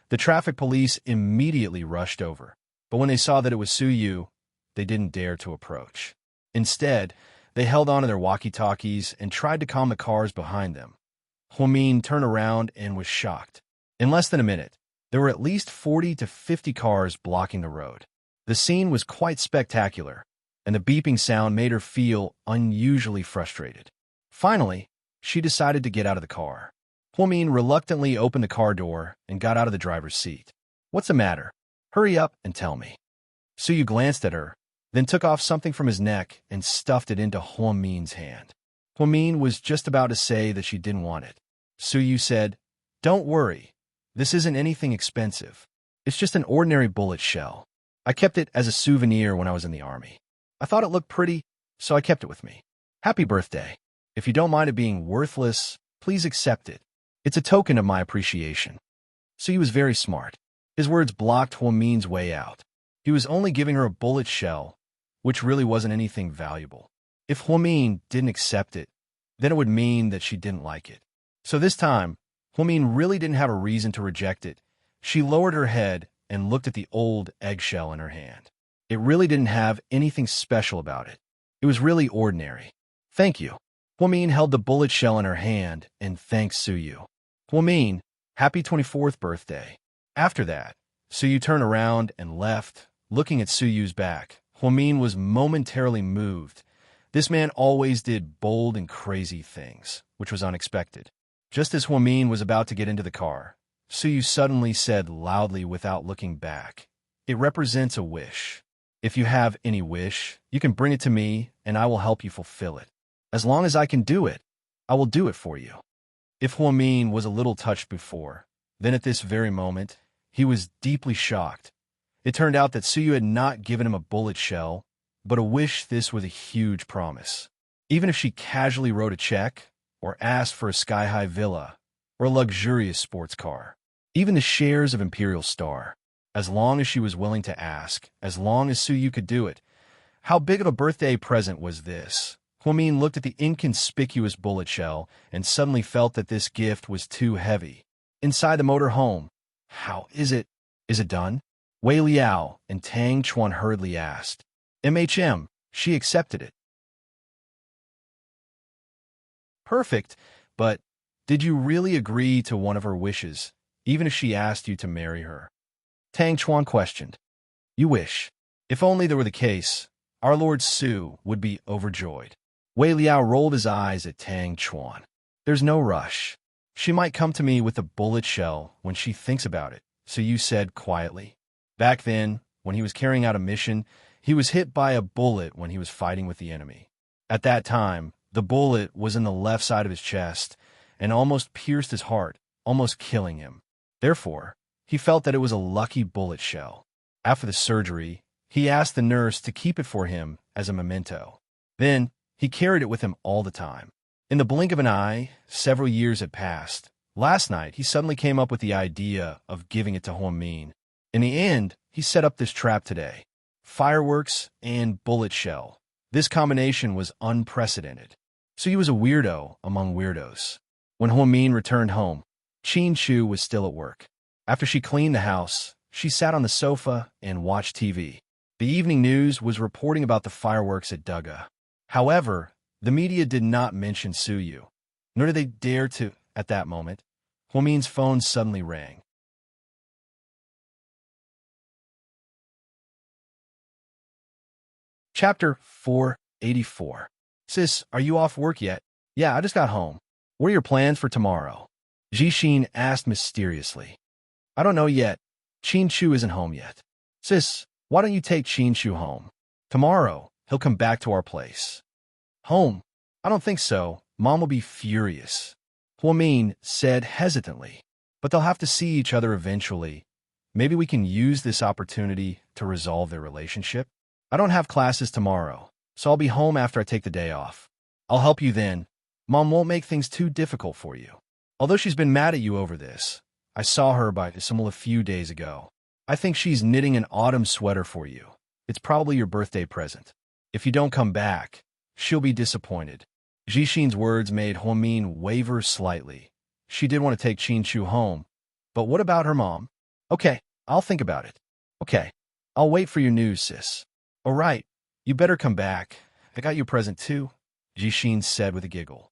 The traffic police immediately rushed over, but when they saw that it was Su Yu, they didn't dare to approach. Instead, they held on to their walkie-talkies and tried to calm the cars behind them. Huamin turned around and was shocked. In less than a minute, there were at least 40 to 50 cars blocking the road. The scene was quite spectacular, and the beeping sound made her feel unusually frustrated. Finally, she decided to get out of the car. Huamin reluctantly opened the car door and got out of the driver's seat. What's the matter? Hurry up and tell me. Su Yu glanced at her, then took off something from his neck and stuffed it into Huamin's hand. Huamin was just about to say that she didn't want it. Su Yu said, Don't worry. This isn't anything expensive. It's just an ordinary bullet shell. I kept it as a souvenir when I was in the army. I thought it looked pretty, so I kept it with me. Happy birthday. If you don't mind it being worthless, please accept it. It's a token of my appreciation. Su Yu was very smart. His words blocked Huamin's way out. He was only giving her a bullet shell, which really wasn't anything valuable. If Huamin didn't accept it, then it would mean that she didn't like it. So this time, Huamin really didn't have a reason to reject it. She lowered her head and looked at the old eggshell in her hand. It really didn't have anything special about it. It was really ordinary. Thank you. Huamin held the bullet shell in her hand and thanked Su Yu. Huamin, happy 24th birthday. After that, Su Yu turned around and left, looking at Su Yu's back. Huamin was momentarily moved. This man always did bold and crazy things, which was unexpected. Just as Huamin was about to get into the car, Su Yu suddenly said loudly without looking back, It represents a wish. If you have any wish, you can bring it to me and I will help you fulfill it. As long as I can do it, I will do it for you. If Huamin was a little touched before, then at this very moment, he was deeply shocked. It turned out that Su Yu had not given him a bullet shell, but a wish. This was a huge promise. Even if she casually wrote a check, or asked for a sky-high villa, or a luxurious sports car, even the shares of Imperial Star, as long as she was willing to ask, as long as Su Yu could do it, How big of a birthday present was this? Huamin looked at the inconspicuous bullet shell and suddenly felt that this gift was too heavy. Inside the motor home, how is it? Is it done? Wei Liao and Tang Chuan hurriedly asked. MHM, she accepted it. Perfect, but did you really agree to one of her wishes, even if she asked you to marry her? Tang Chuan questioned. You wish. If only that were the case, our Lord Su would be overjoyed. Wei Liao rolled his eyes at Tang Chuan. There's no rush. She might come to me with a bullet shell when she thinks about it, so you said quietly. Back then, when he was carrying out a mission, he was hit by a bullet when he was fighting with the enemy. At that time, the bullet was in the left side of his chest and almost pierced his heart, almost killing him. Therefore, he felt that it was a lucky bullet shell. After the surgery, he asked the nurse to keep it for him as a memento. Then, he carried it with him all the time. In the blink of an eye, several years had passed. Last night, he suddenly came up with the idea of giving it to Huamin. In the end, he set up this trap today. Fireworks and bullet shell. This combination was unprecedented. So he was a weirdo among weirdos. When Huamin returned home, Qin Shu was still at work. After she cleaned the house, she sat on the sofa and watched TV. The evening news was reporting about the fireworks at Duga. However, the media did not mention Suyu, nor did they dare to at that moment. Huamin's phone suddenly rang. Chapter 484. Sis, are you off work yet? Yeah, I just got home. What are your plans for tomorrow? Jixin asked mysteriously. I don't know yet. Qin Shu isn't home yet. Sis, why don't you take Qin Shu home? Tomorrow, he'll come back to our place. Home? I don't think so. Mom will be furious. Huamin said hesitantly. But they'll have to see each other eventually. Maybe we can use this opportunity to resolve their relationship. I don't have classes tomorrow, so I'll be home after I take the day off. I'll help you then. Mom won't make things too difficult for you. Although she's been mad at you over this, I saw her by Simul a few days ago. I think she's knitting an autumn sweater for you. It's probably your birthday present. If you don't come back, she'll be disappointed. Jixin's words made Huamin waver slightly. She did want to take Qin Shu home, but what about her mom? Okay, I'll think about it. Okay, I'll wait for your news, sis. All right, you better come back. I got you a present too, Jixin said with a giggle.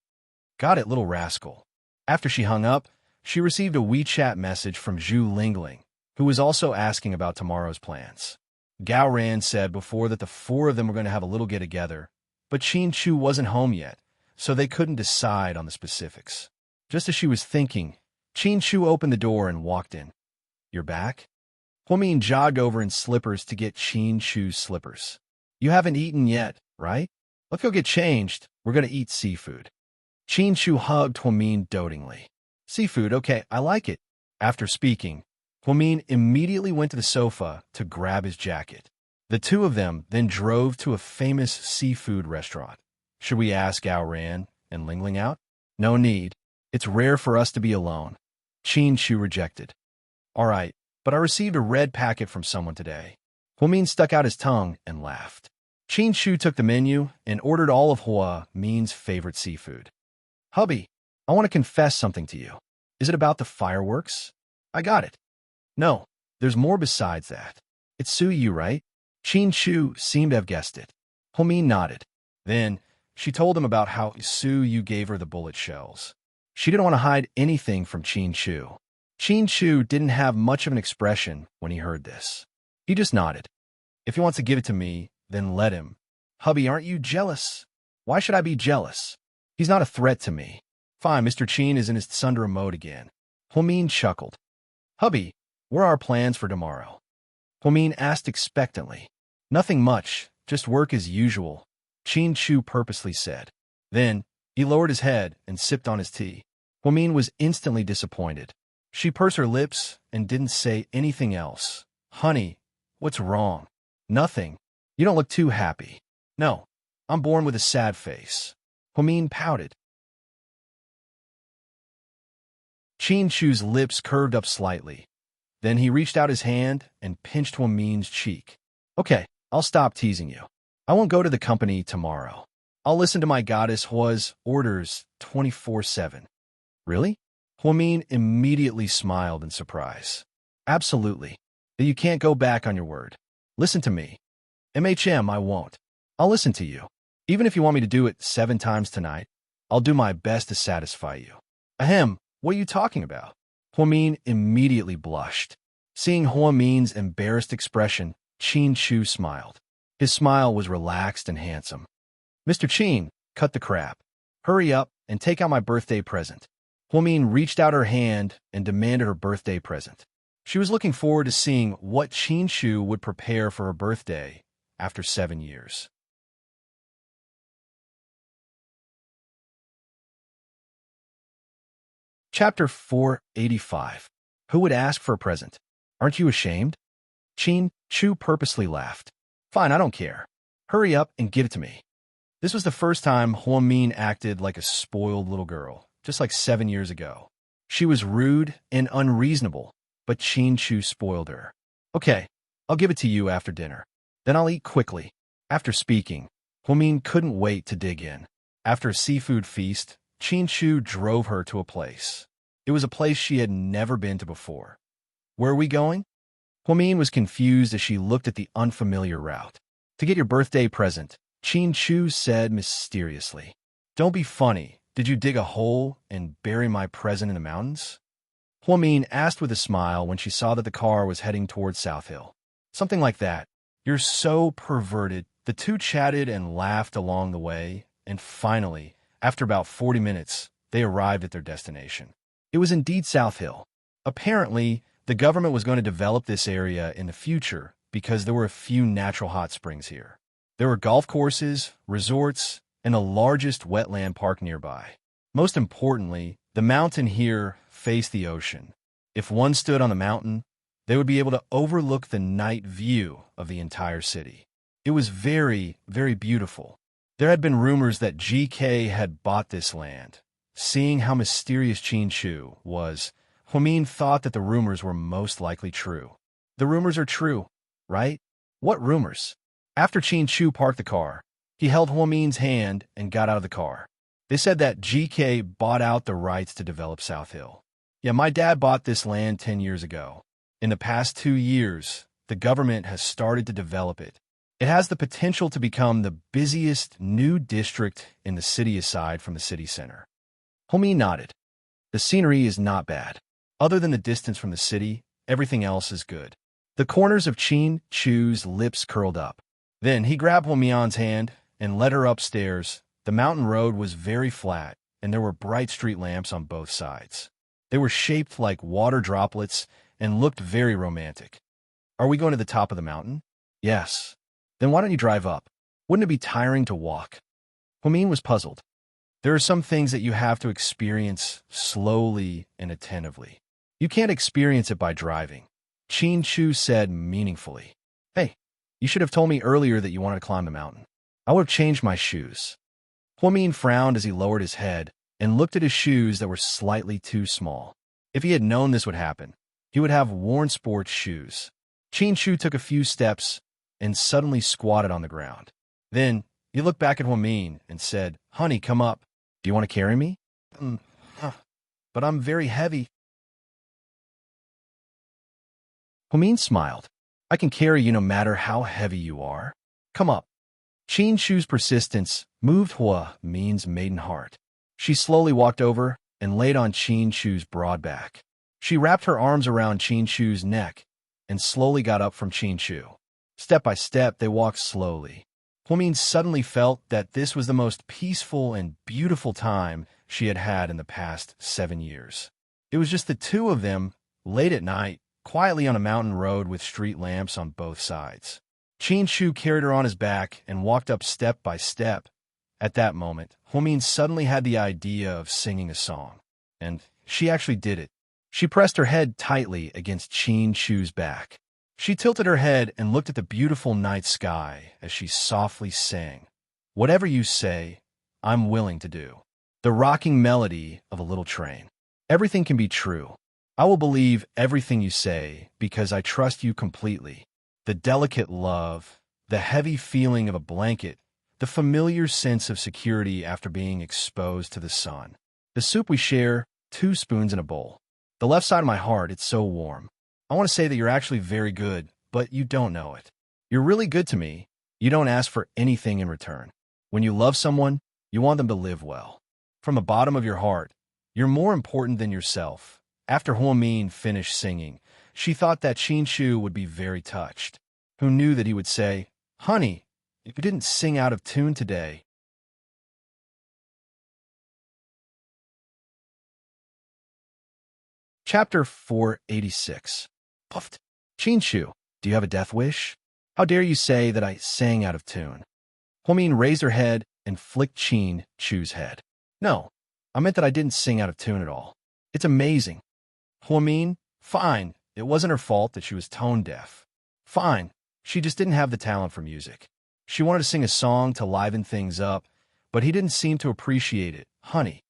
Got it, little rascal. After she hung up, she received a WeChat message from Zhu Lingling, who was also asking about tomorrow's plans. Gao Ran said before that the four of them were going to have a little get-together, but Qin Shu wasn't home yet, so they couldn't decide on the specifics. Just as she was thinking, Qin Shu opened the door and walked in. You're back? Huamin jogged over in slippers to get Qin Shu's slippers. You haven't eaten yet, right? Let's go get changed. We're going to eat seafood. Qin Shu hugged Huamin dotingly. Seafood, okay, I like it. After speaking, Huamin immediately went to the sofa to grab his jacket. The two of them then drove to a famous seafood restaurant. Should we ask Gao Ran and Lingling out? No need. It's rare for us to be alone. Qin Shu rejected. All right, but I received a red packet from someone today. Huamin stuck out his tongue and laughed. Qin Shu took the menu and ordered all of Huamin's favorite seafood. Hubby, I want to confess something to you. Is it about the fireworks? I got it. No, there's more besides that. It's Suyu, right? Qin Shu seemed to have guessed it. Huamin nodded. Then, she told him about how Suyu gave her the bullet shells. She didn't want to hide anything from Qin Shu. Qin Shu didn't have much of an expression when he heard this. He just nodded. If he wants to give it to me, then let him. Hubby, aren't you jealous? Why should I be jealous? He's not a threat to me. Fine, Mr. Qin is in his Tsundere mode again. Huamin chuckled. Hubby, what are our plans for tomorrow? Huamin asked expectantly. Nothing much, just work as usual, Qin Shu purposely said. Then, he lowered his head and sipped on his tea. Huamin was instantly disappointed. She pursed her lips and didn't say anything else. Honey, what's wrong? Nothing. You don't look too happy. No, I'm born with a sad face. Huamin pouted. Qin Shu's lips curved up slightly. Then he reached out his hand and pinched Huamin's cheek. Okay, I'll stop teasing you. I won't go to the company tomorrow. I'll listen to my goddess Hua's orders 24/7. Really? Huamin immediately smiled in surprise. Absolutely. That you can't go back on your word. Listen to me. MHM, I won't. I'll listen to you. Even if you want me to do it 7 times tonight, I'll do my best to satisfy you. Ahem, what are you talking about? Huamin immediately blushed. Seeing Huamin's embarrassed expression, Qin Chu smiled. His smile was relaxed and handsome. Mr. Qin, cut the crap. Hurry up and take out my birthday present. Huamin reached out her hand and demanded her birthday present. She was looking forward to seeing what Qin Chu would prepare for her birthday after 7 years. Chapter 485. Who would ask for a present? Aren't you ashamed? Qin Chu purposely laughed. Fine, I don't care. Hurry up and give it to me. This was the first time Huamin acted like a spoiled little girl, just like 7 years ago. She was rude and unreasonable, but Qin Chu spoiled her. Okay, I'll give it to you after dinner. Then I'll eat quickly. After speaking, Huamin couldn't wait to dig in. After a seafood feast, Qin Chu drove her to a place. It was a place she had never been to before. Where are we going? Huamin was confused as she looked at the unfamiliar route. To get your birthday present, Qin Chu said mysteriously. Don't be funny. Did you dig a hole and bury my present in the mountains? Huamin asked with a smile when she saw that the car was heading towards South Hill. Something like that. You're so perverted. The two chatted and laughed along the way, and finally, after about 40 minutes, they arrived at their destination. It was indeed South Hill. Apparently, the government was going to develop this area in the future because there were a few natural hot springs here. There were golf courses, resorts, and the largest wetland park nearby. Most importantly, the mountain here faced the ocean. If one stood on the mountain, they would be able to overlook the night view of the entire city. It was very, very beautiful. There had been rumors that GK had bought this land. Seeing how mysterious Qin Chu was, Huamin thought that the rumors were most likely true. The rumors are true, right? What rumors? After Qin Chu parked the car, he held Huamin's hand and got out of the car. They said that GK bought out the rights to develop South Hill. Yeah, my dad bought this land 10 years ago. In the past 2 years, the government has started to develop it. It has the potential to become the busiest new district in the city aside from the city center. Huamin nodded. The scenery is not bad. Other than the distance from the city, everything else is good. The corners of Qin Chu's lips curled up. Then he grabbed Huamin's hand and led her upstairs. The mountain road was very flat, and there were bright street lamps on both sides. They were shaped like water droplets and looked very romantic. Are we going to the top of the mountain? Yes. Then why don't you drive up? Wouldn't it be tiring to walk? Huamin was puzzled. There are some things that you have to experience slowly and attentively. You can't experience it by driving. Qin Chu said meaningfully. Hey, you should have told me earlier that you wanted to climb the mountain. I would have changed my shoes. Huamin frowned as he lowered his head and looked at his shoes that were slightly too small. If he had known this would happen, he would have worn sports shoes. Qin Chu took a few steps and suddenly squatted on the ground. Then he looked back at Huamin and said, Honey, come up. Do you want to carry me? But I'm very heavy. Huamin smiled. I can carry you no matter how heavy you are. Come up. Qin Chu's persistence moved Huamin's maiden heart. She slowly walked over and laid on Qin Chu's broad back. She wrapped her arms around Qin Chu's neck and slowly got up from Qin Chu. Step by step, they walked slowly. Huamin suddenly felt that this was the most peaceful and beautiful time she had had in the past 7 years. It was just the two of them, late at night, quietly on a mountain road with street lamps on both sides. Qin Chu carried her on his back and walked up step by step. At that moment, Huamin suddenly had the idea of singing a song. And she actually did it. She pressed her head tightly against Qin Chu's back. She tilted her head and looked at the beautiful night sky as she softly sang, Whatever you say, I'm willing to do. The rocking melody of a little train. Everything can be true. I will believe everything you say because I trust you completely. The delicate love the heavy feeling of a blanket, the familiar sense of security after being exposed to the sun. The soup we share, 2 spoons in a bowl. The left side of my heart, it's so warm. I want to say that you're actually very good, but you don't know it. You're really good to me. You don't ask for anything in return. When you love someone, you want them to live well. From the bottom of your heart, you're more important than yourself. After Huamin finished singing, she thought that Qinshu would be very touched. Who knew that he would say, "Honey, if you didn't sing out of tune today." Chapter 486. Puffed. Qinshu, do you have a death wish? How dare you say that I sang out of tune? Huamin raised her head and flicked Qinshu's head. No, I meant that I didn't sing out of tune at all. It's amazing. Huamin, fine. It wasn't her fault that she was tone deaf. Fine. She just didn't have the talent for music. She wanted to sing a song to liven things up, but he didn't seem to appreciate it. Honey.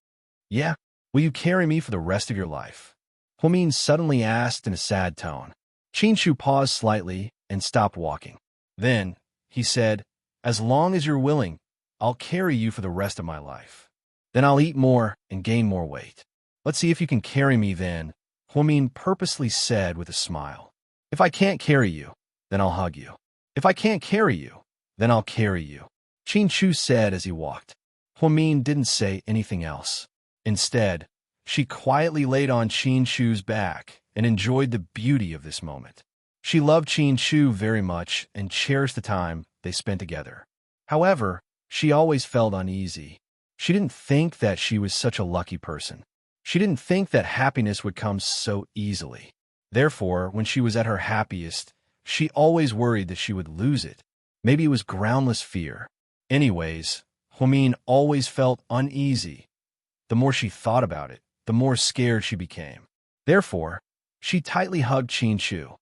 Yeah? Will you carry me for the rest of your life? Huamin suddenly asked in a sad tone. Qinshu paused slightly and stopped walking. Then, he said, as long as you're willing, I'll carry you for the rest of my life. Then I'll eat more and gain more weight. Let's see if you can carry me then, Huamin purposely said with a smile. If I can't carry you, then I'll hug you. If I can't carry you, then I'll carry you, Qinshu said as he walked. Huamin didn't say anything else. Instead, she quietly laid on Qinshu's back and enjoyed the beauty of this moment. She loved Qinshu very much and cherished the time they spent together. However, she always felt uneasy. She didn't think that she was such a lucky person. She didn't think that happiness would come so easily. Therefore, when she was at her happiest, she always worried that she would lose it. Maybe it was groundless fear. Anyways, Huamin always felt uneasy. The more she thought about it, the more scared she became. Therefore, she tightly hugged Qinshu.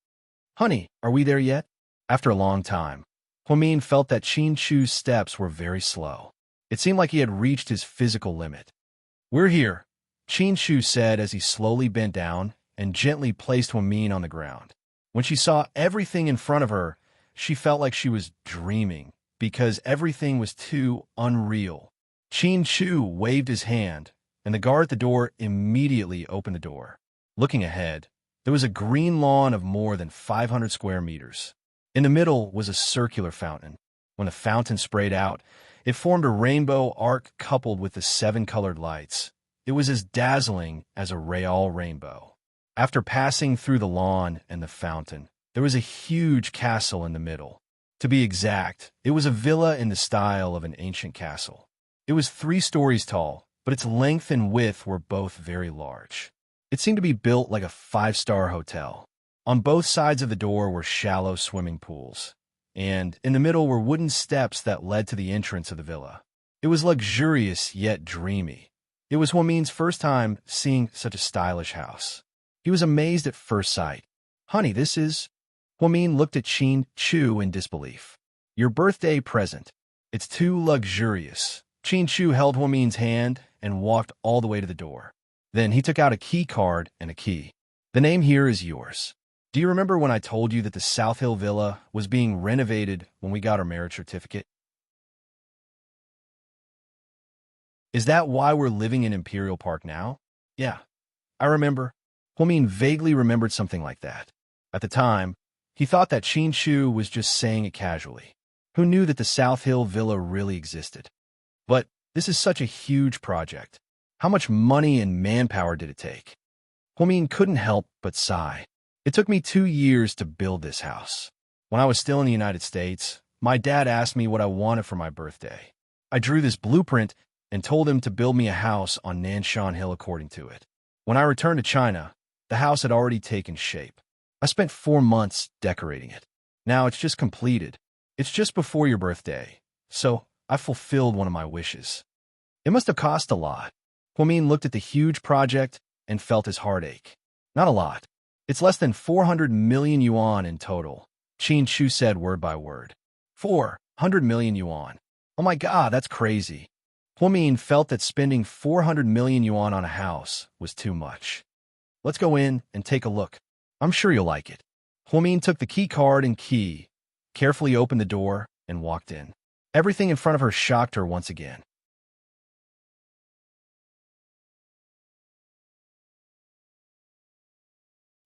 Honey, are we there yet? After a long time, Huamin felt that Qinshu's steps were very slow. It seemed like he had reached his physical limit. We're here, Qinshu said as he slowly bent down and gently placed Huamin on the ground. When she saw everything in front of her, she felt like she was dreaming because everything was too unreal. Qinshu waved his hand, and the guard at the door immediately opened the door. Looking ahead, there was a green lawn of more than 500 square meters. In the middle was a circular fountain. When the fountain sprayed out, it formed a rainbow arc coupled with the 7 colored lights. It was as dazzling as a real rainbow. After passing through the lawn and the fountain, there was a huge castle in the middle. To be exact, it was a villa in the style of an ancient castle. It was 3 stories tall, but its length and width were both very large. It seemed to be built like a 5-star hotel. On both sides of the door were shallow swimming pools, and in the middle were wooden steps that led to the entrance of the villa. It was luxurious yet dreamy. It was Huamin's first time seeing such a stylish house. He was amazed at first sight. Honey, this is... Huamin looked at Qinshu in disbelief. Your birthday present. It's too luxurious. Qinshu held Huamin's hand and walked all the way to the door. Then he took out a key card and a key. The name here is yours. Do you remember when I told you that the South Hill Villa was being renovated when we got our marriage certificate? Is that why we're living in Imperial Park now? Yeah, I remember. Huamin vaguely remembered something like that. At the time, he thought that Qinshu was just saying it casually. Who knew that the South Hill Villa really existed? But this is such a huge project. How much money and manpower did it take? Huamin couldn't help but sigh. It took me 2 years to build this house. When I was still in the United States, my dad asked me what I wanted for my birthday. I drew this blueprint and told him to build me a house on Nanshan Hill according to it. When I returned to China, the house had already taken shape. I spent 4 months decorating it. Now it's just completed. It's just before your birthday, so I fulfilled one of my wishes. It must have cost a lot. Huamin looked at the huge project and felt his heart ache. Not a lot. It's less than 400 million yuan in total, Qinshu said word by word. 400 million yuan. Oh my god, that's crazy. Huamin felt that spending 400 million yuan on a house was too much. Let's go in and take a look. I'm sure you'll like it. Huamin took the key card and key carefully opened the door, and walked in. Everything in front of her shocked her once again.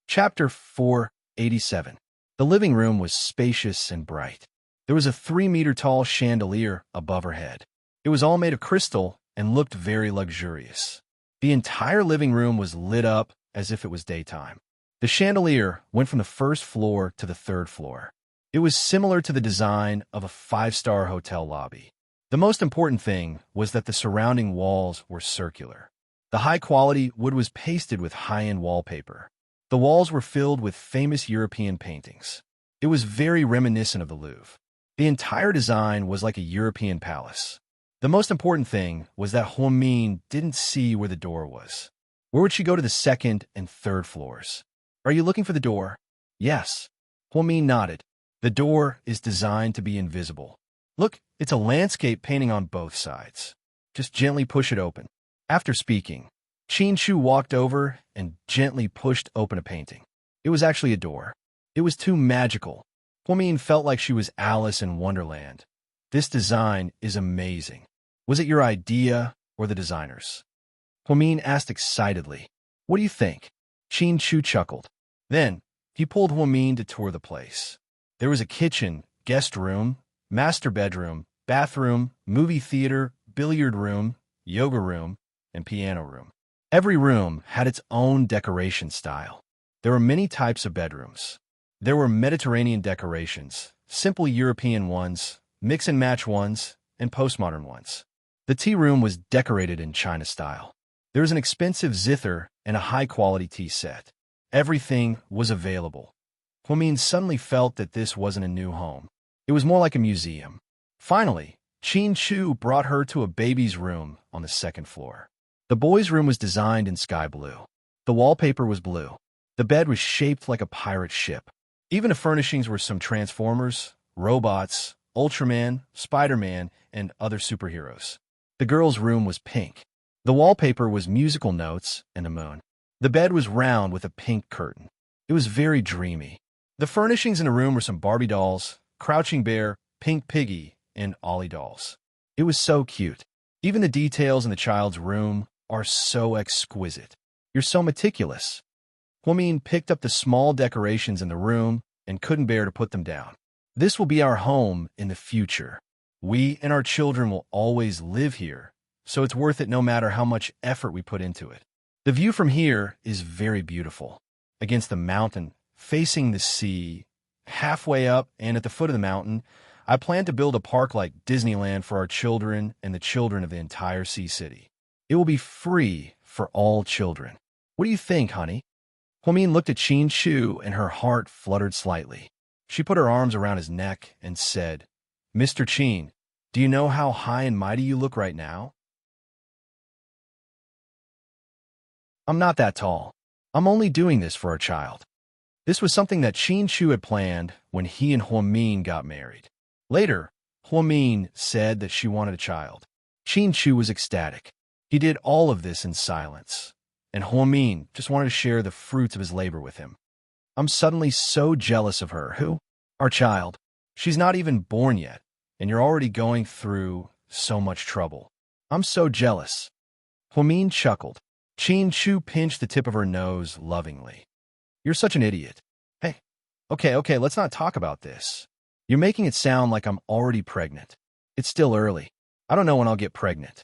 Chapter 487. The living room was spacious and bright. There was a 3-meter-tall chandelier above her head. It was all made of crystal and looked very luxurious. The entire living room was lit up as if it was daytime. The chandelier went from the first floor to the 3rd floor. It was similar to the design of a 5-star hotel lobby. The most important thing was that the surrounding walls were circular. The high-quality wood was pasted with high-end wallpaper. The walls were filled with famous European paintings. It was very reminiscent of the Louvre. The entire design was like a European palace. The most important thing was that Huamin didn't see where the door was. Where would she go to the 2nd and 3rd floors? Are you looking for the door? Yes. Huamin nodded. The door is designed to be invisible. Look, it's a landscape painting on both sides. Just gently push it open. After speaking, Qin Shu walked over and gently pushed open a painting. It was actually a door. It was too magical. Huamin felt like she was Alice in Wonderland. This design is amazing. Was it your idea or the designer's? Huamin asked excitedly. What do you think? Qin Shu chuckled. Then, he pulled Huamin to tour the place. There was a kitchen, guest room, master bedroom, bathroom, movie theater, billiard room, yoga room, and piano room. Every room had its own decoration style. There were many types of bedrooms. There were Mediterranean decorations, simple European ones, mix-and-match ones, and postmodern ones. The tea room was decorated in China style. There was an expensive zither and a high-quality tea set. Everything was available. Huamin suddenly felt that this wasn't a new home. It was more like a museum. Finally, Qin Shu brought her to a baby's room on the 2nd floor. The boy's room was designed in sky blue. The wallpaper was blue. The bed was shaped like a pirate ship. Even the furnishings were some Transformers, robots, Ultraman, Spider-Man, and other superheroes. The girl's room was pink. The wallpaper was musical notes and a moon. The bed was round with a pink curtain. It was very dreamy. The furnishings in the room were some Barbie dolls, Crouching Bear, Pink Piggy, and Ollie dolls. It was so cute. Even the details in the child's room are so exquisite. You're so meticulous. Huamin picked up the small decorations in the room and couldn't bear to put them down. This will be our home in the future. We and our children will always live here, so it's worth it no matter how much effort we put into it. The view from here is very beautiful. Against the mountain, facing the sea, halfway up and at the foot of the mountain, I plan to build a park like Disneyland for our children and the children of the entire Sea City. It will be free for all children. What do you think, honey? Huamin looked at Qin Shu and her heart fluttered slightly. She put her arms around his neck and said, Mr. Qin, do you know how high and mighty you look right now? I'm not that tall. I'm only doing this for our child. This was something that Qin Shu had planned when he and Huamin got married. Later, Huamin said that she wanted a child. Qin Shu was ecstatic. He did all of this in silence, and Huamin just wanted to share the fruits of his labor with him. I'm suddenly so jealous of her. Who? Our child. She's not even born yet, and you're already going through so much trouble. I'm so jealous. Huamin chuckled. Qin Shu pinched the tip of her nose lovingly. You're such an idiot. Hey, okay, let's not talk about this. You're making it sound like I'm already pregnant. It's still early. I don't know when I'll get pregnant.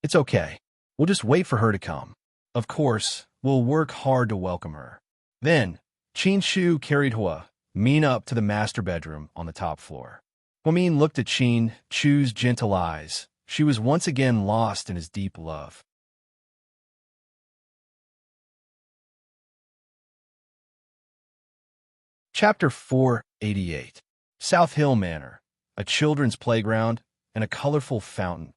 It's okay. We'll just wait for her to come. Of course, we'll work hard to welcome her. Then, Qin Shu carried Huamin up to the master bedroom on the top floor. Huamin looked at Qin Shu's gentle eyes. She was once again lost in his deep love. Chapter 488. South Hill Manor, a children's playground, and a colorful fountain.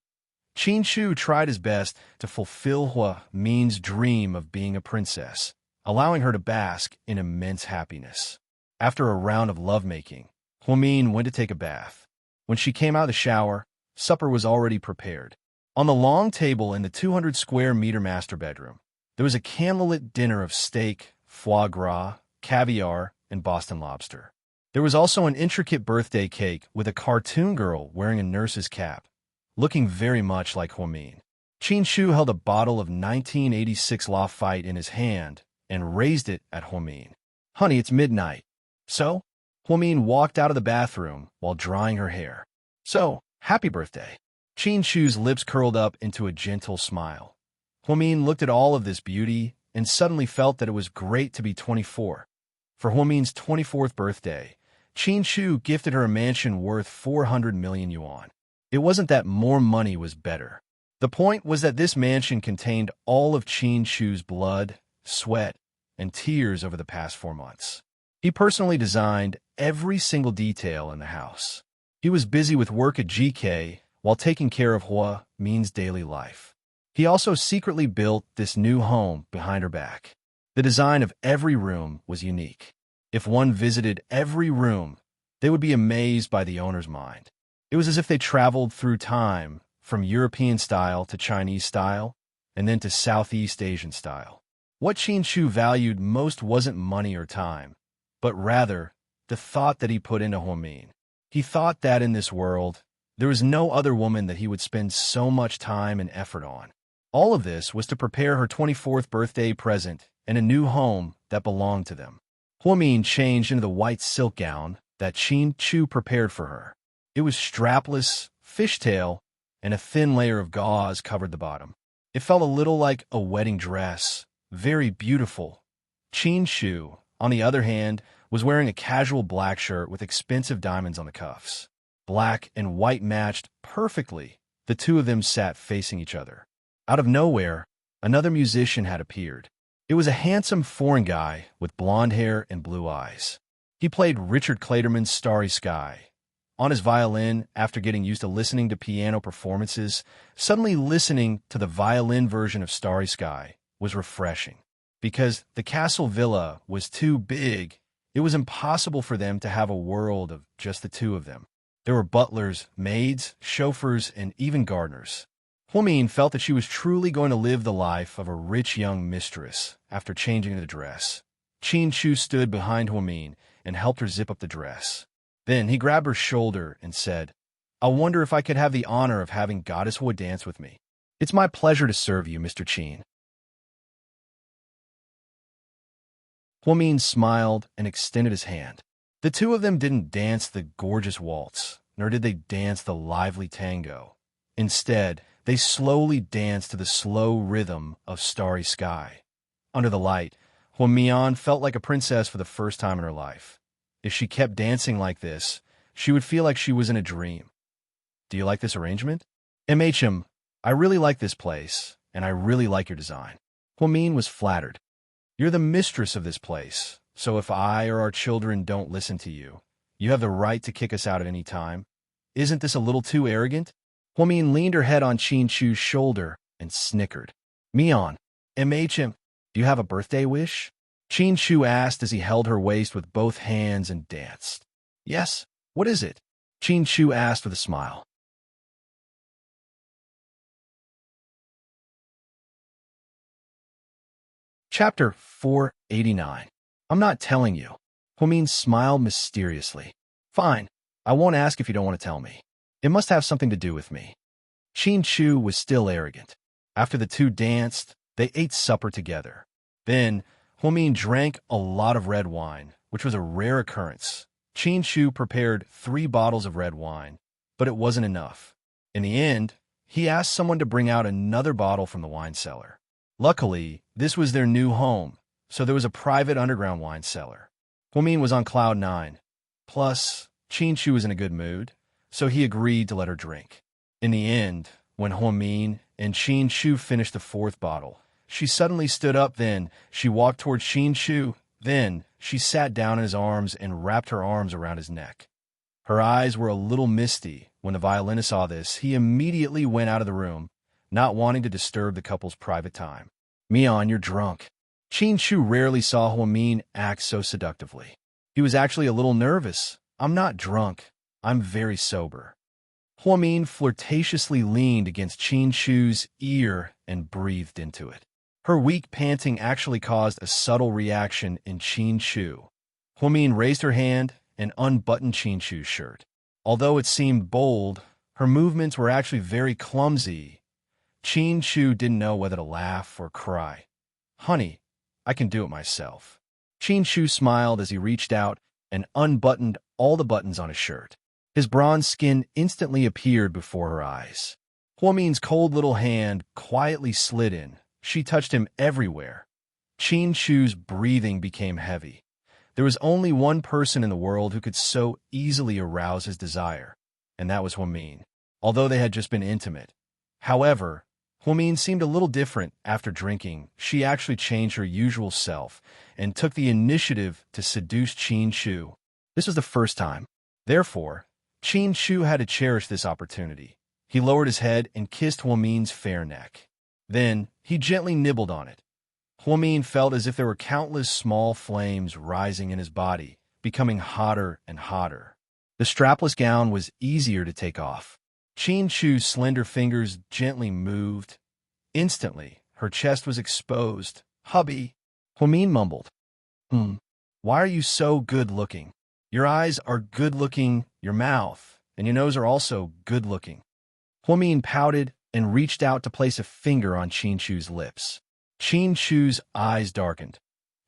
Qin Shu tried his best to fulfill Huamin's dream of being a princess, allowing her to bask in immense happiness. After a round of lovemaking, Huamin went to take a bath. When she came out of the shower, supper was already prepared. On the long table in the 200-square-meter master bedroom, there was a candlelit dinner of steak, foie gras, caviar, and Boston lobster. There was also an intricate birthday cake with a cartoon girl wearing a nurse's cap, looking very much like Huamin. Qin Shu held a bottle of 1986 Lafite in his hand and raised it at Huamin. "Honey, it's midnight." "So?" Huamin walked out of the bathroom while drying her hair. "So, happy birthday." Qin Shu's lips curled up into a gentle smile. Huamin looked at all of this beauty and suddenly felt that it was great to be 24. For Huamin's 24th birthday, Qin Shu gifted her a mansion worth 400 million yuan. It wasn't that more money was better. The point was that this mansion contained all of Qin Shu's blood, sweat, and tears over the past 4 months. He personally designed every single detail in the house. He was busy with work at GK while taking care of Hua Min's daily life. He also secretly built this new home behind her back. The design of every room was unique. If one visited every room, they would be amazed by the owner's mind. It was as if they traveled through time, from European style to Chinese style, and then to Southeast Asian style. What Qin Shu valued most wasn't money or time, but rather the thought that he put into Huamin. He thought that in this world, there was no other woman that he would spend so much time and effort on. All of this was to prepare her 24th birthday present and a new home that belonged to them. Huamin changed into the white silk gown that Qin Shu prepared for her. It was strapless, fishtail, and a thin layer of gauze covered the bottom. It felt a little like a wedding dress, very beautiful. Qin Shu, on the other hand, was wearing a casual black shirt with expensive diamonds on the cuffs. Black and white matched perfectly. The two of them sat facing each other. Out of nowhere, another musician had appeared. It was a handsome foreign guy with blonde hair and blue eyes. He played Richard Clayderman's Starry Sky. On his violin, after getting used to listening to piano performances, suddenly listening to the violin version of Starry Sky was refreshing. Because the castle villa was too big, it was impossible for them to have a world of just the two of them. There were butlers, maids, chauffeurs, and even gardeners. Huamin felt that she was truly going to live the life of a rich young mistress after changing the dress. Qin Shu stood behind Huamin and helped her zip up the dress. Then he grabbed her shoulder and said, "I wonder if I could have the honor of having Goddess Hua dance with me." "It's my pleasure to serve you, Mr. Qin." Huamin smiled and extended his hand. The two of them didn't dance the gorgeous waltz, nor did they dance the lively tango. Instead, they slowly danced to the slow rhythm of Starry Sky. Under the light, Huamian felt like a princess for the first time in her life. If she kept dancing like this, she would feel like she was in a dream. "Do you like this arrangement?" "MHM, I really like this place, and I really like your design." Huamin was flattered. "You're the mistress of this place, so if I or our children don't listen to you, you have the right to kick us out at any time. Isn't this a little too arrogant?" Huamin leaned her head on Qin Shu's shoulder and snickered. "Mian, MHM, do you have a birthday wish?" Qin Shu asked as he held her waist with both hands and danced. "Yes, what is it?" Qin Shu asked with a smile. Chapter 489. "I'm not telling you." Huamin smiled mysteriously. "Fine, I won't ask if you don't want to tell me. It must have something to do with me." Qin Shu was still arrogant. After the two danced, they ate supper together. Then, Huamin drank a lot of red wine, which was a rare occurrence. Qin Shu prepared 3 bottles of red wine, but it wasn't enough. In the end, he asked someone to bring out another bottle from the wine cellar. Luckily, this was their new home, so there was a private underground wine cellar. Huamin was on cloud 9. Plus, Qin Shu was in a good mood, so he agreed to let her drink. In the end, when Huamin and Qin Shu finished the 4th bottle, she suddenly stood up. Then she walked toward Qin Shu. Then she sat down in his arms and wrapped her arms around his neck. Her eyes were a little misty. When the violinist saw this, he immediately went out of the room, not wanting to disturb the couple's private time. "Mian, you're drunk." Qin Shu rarely saw Huamin act so seductively. He was actually a little nervous. "I'm not drunk. I'm very sober." Huamin flirtatiously leaned against Qin Shu's ear and breathed into it. Her weak panting actually caused a subtle reaction in Qin Shu. Huamin raised her hand and unbuttoned Qin Shu's shirt. Although it seemed bold, her movements were actually very clumsy. Qin Shu didn't know whether to laugh or cry. "Honey, I can do it myself." Qin Shu smiled as he reached out and unbuttoned all the buttons on his shirt. His bronze skin instantly appeared before her eyes. Huomin's cold little hand quietly slid in. She touched him everywhere. Qin Shu's breathing became heavy. There was only one person in the world who could so easily arouse his desire, and that was Huomin, although they had just been intimate. However, Huomin seemed a little different after drinking. She actually changed her usual self and took the initiative to seduce Qin Shu. This was the first time. Therefore, Qin Shu had to cherish this opportunity. He lowered his head and kissed Huomin's fair neck. Then, he gently nibbled on it. Huomin felt as if there were countless small flames rising in his body, becoming hotter and hotter. The strapless gown was easier to take off. Qin Shu's slender fingers gently moved. Instantly, her chest was exposed. "Hubby," Huomin mumbled. Why are you so good-looking? Your eyes are good-looking, your mouth and your nose are also good-looking." Huomin pouted and reached out to place a finger on Qin Shu's lips. Qin Shu's eyes darkened.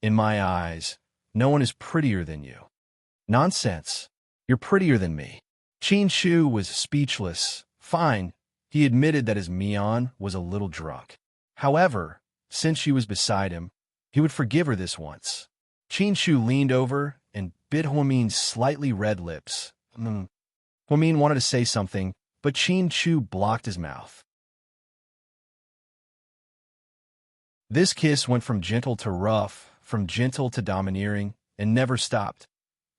"In my eyes, no one is prettier than you." "Nonsense. You're prettier than me." Qin Shu was speechless. Fine, he admitted that his Mian was a little drunk. However, since she was beside him, he would forgive her this once. Qin Shu leaned over and bit Huomin's slightly red lips. Huomin wanted to say something, but Qin Shu blocked his mouth. This kiss went from gentle to rough, from gentle to domineering, and never stopped.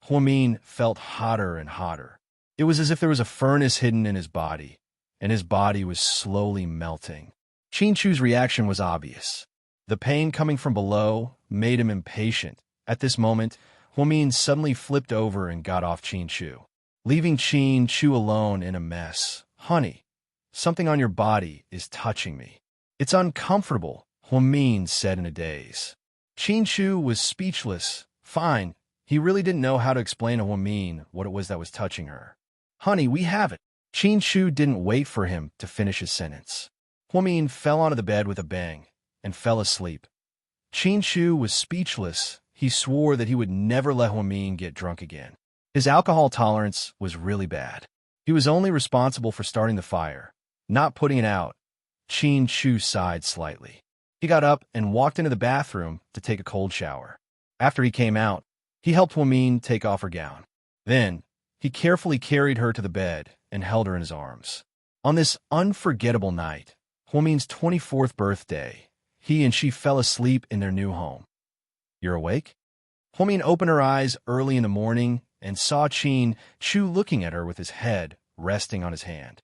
Huomin felt hotter and hotter. It was as if there was a furnace hidden in his body, and his body was slowly melting. Qin Shu's reaction was obvious. The pain coming from below made him impatient. At this moment, Huomin suddenly flipped over and got off Qin Shu, leaving Qin Shu alone in a mess. "Honey, something on your body is touching me. It's uncomfortable," Huomin said in a daze. Qin Shu was speechless. Fine, he really didn't know how to explain to Huomin what it was that was touching her. "Honey, we have it." Qin Shu didn't wait for him to finish his sentence. Huomin fell onto the bed with a bang and fell asleep. Qin Shu was speechless. He swore that he would never let Huomin get drunk again. His alcohol tolerance was really bad. He was only responsible for starting the fire, not putting it out. Qin Shu sighed slightly. He got up and walked into the bathroom to take a cold shower. After he came out, he helped Huomin take off her gown. Then, he carefully carried her to the bed and held her in his arms. On this unforgettable night, Huomin's 24th birthday, he and she fell asleep in their new home. "You're awake?" Huomin opened her eyes early in the morning and saw Qin Shu looking at her with his head resting on his hand.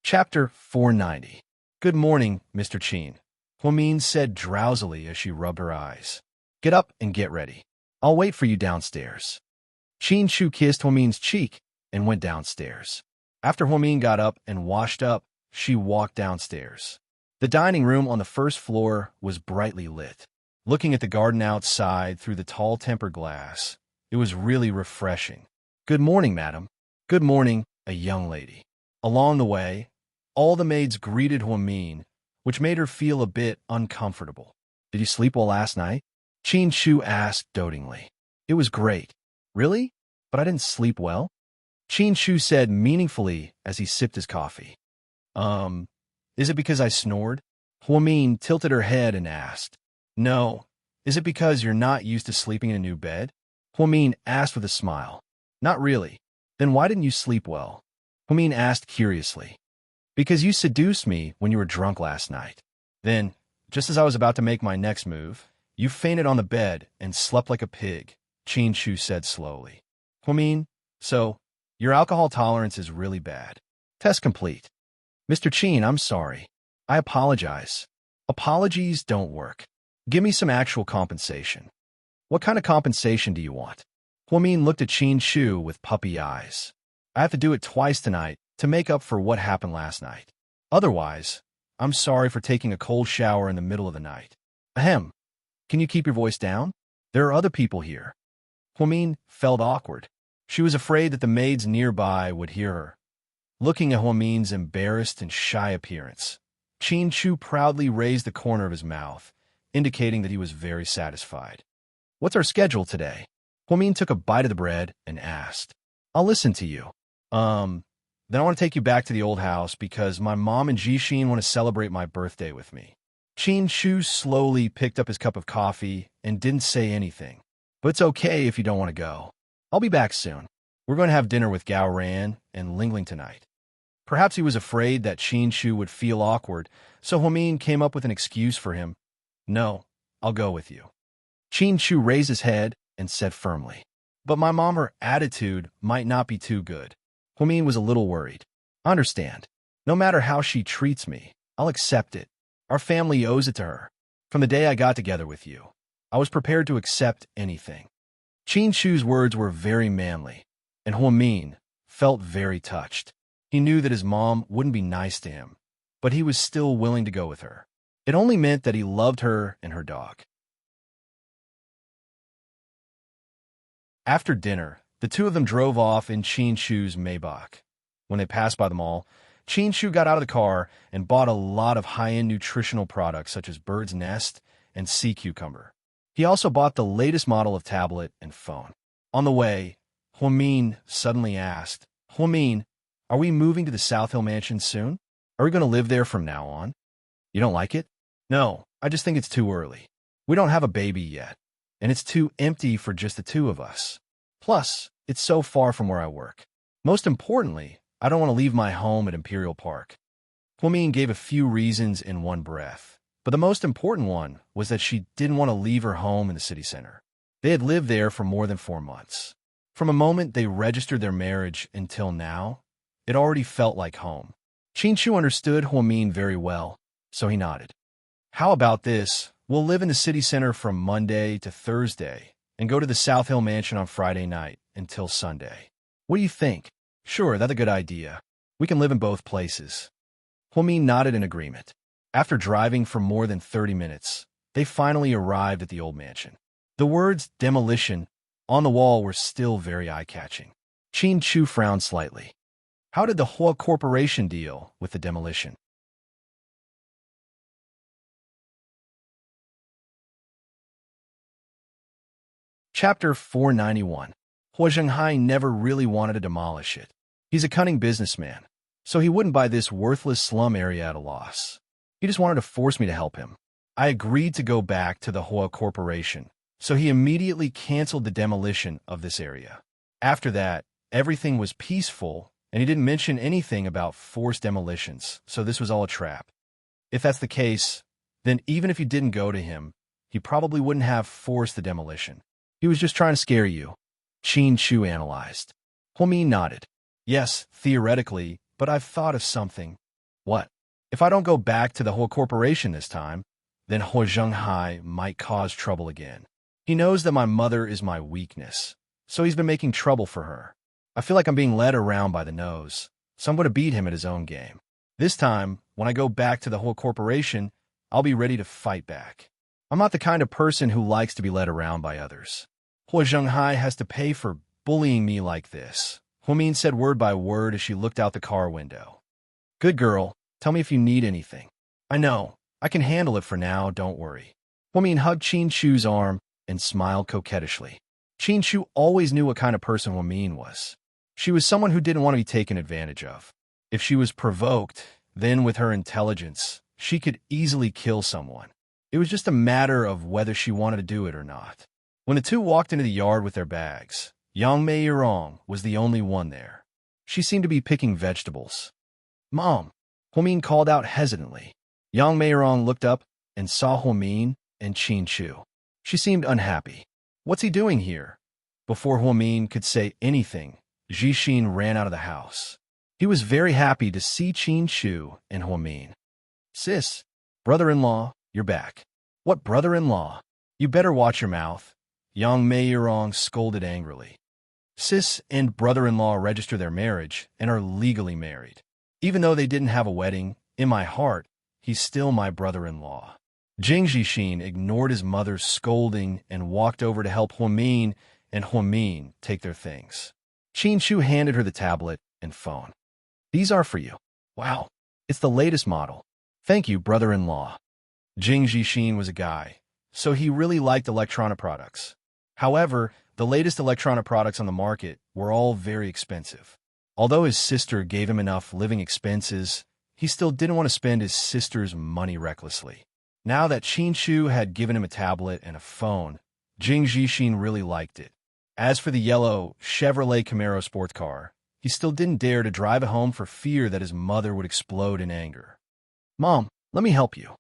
Chapter 490. "Good morning, Mr. Qin," Huomin said drowsily as she rubbed her eyes. "Get up and get ready. I'll wait for you downstairs." Qin Shu kissed Huomin's cheek and went downstairs. After Huomin got up and washed up, she walked downstairs. The dining room on the first floor was brightly lit. Looking at the garden outside through the tall tempered glass, it was really refreshing. "Good morning, madam." "Good morning, a young lady." Along the way, all the maids greeted Huomin, which made her feel a bit uncomfortable. "Did you sleep well last night?" Qin Shu asked dotingly. "It was great." "Really? But I didn't sleep well?" Qin Shu said meaningfully as he sipped his coffee. Is it because I snored?" Huomin tilted her head and asked. "No. Is it because you're not used to sleeping in a new bed?" Huomin asked with a smile. "Not really." "Then why didn't you sleep well?" Huomin asked curiously. "Because you seduced me when you were drunk last night. Then, just as I was about to make my next move, you fainted on the bed and slept like a pig," Qin Shu said slowly. "Huomin, so, your alcohol tolerance is really bad. Test complete." "Mr. Qin, I'm sorry. I apologize." "Apologies don't work. Give me some actual compensation." "What kind of compensation do you want?" Huomin looked at Qin Shu with puppy eyes. "I have to do it twice tonight to make up for what happened last night. Otherwise, I'm sorry for taking a cold shower in the middle of the night. Ahem. Can you keep your voice down? There are other people here. Huamin felt awkward. She was afraid that the maids nearby would hear her. Looking at Huamin's embarrassed and shy appearance, Qin Chu proudly raised the corner of his mouth, indicating that he was very satisfied. What's our schedule today? Huamin took a bite of the bread and asked. I'll listen to you. Then I want to take you back to the old house because my mom and Jixin want to celebrate my birthday with me. Qin Chu slowly picked up his cup of coffee and didn't say anything. But it's okay if you don't want to go. I'll be back soon. We're going to have dinner with Gao Ran and Lingling tonight. Perhaps he was afraid that Qin Chu would feel awkward, so Huamin came up with an excuse for him. No, I'll go with you. Qin Chu raised his head and said firmly. But my mom, her attitude might not be too good. Huamin was a little worried. I understand. No matter how she treats me, I'll accept it. Our family owes it to her. From the day I got together with you, I was prepared to accept anything. Qin Chu's words were very manly, and Huamin felt very touched. He knew that his mom wouldn't be nice to him, but he was still willing to go with her. It only meant that he loved her and her dog. After dinner, the two of them drove off in Qin Chu's Maybach. When they passed by the mall, Qin Chu got out of the car and bought a lot of high-end nutritional products such as bird's nest and sea cucumber. He also bought the latest model of tablet and phone. On the way, Huamin suddenly asked, Huamin, are we moving to the South Hill Mansion soon? Are we going to live there from now on? You don't like it? No, I just think it's too early. We don't have a baby yet, and it's too empty for just the two of us. Plus, it's so far from where I work. Most importantly, I don't want to leave my home at Imperial Park. Huamin gave a few reasons in one breath, but the most important one was that she didn't want to leave her home in the city center. They had lived there for more than 4 months. From the moment they registered their marriage until now, it already felt like home. Qin Chu understood Huamin very well, so he nodded. How about this? We'll live in the city center from Monday to Thursday and go to the South Hill Mansion on Friday night until Sunday. What do you think? Sure, that's a good idea. We can live in both places. Huamin nodded in agreement. After driving for more than 30 minutes, they finally arrived at the old mansion. The words demolition on the wall were still very eye-catching. Qin Chu frowned slightly. How did the Hua Corporation deal with the demolition? Chapter 491. Hua Zhenghai never really wanted to demolish it. He's a cunning businessman, so he wouldn't buy this worthless slum area at a loss. He just wanted to force me to help him. I agreed to go back to the Hua Corporation, so he immediately canceled the demolition of this area. After that, everything was peaceful, and he didn't mention anything about forced demolitions, so this was all a trap. If that's the case, then even if you didn't go to him, he probably wouldn't have forced the demolition. He was just trying to scare you. Qin Chu analyzed. Huamin nodded. Yes, theoretically, but I've thought of something. What? If I don't go back to the Hua Corporation this time, then Hua Zhenghai might cause trouble again. He knows that my mother is my weakness, so he's been making trouble for her. I feel like I'm being led around by the nose, so I'm going to beat him at his own game. This time, when I go back to the Hua Corporation, I'll be ready to fight back. I'm not the kind of person who likes to be led around by others. Hua Zhenghai has to pay for bullying me like this. Huamin said word by word as she looked out the car window. Good girl, tell me if you need anything. I know, I can handle it for now, don't worry. Huamin hugged Qin Chu's arm and smiled coquettishly. Qin Chu always knew what kind of person Huamin was. She was someone who didn't want to be taken advantage of. If she was provoked, then with her intelligence, she could easily kill someone. It was just a matter of whether she wanted to do it or not. When the two walked into the yard with their bags, Yang Meirong was the only one there. She seemed to be picking vegetables. Mom, Huamin called out hesitantly. Yang Meirong looked up and saw Huamin and Qin Chu. She seemed unhappy. What's he doing here? Before Huamin could say anything, Jixin ran out of the house. He was very happy to see Qin Chu and Huamin. Sis, brother-in-law, you're back. What brother-in-law? You better watch your mouth. Yang Meirong scolded angrily. Sis and brother-in-law register their marriage and are legally married. Even though they didn't have a wedding, in my heart, he's still my brother-in-law. Jing Jixin ignored his mother's scolding and walked over to help Huamin and Huamin take their things. Qin Shu handed her the tablet and phone. These are for you. Wow, it's the latest model. Thank you, brother-in-law. Jing Jixin was a guy, so he really liked electronic products. However, the latest electronic products on the market were all very expensive. Although his sister gave him enough living expenses, he still didn't want to spend his sister's money recklessly. Now that Qin Shu had given him a tablet and a phone, Jing Jixin really liked it. As for the yellow Chevrolet Camaro sports car, he still didn't dare to drive it home for fear that his mother would explode in anger. Mom, let me help you.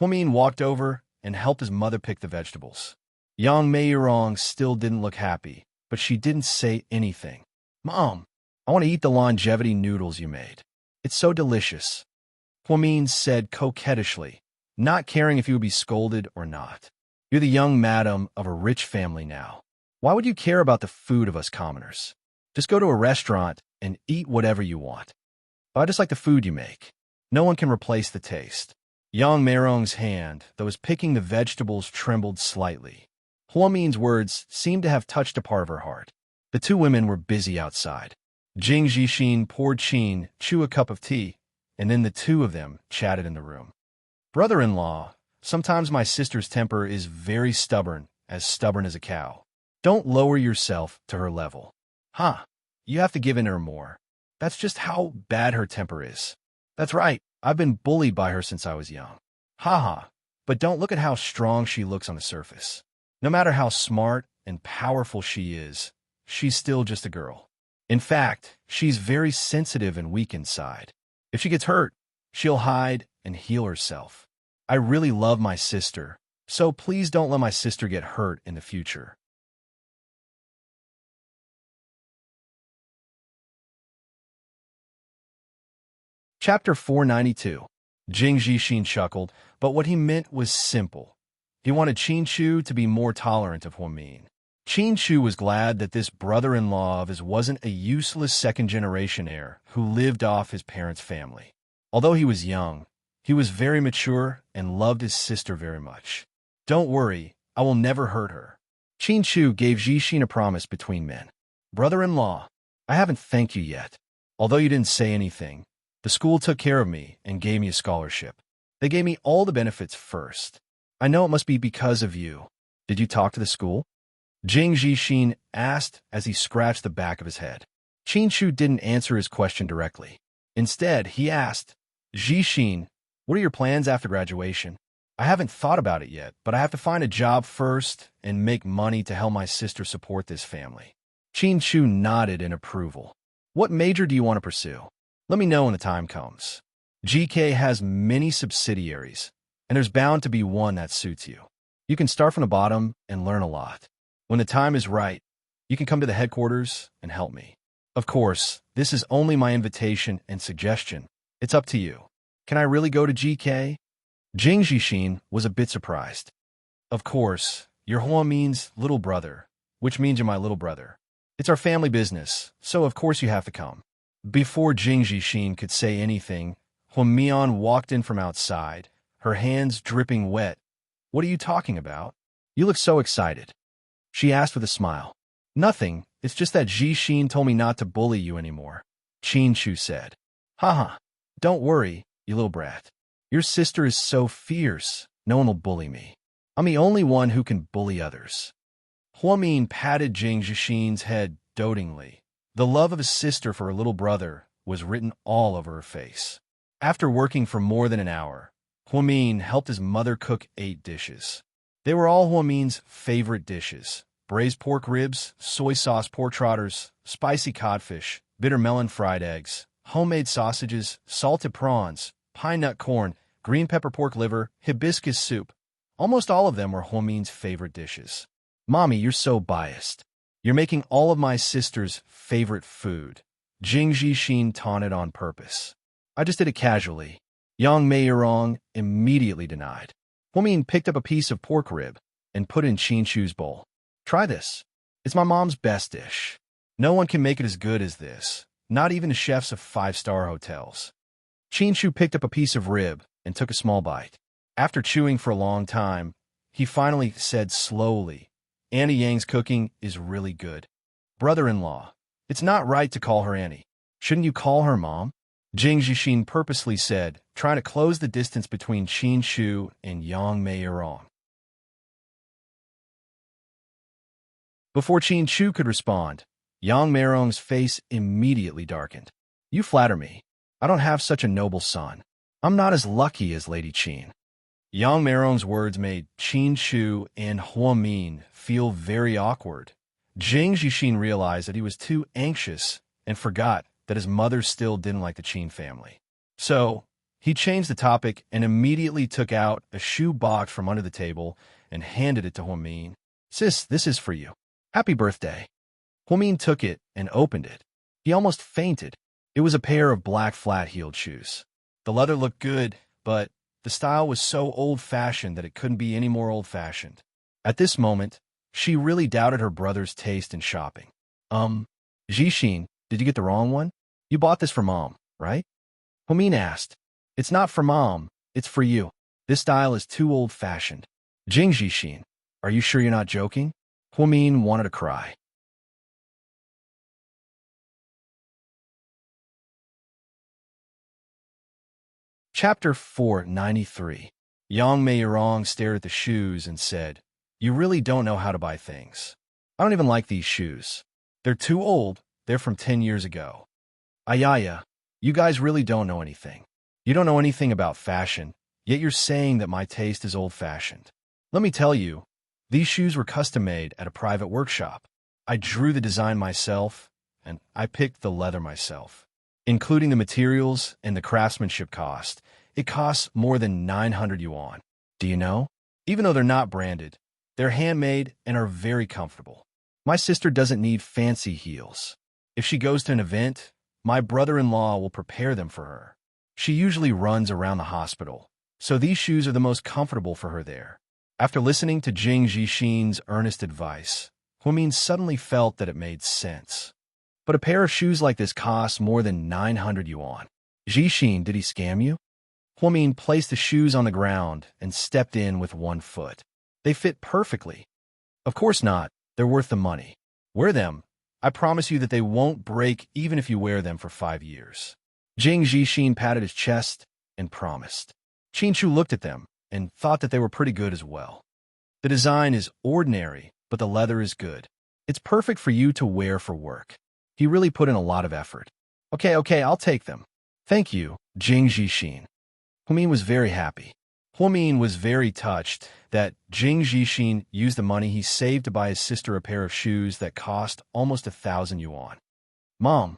Huamin walked over and helped his mother pick the vegetables. Yang Meirong still didn't look happy, but she didn't say anything. Mom, I want to eat the longevity noodles you made. It's so delicious, Huamin said coquettishly, not caring if he would be scolded or not. You're the young madam of a rich family now. Why would you care about the food of us commoners? Just go to a restaurant and eat whatever you want. I just like the food you make. No one can replace the taste. Yang Meirong's hand, that was picking the vegetables, trembled slightly. Huamin's words seemed to have touched a part of her heart. The two women were busy outside. Jing Jixin poured Qin Shu a cup of tea, and then the two of them chatted in the room. Brother-in-law, sometimes my sister's temper is very stubborn as a cow. Don't lower yourself to her level. You have to give in to her more. That's just how bad her temper is. That's right, I've been bullied by her since I was young. But don't look at how strong she looks on the surface. No matter how smart and powerful she is, she's still just a girl. In fact, she's very sensitive and weak inside. If she gets hurt, she'll hide and heal herself. I really love my sister, so please don't let my sister get hurt in the future. Chapter 492. Jing Jixin chuckled, but what he meant was simple. He wanted Qin Shu to be more tolerant of Huamin. Qin Shu was glad that this brother-in-law of his wasn't a useless second-generation heir who lived off his parents' family. Although he was young, he was very mature and loved his sister very much. Don't worry, I will never hurt her. Qin Shu gave Jixin a promise between men. Brother-in-law, I haven't thanked you yet. Although you didn't say anything, the school took care of me and gave me a scholarship. They gave me all the benefits first. I know it must be because of you. Did you talk to the school? Jing Jixin asked as he scratched the back of his head. Qin Shu didn't answer his question directly. Instead, he asked, Jixin, what are your plans after graduation? I haven't thought about it yet, but I have to find a job first and make money to help my sister support this family. Qin Shu nodded in approval. What major do you want to pursue? Let me know when the time comes. GK has many subsidiaries, and there's bound to be one that suits you. You can start from the bottom and learn a lot. When the time is right, you can come to the headquarters and help me. Of course, this is only my invitation and suggestion. It's up to you. Can I really go to GK? Jing Jixin was a bit surprised. Of course, you're Huamin's little brother, which means you're my little brother. It's our family business, so of course you have to come. Before Jing Jixin could say anything, Huamian walked in from outside, her hands dripping wet. What are you talking about? You look so excited. She asked with a smile. Nothing, it's just that Jixin told me not to bully you anymore. Qin Shu said. Don't worry, you little brat. Your sister is so fierce, no one will bully me. I'm the only one who can bully others. Huamin patted Jing Jixin's head dotingly. The love of his sister for her little brother was written all over her face. After working for more than an hour, Huamin helped his mother cook 8 dishes. They were all Huamin's favorite dishes: braised pork ribs, soy sauce pork trotters, spicy codfish, bitter melon fried eggs, homemade sausages, salted prawns, pine nut corn, green pepper pork liver, hibiscus soup. Almost all of them were Huamin's favorite dishes. Mommy, you're so biased. You're making all of my sister's favorite food. Jing Jixin taunted on purpose. I just did it casually. Yang Meirong immediately denied. Huamin picked up a piece of pork rib and put it in Qin Shu's bowl. Try this. It's my mom's best dish. No one can make it as good as this. not even the chefs of five-star hotels. Qin Shu picked up a piece of rib and took a small bite. After chewing for a long time, he finally said slowly, Annie Yang's cooking is really good. Brother-in-law, it's not right to call her Annie. Shouldn't you call her Mom? Jing Zixin purposely said, trying to close the distance between Qin Shu and Yang Meirong. Before Qin Shu could respond, Yang Meirong's face immediately darkened. You flatter me. I don't have such a noble son. I'm not as lucky as Lady Qin. Yang Meirong's words made Qin Shu and Huamin feel very awkward. Jing Zixin realized that he was too anxious and forgot that his mother still didn't like the Qin family. So, he changed the topic and immediately took out a shoe box from under the table and handed it to Huamin. Sis, this is for you. Happy birthday. Huamin took it and opened it. He almost fainted. It was a pair of black flat-heeled shoes. The leather looked good, but the style was so old-fashioned that it couldn't be any more old-fashioned. At this moment, she really doubted her brother's taste in shopping. Zixin, did you get the wrong one? You bought this for Mom, right? Huamin asked. It's not for Mom, it's for you. This style is too old-fashioned. Jing Zixin, are you sure you're not joking? Huamin wanted to cry. Chapter 493. Yang Meirong stared at the shoes and said, You really don't know how to buy things. I don't even like these shoes. They're too old. They're from 10 years ago. Ayaya, you guys really don't know anything. You don't know anything about fashion, yet you're saying that my taste is old-fashioned. Let me tell you, these shoes were custom-made at a private workshop. I drew the design myself, and I picked the leather myself. Including the materials and the craftsmanship cost, it costs more than 900 yuan. Do you know? Even though they're not branded, they're handmade and are very comfortable. My sister doesn't need fancy heels. If she goes to an event, my brother-in-law will prepare them for her. She usually runs around the hospital, so these shoes are the most comfortable for her there. After listening to Jing Zixin's earnest advice, Huamin suddenly felt that it made sense. But a pair of shoes like this costs more than 900 yuan. Zixin, did he scam you? Huamin placed the shoes on the ground and stepped in with one foot. They fit perfectly. Of course not. They're worth the money. Wear them. I promise you that they won't break even if you wear them for 5 years. Jing Zixin patted his chest and promised. Qin Shu looked at them and thought that they were pretty good as well. The design is ordinary, but the leather is good. It's perfect for you to wear for work. He really put in a lot of effort. Okay, I'll take them. Thank you, Jing Zixin. Huamin was very happy. Huamin was very touched that Jing Zixin used the money he saved to buy his sister a pair of shoes that cost almost 1,000 yuan. Mom,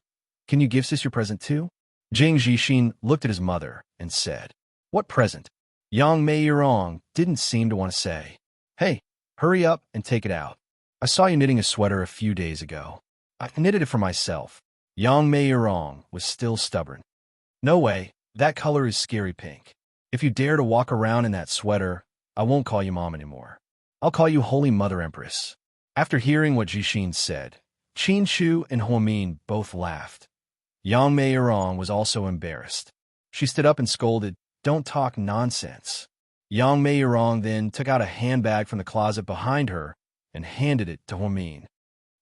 can you give sis your present too? Jing Zixin looked at his mother and said, What present? Yang Meirong didn't seem to want to say. Hey, hurry up and take it out. I saw you knitting a sweater a few days ago. I knitted it for myself. Yang Meirong was still stubborn. No way, that color is scary pink. If you dare to walk around in that sweater, I won't call you Mom anymore. I'll call you Holy Mother Empress. After hearing what Zixin said, Qin Shu and Huamin both laughed. Yang Meirong was also embarrassed. She stood up and scolded, Don't talk nonsense. Yang Meirong then took out a handbag from the closet behind her and handed it to Huamin.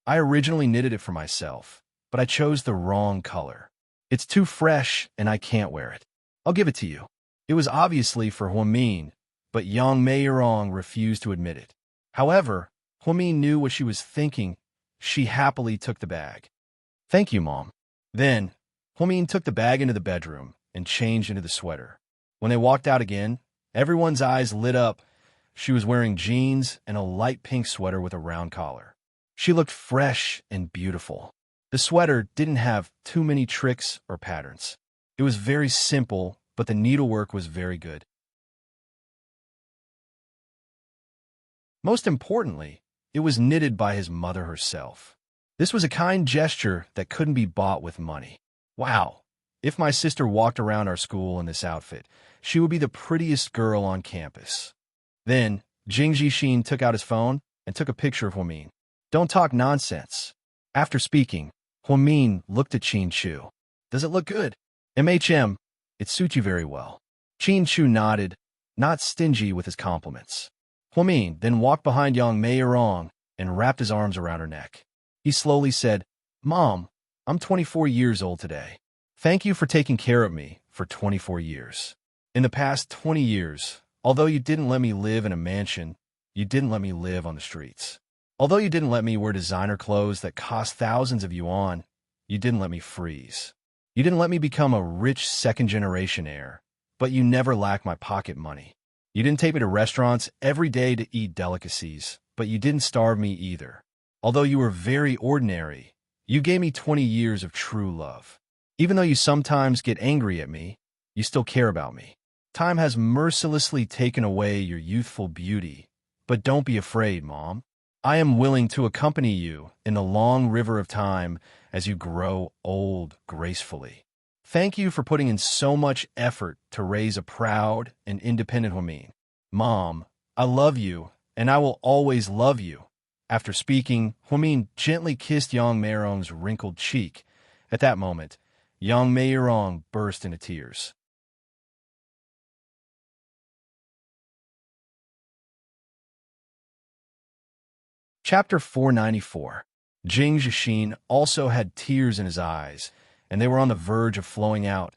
I originally knitted it for myself, but I chose the wrong color. It's too fresh and I can't wear it. I'll give it to you. It was obviously for Huamin, but Yang Meirong refused to admit it. However, Huamin knew what she was thinking. She happily took the bag. Thank you, Mom. Then, Huamin took the bag into the bedroom and changed into the sweater. When they walked out again, everyone's eyes lit up. She was wearing jeans and a light pink sweater with a round collar. She looked fresh and beautiful. The sweater didn't have too many tricks or patterns. It was very simple, but the needlework was very good. Most importantly, it was knitted by his mother herself. This was a kind gesture that couldn't be bought with money. Wow, if my sister walked around our school in this outfit, she would be the prettiest girl on campus. Then, Jing Zixin took out his phone and took a picture of Huamin. Don't talk nonsense. After speaking, Huamin looked at Qin Chu. Does it look good? MHM, it suits you very well. Qin Chu nodded, not stingy with his compliments. Huamin then walked behind Yang Meirong and wrapped his arms around her neck. He slowly said, Mom, I'm 24 years old today. Thank you for taking care of me for 24 years. In the past 20 years, although you didn't let me live in a mansion, you didn't let me live on the streets. Although you didn't let me wear designer clothes that cost thousands of yuan, you didn't let me freeze. You didn't let me become a rich second-generation heir, but you never lacked my pocket money. You didn't take me to restaurants every day to eat delicacies, but you didn't starve me either. Although you were very ordinary, you gave me 20 years of true love. Even though you sometimes get angry at me, you still care about me. Time has mercilessly taken away your youthful beauty, but don't be afraid, Mom. I am willing to accompany you in the long river of time as you grow old gracefully. Thank you for putting in so much effort to raise a proud and independent Huamin. Mom, I love you, and I will always love you. After speaking, Huamin gently kissed Yang Meirong's wrinkled cheek. At that moment, Yang Meirong burst into tears. Chapter 494. Jing Zhixin also had tears in his eyes, and they were on the verge of flowing out.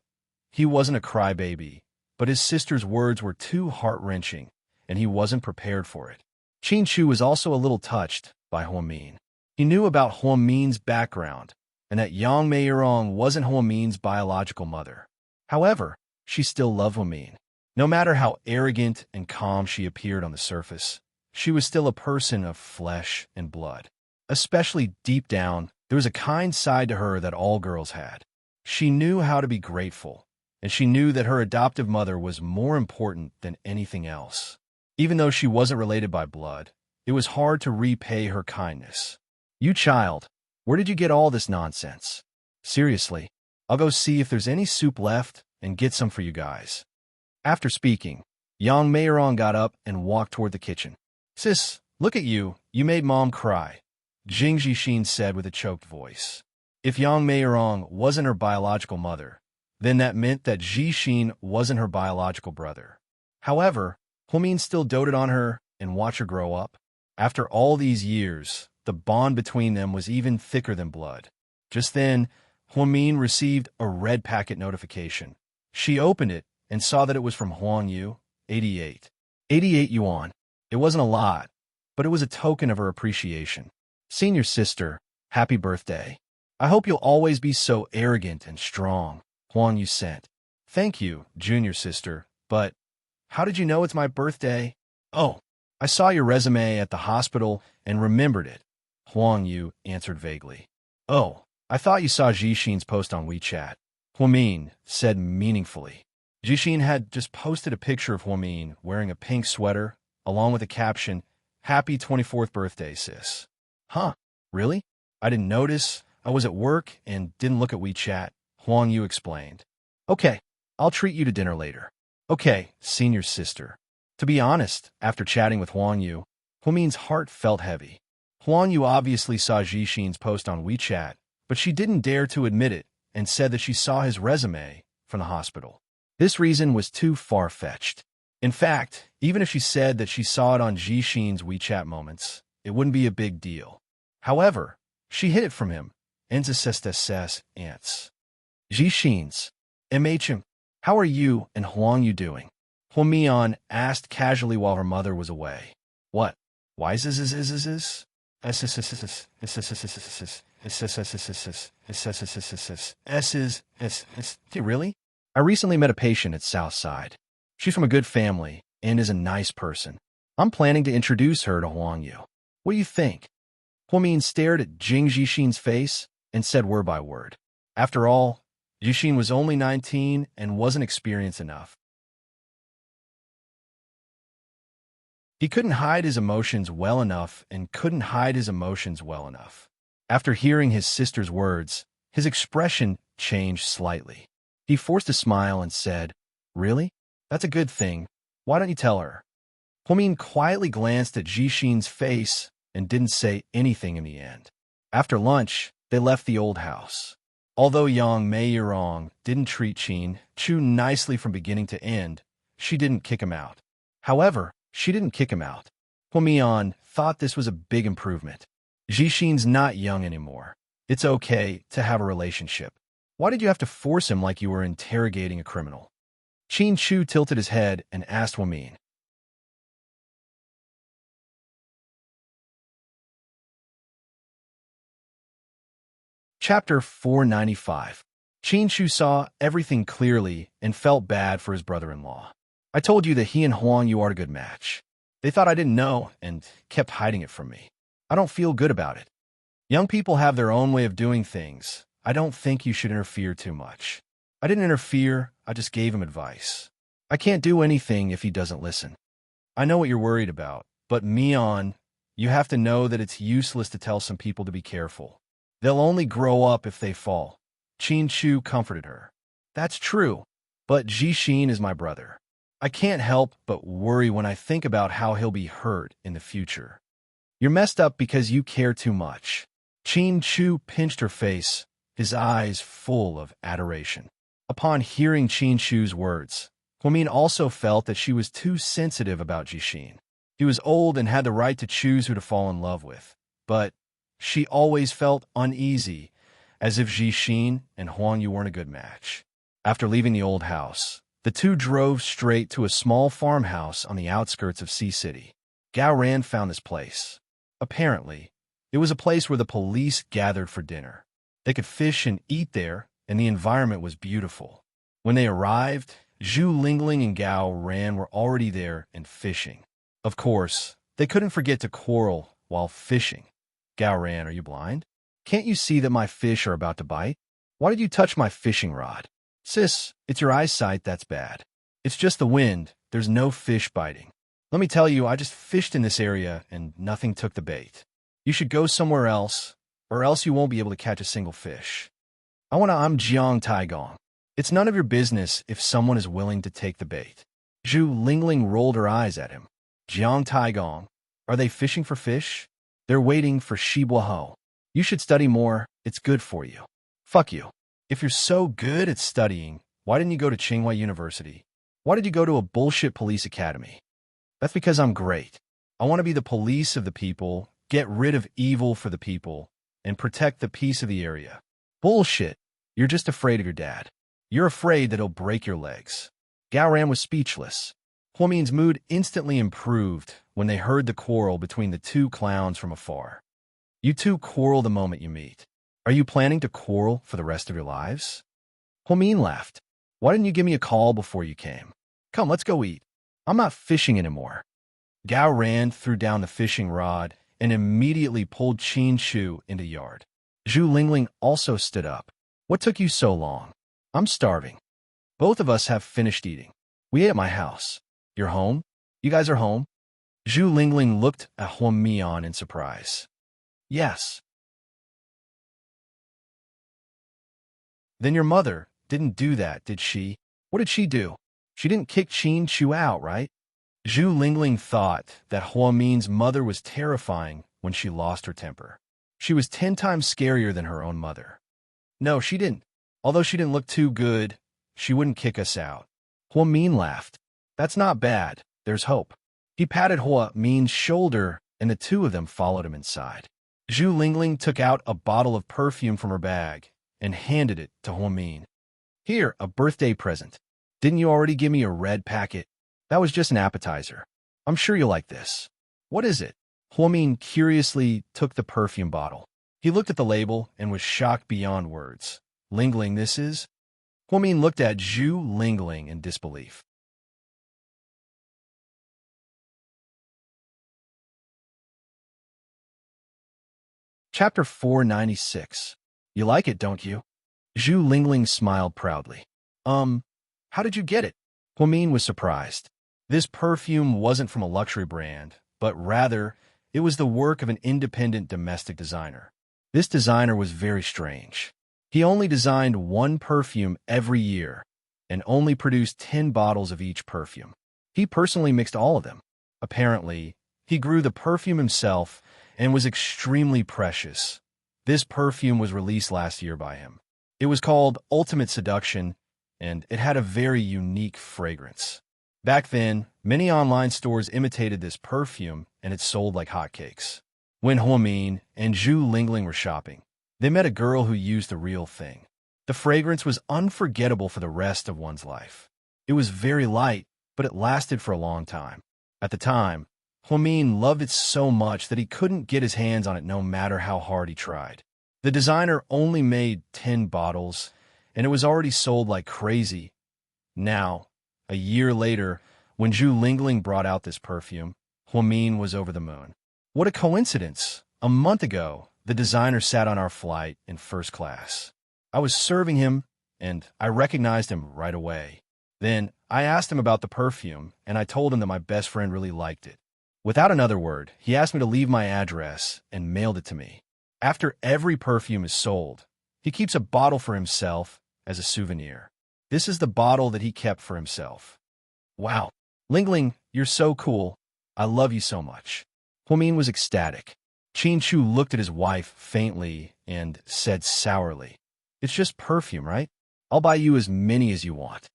He wasn't a crybaby, but his sister's words were too heart-wrenching, and he wasn't prepared for it. Qin Chu was also a little touched by Huamin. He knew about Huamin's background, and that Yang Meirong wasn't Huamin's biological mother. However, she still loved Huamin. No matter how arrogant and calm she appeared on the surface, she was still a person of flesh and blood. Especially deep down, there was a kind side to her that all girls had. She knew how to be grateful, and she knew that her adoptive mother was more important than anything else. Even though she wasn't related by blood, it was hard to repay her kindness. You child, where did you get all this nonsense? Seriously, I'll go see if there's any soup left and get some for you guys. After speaking, Yang Meirong got up and walked toward the kitchen. Sis, look at you, you made Mom cry, Jing Zhixin said with a choked voice. If Yang Meirong wasn't her biological mother, then that meant that Zhixin wasn't her biological brother. However, Huamin still doted on her and watched her grow up. After all these years, the bond between them was even thicker than blood. Just then, Huamin received a red packet notification. She opened it and saw that it was from Huang Yu, 88. 88 yuan. It wasn't a lot, but it was a token of her appreciation. Senior sister, happy birthday. I hope you'll always be so arrogant and strong, Huang Yu sent. Thank you, junior sister, but how did you know it's my birthday? Oh, I saw your resume at the hospital and remembered it, Huang Yu answered vaguely. Oh, I thought you saw Zhixin's post on WeChat, Huamin said meaningfully. Zhixin had just posted a picture of Huamin wearing a pink sweater, along with a caption, Happy 24th birthday, sis. Huh, really? I didn't notice. I was at work and didn't look at WeChat, Huang Yu explained. Okay, I'll treat you to dinner later. Okay, senior sister. To be honest, after chatting with Huang Yu, Huamin's heart felt heavy. Huang Yu obviously saw Zhixin's post on WeChat, but she didn't dare to admit it and said that she saw his resume from the hospital. This reason was too far-fetched. In fact, even if she said that she saw it on Zhixin's WeChat moments, it wouldn't be a big deal. However, she hid it from him. Ants. Zhixin's. MHM. How are you and Huang Yu doing? Huamian asked casually while her mother was away. What? Why is this? Really? I recently met a patient at Southside. She's from a good family and is a nice person. I'm planning to introduce her to Huang Yu. What do you think? Huamin stared at Jing Zhixin's face and said word by word. After all, Zhixin was only 19 and wasn't experienced enough. He couldn't hide his emotions well enough. After hearing his sister's words, his expression changed slightly. He forced a smile and said, Really? That's a good thing. Why don't you tell her? Huamin quietly glanced at Zhixin's face and didn't say anything in the end. After lunch, They left the old house. Although young Mei Yirong didn't treat Qin Chu nicely from beginning to end, she didn't kick him out. However, she didn't kick him out. Huo Mian thought this was a big improvement. Jixin's not young anymore. It's okay to have a relationship. Why did you have to force him like you were interrogating a criminal? Qin Chu tilted his head and asked Huo Mian. Chapter 495. Qin Chu saw everything clearly and felt bad for his brother-in-law. I told you that he and Huang Yu are a good match. They thought I didn't know and kept hiding it from me. I don't feel good about it. Young people have their own way of doing things. I don't think you should interfere too much. I didn't interfere, I just gave him advice. I can't do anything if he doesn't listen. I know what you're worried about, but Mian, you have to know that it's useless to tell some people to be careful. They'll only grow up if they fall. Qin Chu comforted her. That's true, but Jixin is my brother. I can't help but worry when I think about how he'll be hurt in the future. You're messed up because you care too much. Qin Chu pinched her face, his eyes full of adoration. Upon hearing Qin Chu's words, Huo Mian also felt that she was too sensitive about Jixin. He was old and had the right to choose who to fall in love with, but she always felt uneasy, as if Jixin and Huang Yu weren't a good match. After leaving the old house, the two drove straight to a small farmhouse on the outskirts of Sea City. Gao Ran found this place. Apparently, it was a place where the police gathered for dinner. They could fish and eat there, and the environment was beautiful. When they arrived, Zhu Lingling and Gao Ran were already there and fishing. Of course, they couldn't forget to quarrel while fishing. Gao Ran, are you blind? Can't you see that my fish are about to bite? Why did you touch my fishing rod? Sis, it's your eyesight that's bad. It's just the wind, there's no fish biting. Let me tell you, I just fished in this area and nothing took the bait. You should go somewhere else, or else you won't be able to catch a single fish. I'm Jiang Taigong. It's none of your business if someone is willing to take the bait. Zhu Lingling rolled her eyes at him. Jiang Taigong, are they fishing for fish? They're waiting for Shibuaho. You should study more, it's good for you. Fuck you. If you're so good at studying, why didn't you go to Tsinghua University? Why did you go to a bullshit police academy? That's because I'm great. I want to be the police of the people, get rid of evil for the people, and protect the peace of the area. Bullshit. You're just afraid of your dad. You're afraid that he'll break your legs. Gao Ran was speechless. Huo Mian's mood instantly improved when they heard the quarrel between the two clowns from afar. You two quarrel the moment you meet. Are you planning to quarrel for the rest of your lives? Huo Mian laughed. Why didn't you give me a call before you came? Come, let's go eat. I'm not fishing anymore. Gao Ran threw down the fishing rod and immediately pulled Qin Chu into the yard. Zhu Lingling also stood up. What took you so long? I'm starving. Both of us have finished eating. We ate at my house. You're home? You guys are home? Zhu Lingling looked at Huo Mian in surprise. Yes. Then your mother didn't do that, did she? What did she do? She didn't kick Qin Chu out, right? Zhu Lingling thought that Huo Mian's mother was terrifying when she lost her temper. She was 10 times scarier than her own mother. No, she didn't. Although she didn't look too good, she wouldn't kick us out. Huo Mian laughed. That's not bad. There's hope. He patted Huo Mian's shoulder, and the two of them followed him inside. Zhu Lingling took out a bottle of perfume from her bag and handed it to Huo Mian. Here, a birthday present. Didn't you already give me a red packet? That was just an appetizer. I'm sure you'll like this. What is it? Huo Mian curiously took the perfume bottle. He looked at the label and was shocked beyond words. Lingling, this is? Huo Mian looked at Zhu Lingling in disbelief. Chapter 496. You like it, don't you? Zhu Lingling smiled proudly. How did you get it? Huo Mian was surprised. This perfume wasn't from a luxury brand, but rather, it was the work of an independent domestic designer. This designer was very strange. He only designed one perfume every year, and only produced 10 bottles of each perfume. He personally mixed all of them. Apparently, he grew the perfume himself and was extremely precious. This perfume was released last year by him. It was called Ultimate Seduction, and it had a very unique fragrance. Back then, many online stores imitated this perfume, and it sold like hotcakes. When Huamin and Zhu Lingling were shopping, they met a girl who used the real thing. The fragrance was unforgettable for the rest of one's life. It was very light, but it lasted for a long time. At the time, Huamin loved it so much that he couldn't get his hands on it no matter how hard he tried. The designer only made 10 bottles, and it was already sold like crazy. Now, a year later, when Zhu Lingling brought out this perfume, Huamin was over the moon. What a coincidence! A month ago, the designer sat on our flight in first class. I was serving him, and I recognized him right away. Then, I asked him about the perfume, and I told him that my best friend really liked it. Without another word, he asked me to leave my address and mailed it to me. After every perfume is sold, he keeps a bottle for himself as a souvenir. This is the bottle that he kept for himself. Wow, Lingling, you're so cool. I love you so much. Huamin was ecstatic. Qin Chu looked at his wife faintly and said sourly, "It's just perfume, right? I'll buy you as many as you want."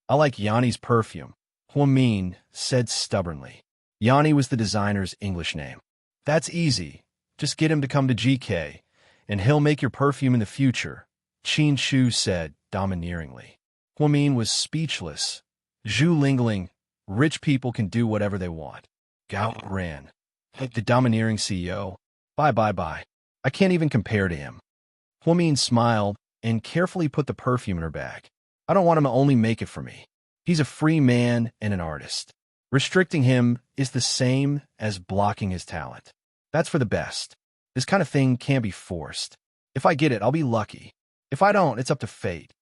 "I like Yanni's perfume," Huamin said stubbornly. Yanni was the designer's English name. "That's easy. Just get him to come to GK, and he'll make your perfume in the future," Qin Chu said domineeringly. Huamin was speechless. Zhu Lingling, rich people can do whatever they want. Gao Ran, the domineering CEO. Bye. I can't even compare to him. Huamin smiled and carefully put the perfume in her bag. "I don't want him to only make it for me. He's a free man and an artist. Restricting him is the same as blocking his talent. That's for the best. This kind of thing can't be forced. If I get it, I'll be lucky. If I don't, it's up to fate.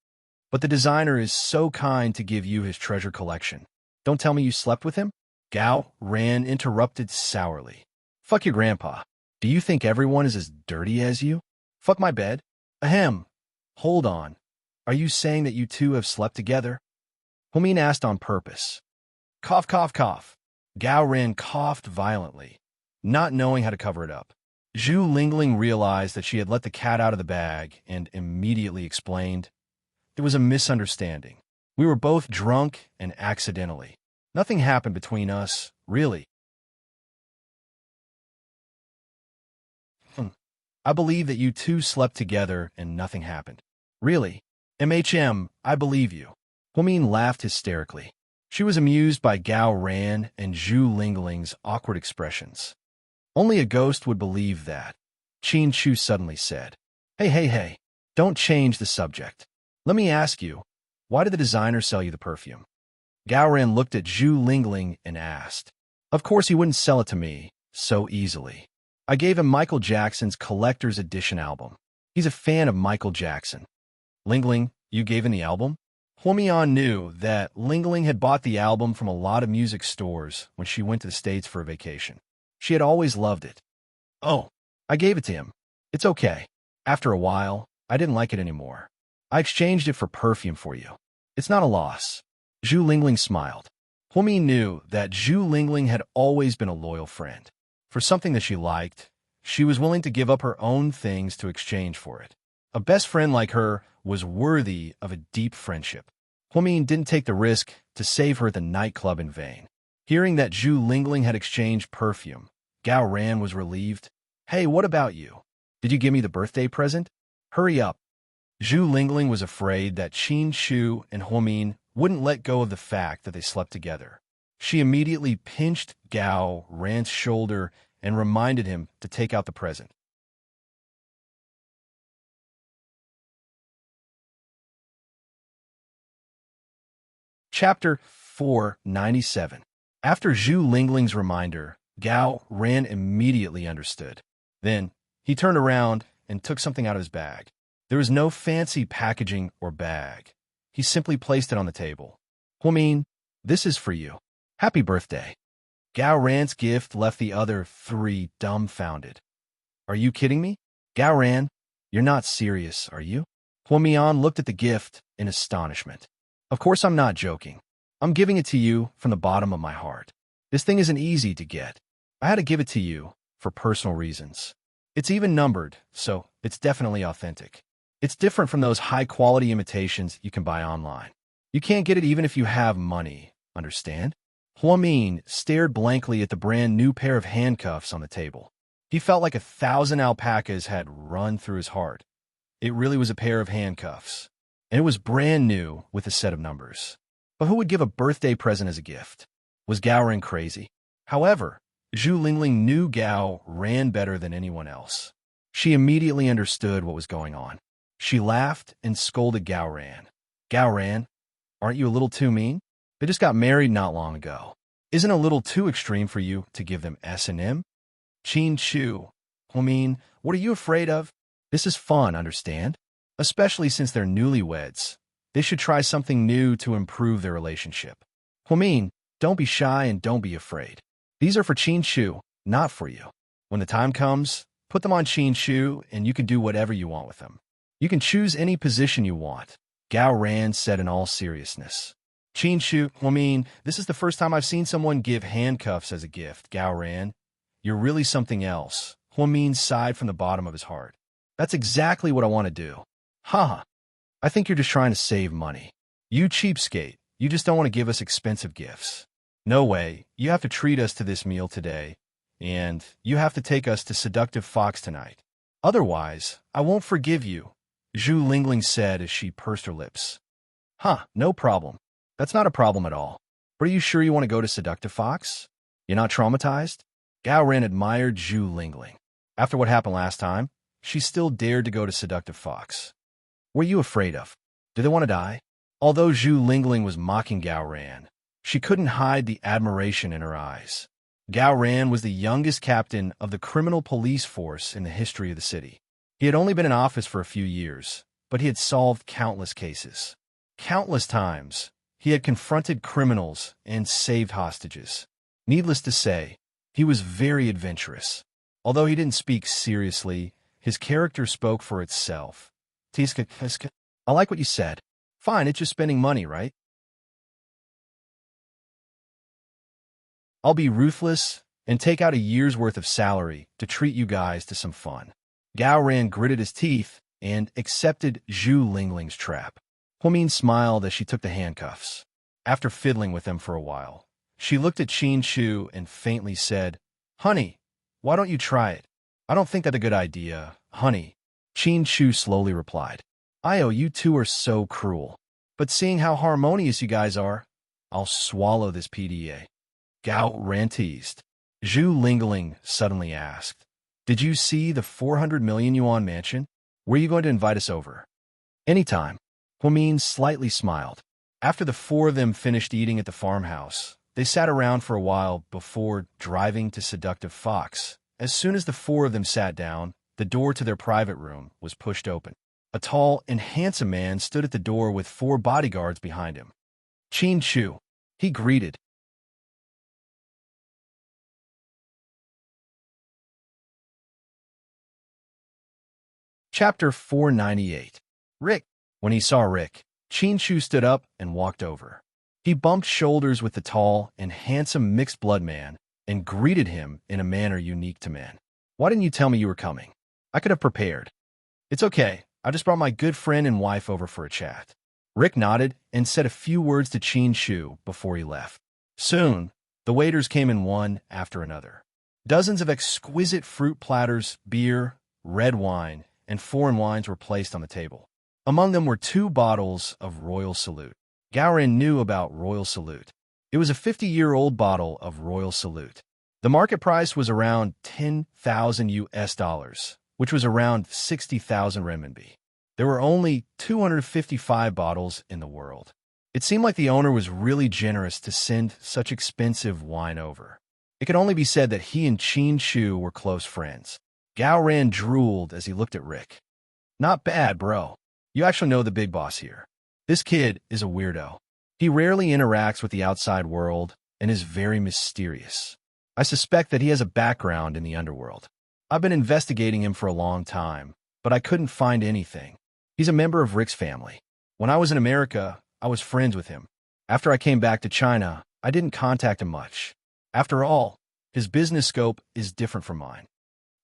But the designer is so kind to give you his treasure collection. Don't tell me you slept with him?" Gao Ran interrupted sourly. "Fuck your grandpa. Do you think everyone is as dirty as you? Fuck my bed? Ahem. Hold on. Are you saying that you two have slept together?" Huamin asked on purpose. Cough. Gao Ran coughed violently, not knowing how to cover it up. Zhu Lingling realized that she had let the cat out of the bag and immediately explained, "There was a misunderstanding. We were both drunk and accidentally. Nothing happened between us, really." "I believe that you two slept together and nothing happened. Really? I believe you." Huamin laughed hysterically. She was amused by Gao Ran and Zhu Lingling's awkward expressions. "Only a ghost would believe that," Qin Chu suddenly said. Hey, don't change the subject. Let me ask you, why did the designer sell you the perfume?" Gao Ran looked at Zhu Lingling and asked. "Of course he wouldn't sell it to me so easily. I gave him Michael Jackson's collector's edition album. He's a fan of Michael Jackson." "Lingling, you gave him the album?" Huamian knew that Lingling had bought the album from a lot of music stores when she went to the States for a vacation. She had always loved it. "Oh, I gave it to him. It's okay. After a while, I didn't like it anymore. I exchanged it for perfume for you. It's not a loss." Zhu Lingling smiled. Huami knew that Zhu Lingling had always been a loyal friend. For something that she liked, she was willing to give up her own things to exchange for it. A best friend like her was worthy of a deep friendship. Huamin didn't take the risk to save her at the nightclub in vain. Hearing that Zhu Lingling had exchanged perfume, Gao Ran was relieved. "Hey, what about you? Did you give me the birthday present? Hurry up." Zhu Lingling was afraid that Qin Chu and Huamin wouldn't let go of the fact that they slept together. She immediately pinched Gao Ran's shoulder and reminded him to take out the present. Chapter 497. After Zhu Lingling's reminder, Gao Ran immediately understood. Then, he turned around and took something out of his bag. There was no fancy packaging or bag. He simply placed it on the table. "Huamin, this is for you. Happy birthday." Gao Ran's gift left the other three dumbfounded. "Are you kidding me? Gao Ran, you're not serious, are you?" Huamian looked at the gift in astonishment. "Of course I'm not joking. I'm giving it to you from the bottom of my heart. This thing isn't easy to get. I had to give it to you for personal reasons." It's even numbered, so it's definitely authentic. It's different from those high-quality imitations you can buy online. You can't get it even if you have money, understand? Huamin stared blankly at the brand-new pair of handcuffs on the table. He felt like 1,000 alpacas had run through his heart. It really was a pair of handcuffs, and it was brand new with a set of numbers. But who would give a birthday present as a gift? Was Gao Ren crazy? However, Zhu Lingling knew Gao Ran better than anyone else. She immediately understood what was going on. She laughed and scolded Gao Ran. Gao Ran, aren't you a little too mean? They just got married not long ago. Isn't it a little too extreme for you to give them S&M? Qin Chu, Huamin, what are you afraid of? This is fun, understand? Especially since they're newlyweds. They should try something new to improve their relationship. Huamin, don't be shy and don't be afraid. These are for Qin Chu, not for you. When the time comes, put them on Qin Chu and you can do whatever you want with them. You can choose any position you want, Gao Ran said in all seriousness. Qin Chu, Huamin, this is the first time I've seen someone give handcuffs as a gift, Gao Ran. You're really something else. Huamin sighed from the bottom of his heart. That's exactly what I want to do. Haha. I think you're just trying to save money. You cheapskate. You just don't want to give us expensive gifts. No way. You have to treat us to this meal today, and you have to take us to Seductive Fox tonight. Otherwise, I won't forgive you, Zhu Lingling said as she pursed her lips. No problem. That's not a problem at all. But are you sure you want to go to Seductive Fox? You're not traumatized? Gao Ren admired Zhu Lingling. After what happened last time, she still dared to go to Seductive Fox. What are you afraid of? Do they want to die? Although Zhu Lingling was mocking Gao Ran, she couldn't hide the admiration in her eyes. Gao Ran was the youngest captain of the criminal police force in the history of the city. He had only been in office for a few years, but he had solved countless cases. Countless times, he had confronted criminals and saved hostages. Needless to say, he was very adventurous. Although he didn't speak seriously, his character spoke for itself. Tiska, I like what you said. Fine, it's just spending money, right? I'll be ruthless and take out a year's worth of salary to treat you guys to some fun. Gao Ran gritted his teeth and accepted Zhu Lingling's trap. Huamin smiled as she took the handcuffs. After fiddling with them for a while, she looked at Qin Chu and faintly said, Honey, why don't you try it? I don't think that's a good idea, honey. Qin Chu slowly replied. You two are so cruel. But seeing how harmonious you guys are, I'll swallow this PDA. Gao Ran teased. Zhu Lingling suddenly asked, Did you see the 400 million yuan mansion? Were you going to invite us over? Anytime. Huamin slightly smiled. After the four of them finished eating at the farmhouse, they sat around for a while before driving to Seductive Fox. As soon as the four of them sat down, the door to their private room was pushed open. A tall and handsome man stood at the door with 4 bodyguards behind him. Qin Chu, he greeted. Chapter 498. Rick. When he saw Rick, Qin Chu stood up and walked over. He bumped shoulders with the tall and handsome mixed-blood man and greeted him in a manner unique to men. Why didn't you tell me you were coming? I could have prepared. It's okay. I just brought my good friend and wife over for a chat. Rick nodded and said a few words to Qin Chu before he left. Soon, the waiters came in one after another. Dozens of exquisite fruit platters, beer, red wine, and foreign wines were placed on the table. Among them were 2 bottles of Royal Salute. Gao Ran knew about Royal Salute. It was a 50-year-old bottle of Royal Salute. The market price was around 10,000 US dollars, which was around 60,000 renminbi. There were only 255 bottles in the world. It seemed like the owner was really generous to send such expensive wine over. It could only be said that he and Qin Chu were close friends. Gao Ran drooled as he looked at Rick. Not bad, bro. You actually know the big boss here. This kid is a weirdo. He rarely interacts with the outside world and is very mysterious. I suspect that he has a background in the underworld. I've been investigating him for a long time, but I couldn't find anything. He's a member of Rick's family. When I was in America, I was friends with him. After I came back to China, I didn't contact him much. After all, his business scope is different from mine.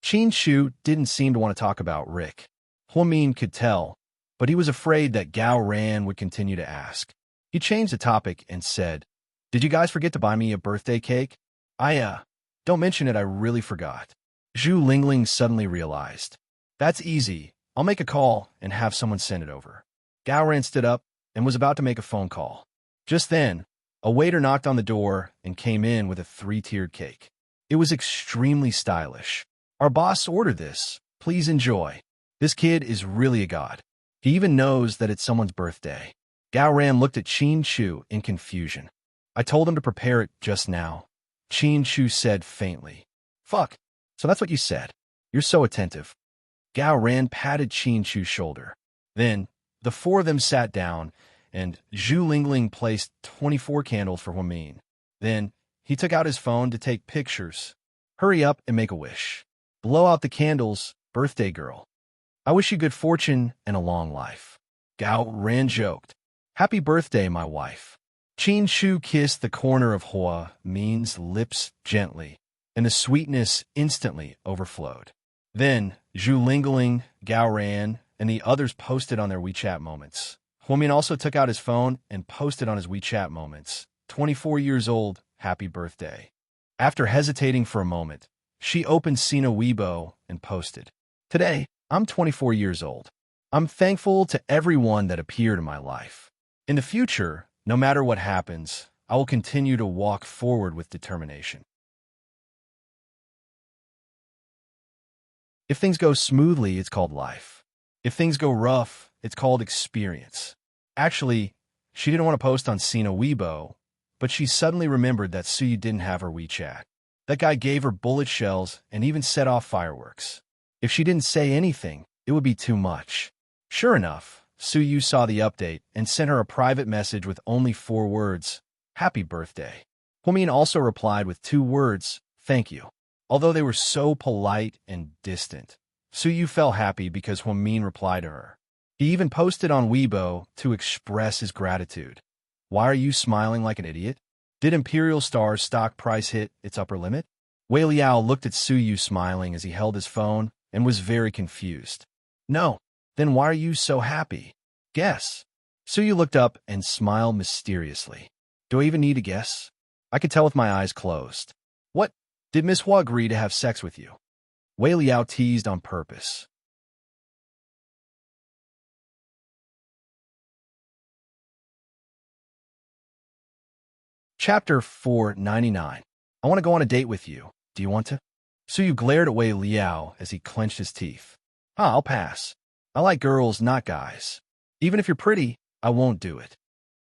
Qin Shu didn't seem to want to talk about Rick. Huamin could tell, but he was afraid that Gao Ran would continue to ask. He changed the topic and said, "Did you guys forget to buy me a birthday cake?" Don't mention it, I really forgot." Zhu Lingling suddenly realized. "That's easy. I'll make a call and have someone send it over." Gao Ran stood up and was about to make a phone call. Just then, a waiter knocked on the door and came in with a 3-tiered cake. It was extremely stylish. "Our boss ordered this. Please enjoy. This kid is really a god. He even knows that it's someone's birthday." Gao Ran looked at Qin Shu in confusion. "I told him to prepare it just now," Qin Shu said faintly. "Fuck. So that's what you said. You're so attentive." Gao Ran patted Qin Shu's shoulder. Then, the four of them sat down, and Zhu Lingling placed 24 candles for Huamin. Then, he took out his phone to take pictures. "Hurry up and make a wish. Blow out the candles, birthday girl. I wish you good fortune and a long life." Gao Ran joked. "Happy birthday, my wife." Qin Shu kissed the corner of Hua Min's lips gently, and the sweetness instantly overflowed. Then, Zhu Lingling, Gao Ran, and the others posted on their WeChat moments. Huamin also took out his phone and posted on his WeChat moments, "24 years old, happy birthday." After hesitating for a moment, she opened Sina Weibo and posted, "Today, I'm 24 years old. I'm thankful to everyone that appeared in my life. In the future, no matter what happens, I will continue to walk forward with determination." If things go smoothly, it's called life. If things go rough, it's called experience. Actually, she didn't want to post on Sina Weibo, but she suddenly remembered that Suyu didn't have her WeChat. That guy gave her bullet shells and even set off fireworks. If she didn't say anything, it would be too much. Sure enough, Suyu saw the update and sent her a private message with only 4 words, "Happy birthday." Huamin also replied with 2 words, "Thank you." Although they were so polite and distant, Suyu felt happy because Huamin replied to her. He even posted on Weibo to express his gratitude. "Why are you smiling like an idiot? Did Imperial Star's stock price hit its upper limit?" Wei Liao looked at Suyu smiling as he held his phone and was very confused. "No. Then why are you so happy? Guess." Suyu looked up and smiled mysteriously. "Do I even need to guess? I could tell with my eyes closed." "What? Did Miss Hua agree to have sex with you?" Wei Liao teased on purpose. Chapter 499. "I want to go on a date with you. Do you want to?" Suyu glared at Wei Liao as he clenched his teeth. I'll pass. I like girls, not guys. Even if you're pretty, I won't do it."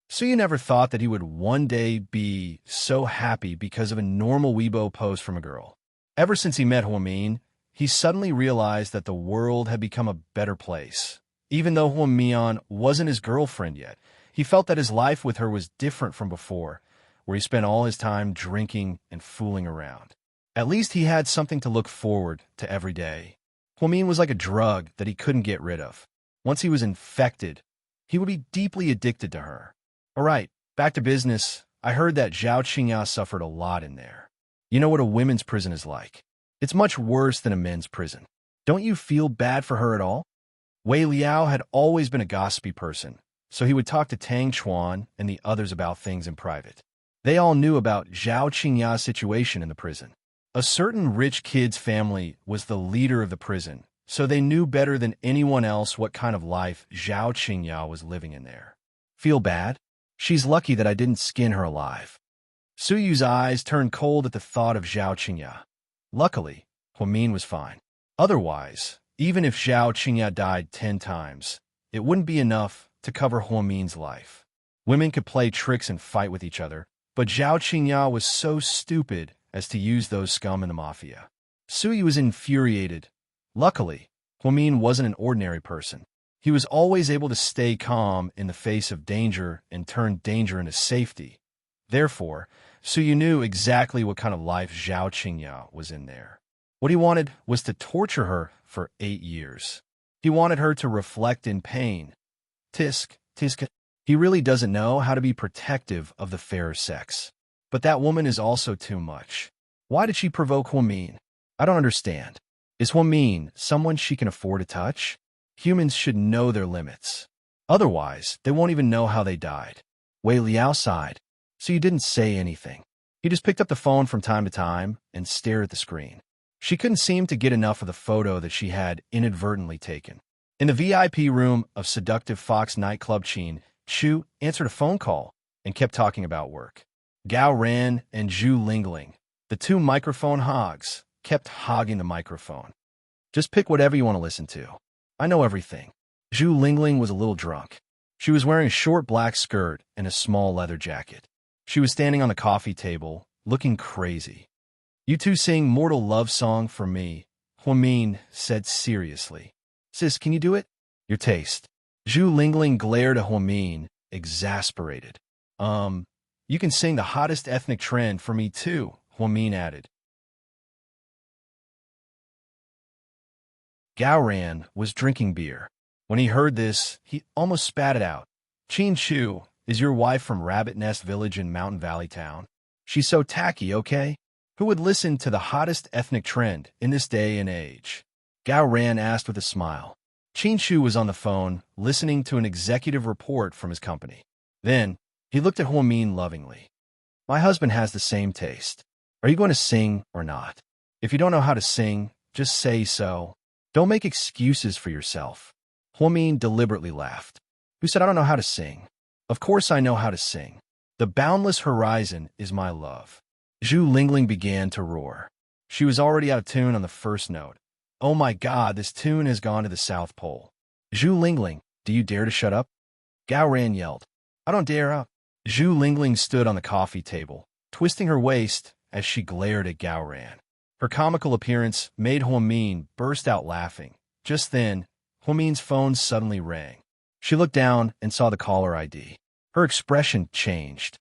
Suyu never thought that he would one day be so happy because of a normal Weibo post from a girl. Ever since he met Huamin, he suddenly realized that the world had become a better place. Even though Huamian wasn't his girlfriend yet, he felt that his life with her was different from before, where he spent all his time drinking and fooling around. At least he had something to look forward to every day. Huamin was like a drug that he couldn't get rid of. Once he was infected, he would be deeply addicted to her. All right, back to business. I heard that Zhao Qingya suffered a lot in there. You know what a women's prison is like. It's much worse than a men's prison. Don't you feel bad for her at all? Wei Liao had always been a gossipy person, so he would talk to Tang Chuan and the others about things in private. They all knew about Zhao Qingya's situation in the prison. A certain rich kid's family was the leader of the prison, so they knew better than anyone else what kind of life Zhao Qingya was living in there. Feel bad? She's lucky that I didn't skin her alive. Suyu's eyes turned cold at the thought of Zhao Qingya. Luckily, Huamin was fine. Otherwise, even if Zhao Qingya died 10 times, it wouldn't be enough to cover Huamin's life. Women could play tricks and fight with each other, but Zhao Qingya was so stupid as to use those scum in the mafia. Suyu was infuriated. Luckily, Huamin wasn't an ordinary person. He was always able to stay calm in the face of danger and turn danger into safety. Therefore, Suyu knew exactly what kind of life Zhao Qingya was in there. What he wanted was to torture her for 8 years. He wanted her to reflect in pain. Tisk, tisk. He really doesn't know how to be protective of the fairer sex. But that woman is also too much. Why did she provoke Huamin? I don't understand. Is Huamin someone she can afford to touch? Humans should know their limits. Otherwise, they won't even know how they died. Wei Liao sighed. So you didn't say anything. He just picked up the phone from time to time and stared at the screen. She couldn't seem to get enough of the photo that she had inadvertently taken. In the VIP room of seductive Fox nightclub Qin, Chu answered a phone call and kept talking about work. Gao Ran and Zhu Lingling, the two microphone hogs, kept hogging the microphone. Just pick whatever you want to listen to. I know everything. Zhu Lingling was a little drunk. She was wearing a short black skirt and a small leather jacket. She was standing on the coffee table, looking crazy. You two sing Mortal Love Song for me, Huamin said seriously. Sis, can you do it? Your taste. Zhu Lingling glared at Huamin, exasperated. You can sing the hottest ethnic trend for me too, Huamin added. Gao Ran was drinking beer. When he heard this, he almost spat it out. Qin Chu, is your wife from Rabbit Nest Village in Mountain Valley Town? She's so tacky, okay? Who would listen to the hottest ethnic trend in this day and age? Gao Ran asked with a smile. Qin Chu was on the phone, listening to an executive report from his company. Then, he looked at Huamin lovingly. My husband has the same taste. Are you going to sing or not? If you don't know how to sing, just say so. Don't make excuses for yourself. Huamin deliberately laughed. Who said I don't know how to sing? Of course I know how to sing. The boundless horizon is my love. Zhu Lingling began to roar. She was already out of tune on the first note. Oh my God, this tune has gone to the South Pole. Zhu Lingling, do you dare to shut up? Gao Ran yelled. I don't dare up. Zhu Lingling stood on the coffee table, twisting her waist as she glared at Gao Ran. Her comical appearance made Huamin burst out laughing. Just then, Huamin's phone suddenly rang. She looked down and saw the caller ID. Her expression changed.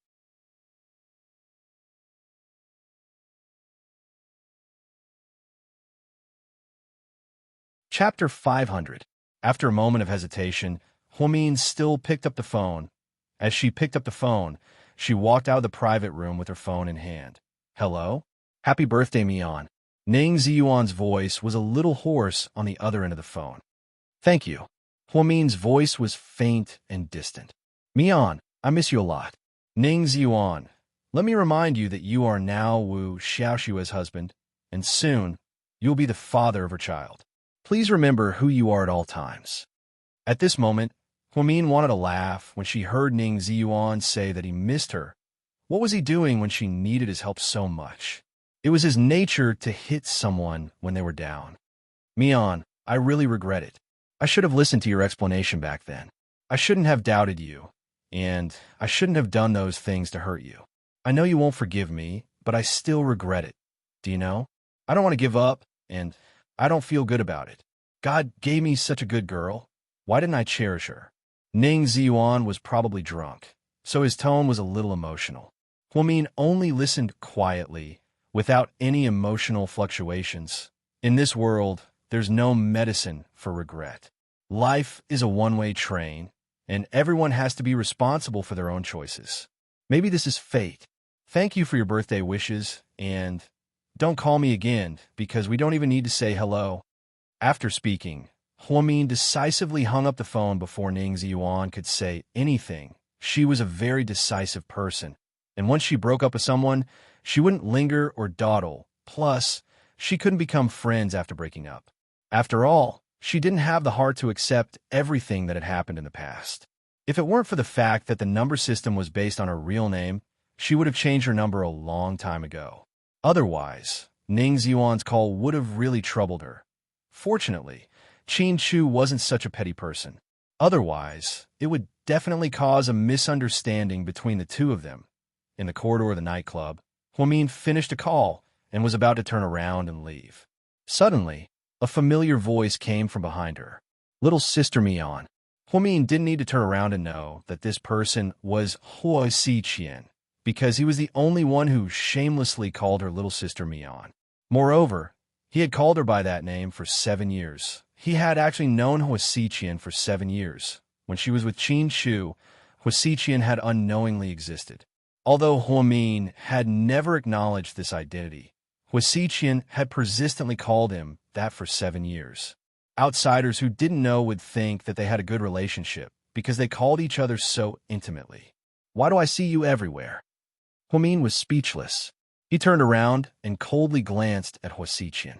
Chapter 500. After a moment of hesitation, Huamin still picked up the phone. As she picked up the phone, she walked out of the private room with her phone in hand. Hello? Happy birthday, Mian. Ning Ziyuan's voice was a little hoarse on the other end of the phone. Thank you. Huamin's voice was faint and distant. Mian, I miss you a lot. Ning Ziyuan, let me remind you that you are now Wu Xiaoshua's husband, and soon you'll be the father of her child. Please remember who you are at all times. At this moment, Huamin wanted to laugh when she heard Ning Ziyuan say that he missed her. What was he doing when she needed his help so much? It was his nature to hit someone when they were down. Mian, I really regret it. I should have listened to your explanation back then. I shouldn't have doubted you, and I shouldn't have done those things to hurt you. I know you won't forgive me, but I still regret it. Do you know? I don't want to give up, and I don't feel good about it. God gave me such a good girl. Why didn't I cherish her? Ning Ziyuan was probably drunk, so his tone was a little emotional. Huamin only listened quietly, without any emotional fluctuations. In this world, there's no medicine for regret. Life is a one-way train, and everyone has to be responsible for their own choices. Maybe this is fate. Thank you for your birthday wishes, and don't call me again, because we don't even need to say hello. After speaking, Huamin decisively hung up the phone before Ning Ziyuan could say anything. She was a very decisive person, and once she broke up with someone, she wouldn't linger or dawdle. Plus, she couldn't become friends after breaking up. After all, she didn't have the heart to accept everything that had happened in the past. If it weren't for the fact that the number system was based on her real name, she would have changed her number a long time ago. Otherwise, Ning Ziyuan's call would have really troubled her. Fortunately, Qin Chu wasn't such a petty person. Otherwise, it would definitely cause a misunderstanding between the two of them. In the corridor of the nightclub, Huamin finished a call and was about to turn around and leave. Suddenly, a familiar voice came from behind her. Little Sister Mian. Huamin didn't need to turn around to know that this person was Huo Xiqian, because he was the only one who shamelessly called her Little Sister Mian. Moreover, he had called her by that name for 7 years. He had actually known Huo Xiqian for 7 years. When she was with Qin Chu, Huo Xiqian had unknowingly existed. Although Huamin had never acknowledged this identity, Huasiqian had persistently called him that for 7 years. Outsiders who didn't know would think that they had a good relationship because they called each other so intimately. Why do I see you everywhere? Huamin was speechless. He turned around and coldly glanced at Huasiqian.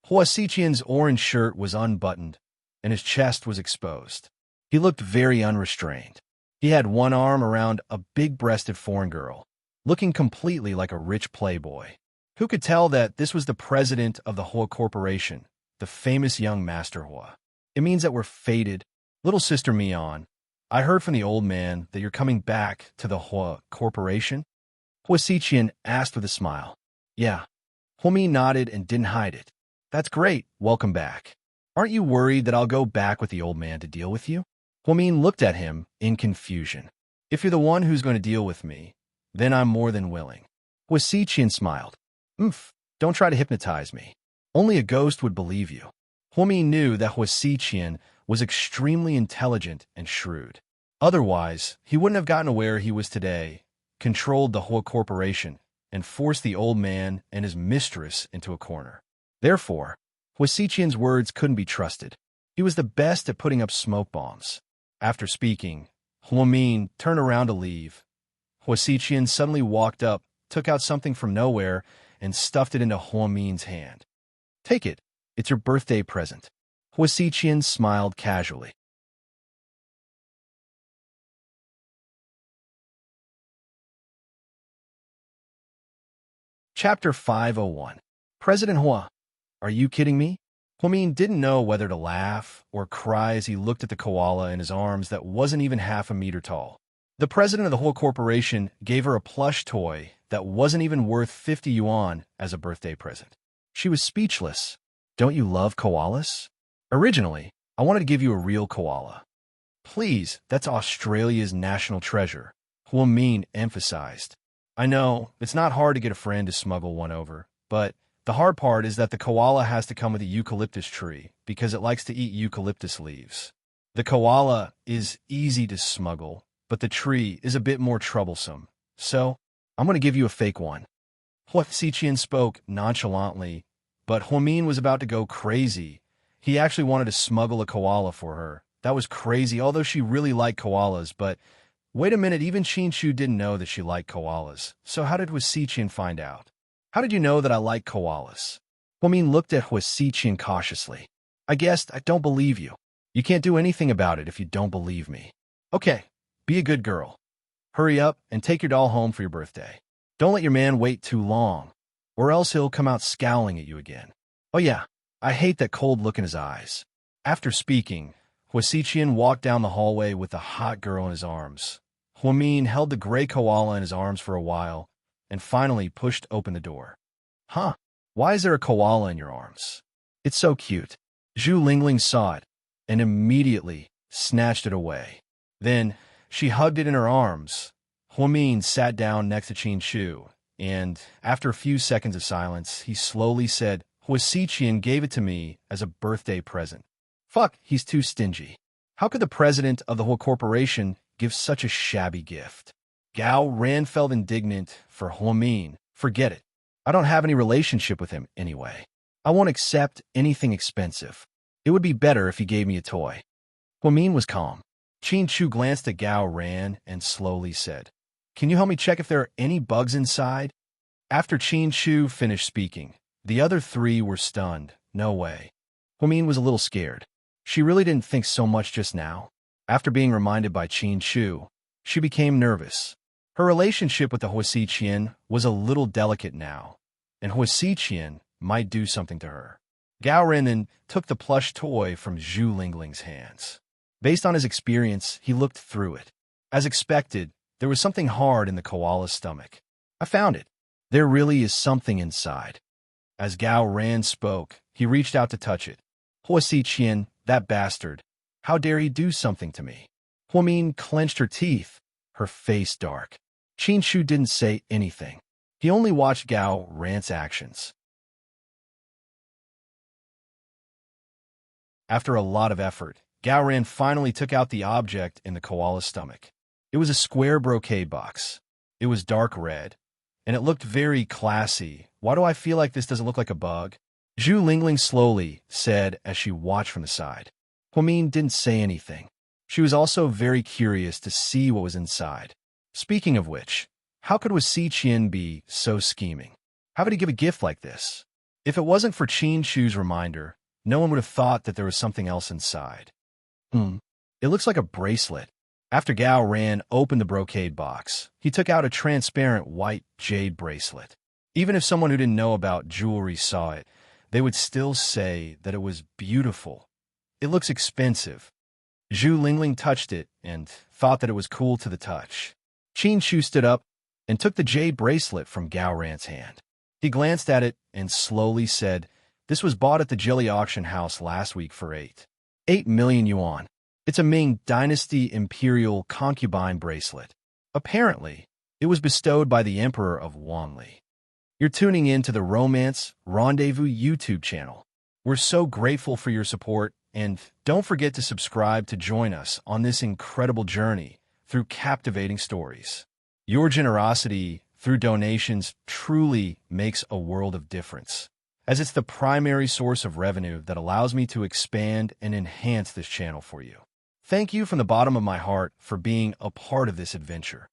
Huasiqian's orange shirt was unbuttoned, and his chest was exposed. He looked very unrestrained. He had one arm around a big-breasted foreign girl, looking completely like a rich playboy. Who could tell that this was the president of the Hua Corporation, the famous young Master Hua? It means that we're fated. Little sister Mian, I heard from the old man that you're coming back to the Hua Corporation? Huasiqian asked with a smile. Yeah. Huami nodded and didn't hide it. That's great. Welcome back. Aren't you worried that I'll go back with the old man to deal with you? Huamin looked at him in confusion. If you're the one who's going to deal with me, then I'm more than willing. Huasiqian smiled. Don't try to hypnotize me. Only a ghost would believe you. Huami knew that Huasiqian was extremely intelligent and shrewd. Otherwise, he wouldn't have gotten where he was today, controlled the Hua Corporation, and forced the old man and his mistress into a corner. Therefore, Huasiqian's words couldn't be trusted. He was the best at putting up smoke bombs. After speaking, Huamin turned around to leave. Huasiqian suddenly walked up, took out something from nowhere, and stuffed it into Huamin's hand. Take it. It's your birthday present. Huasiqian smiled casually. Chapter 501. President Hua. Are you kidding me? Huamin didn't know whether to laugh or cry as he looked at the koala in his arms that wasn't even half a meter tall. The president of the whole corporation gave her a plush toy that wasn't even worth 50 yuan as a birthday present. She was speechless. Don't you love koalas? Originally, I wanted to give you a real koala. Please, that's Australia's national treasure, Huamin emphasized. I know, it's not hard to get a friend to smuggle one over, but the hard part is that the koala has to come with a eucalyptus tree because it likes to eat eucalyptus leaves. The koala is easy to smuggle, but the tree is a bit more troublesome. So, I'm going to give you a fake one. Huasiqian spoke nonchalantly, but Huamin was about to go crazy. He actually wanted to smuggle a koala for her. That was crazy, although she really liked koalas, but wait a minute, even Qinshu didn't know that she liked koalas. So how did Huasiqian find out? How did you know that I like koalas? Huamin looked at Huasiqian cautiously. I guessed I don't believe you. You can't do anything about it if you don't believe me. Okay, be a good girl. Hurry up and take your doll home for your birthday. Don't let your man wait too long, or else he'll come out scowling at you again. Oh yeah, I hate that cold look in his eyes. After speaking, Huasiqian walked down the hallway with the hot girl in his arms. Huamin held the gray koala in his arms for a while, and finally pushed open the door. Huh, why is there a koala in your arms? It's so cute. Zhu Lingling saw it, and immediately snatched it away. Then, she hugged it in her arms. Huamin sat down next to Qinshu, and, after a few seconds of silence, he slowly said, Huasiqian gave it to me as a birthday present. Fuck, he's too stingy. How could the president of the whole corporation give such a shabby gift? Gao Ran felt indignant for Huamin. Forget it. I don't have any relationship with him anyway. I won't accept anything expensive. It would be better if he gave me a toy. Huamin was calm. Qinshu glanced at Gao Ran and slowly said, Can you help me check if there are any bugs inside? After Qinshu finished speaking, the other three were stunned. No way. Huamin was a little scared. She really didn't think so much just now. After being reminded by Qinshu, she became nervous. Her relationship with the Huasiqian was a little delicate now, and Huasiqian might do something to her. Gao Ren then took the plush toy from Zhu Lingling's hands. Based on his experience, he looked through it. As expected, there was something hard in the koala's stomach. I found it. There really is something inside. As Gao Ran spoke, he reached out to touch it. Huasiqian, that bastard. How dare he do something to me? Huamin clenched her teeth, her face dark. Qinshu didn't say anything. He only watched Gao Ran's actions. After a lot of effort, Gao Ran finally took out the object in the koala's stomach. It was a square brocade box. It was dark red, and it looked very classy. Why do I feel like this doesn't look like a bug? Zhu Lingling slowly said as she watched from the side. Huamin didn't say anything. She was also very curious to see what was inside. Speaking of which, how could Si Qian be so scheming? How would he give a gift like this? If it wasn't for Qin Shu's reminder, no one would have thought that there was something else inside. It looks like a bracelet. After Gao Ran opened the brocade box, he took out a transparent white jade bracelet. Even if someone who didn't know about jewelry saw it, they would still say that it was beautiful. It looks expensive. Zhu Lingling touched it and thought that it was cool to the touch. Qin Shu stood up and took the jade bracelet from Gao Ran's hand. He glanced at it and slowly said, "This was bought at the Jelly Auction House last week for 8 million yuan. It's a Ming Dynasty Imperial Concubine bracelet. Apparently, it was bestowed by the Emperor of Wanli." You're tuning in to the Romance Rendezvous YouTube channel. We're so grateful for your support, and don't forget to subscribe to join us on this incredible journey through captivating stories. Your generosity through donations truly makes a world of difference, as it's the primary source of revenue that allows me to expand and enhance this channel for you. Thank you from the bottom of my heart for being a part of this adventure.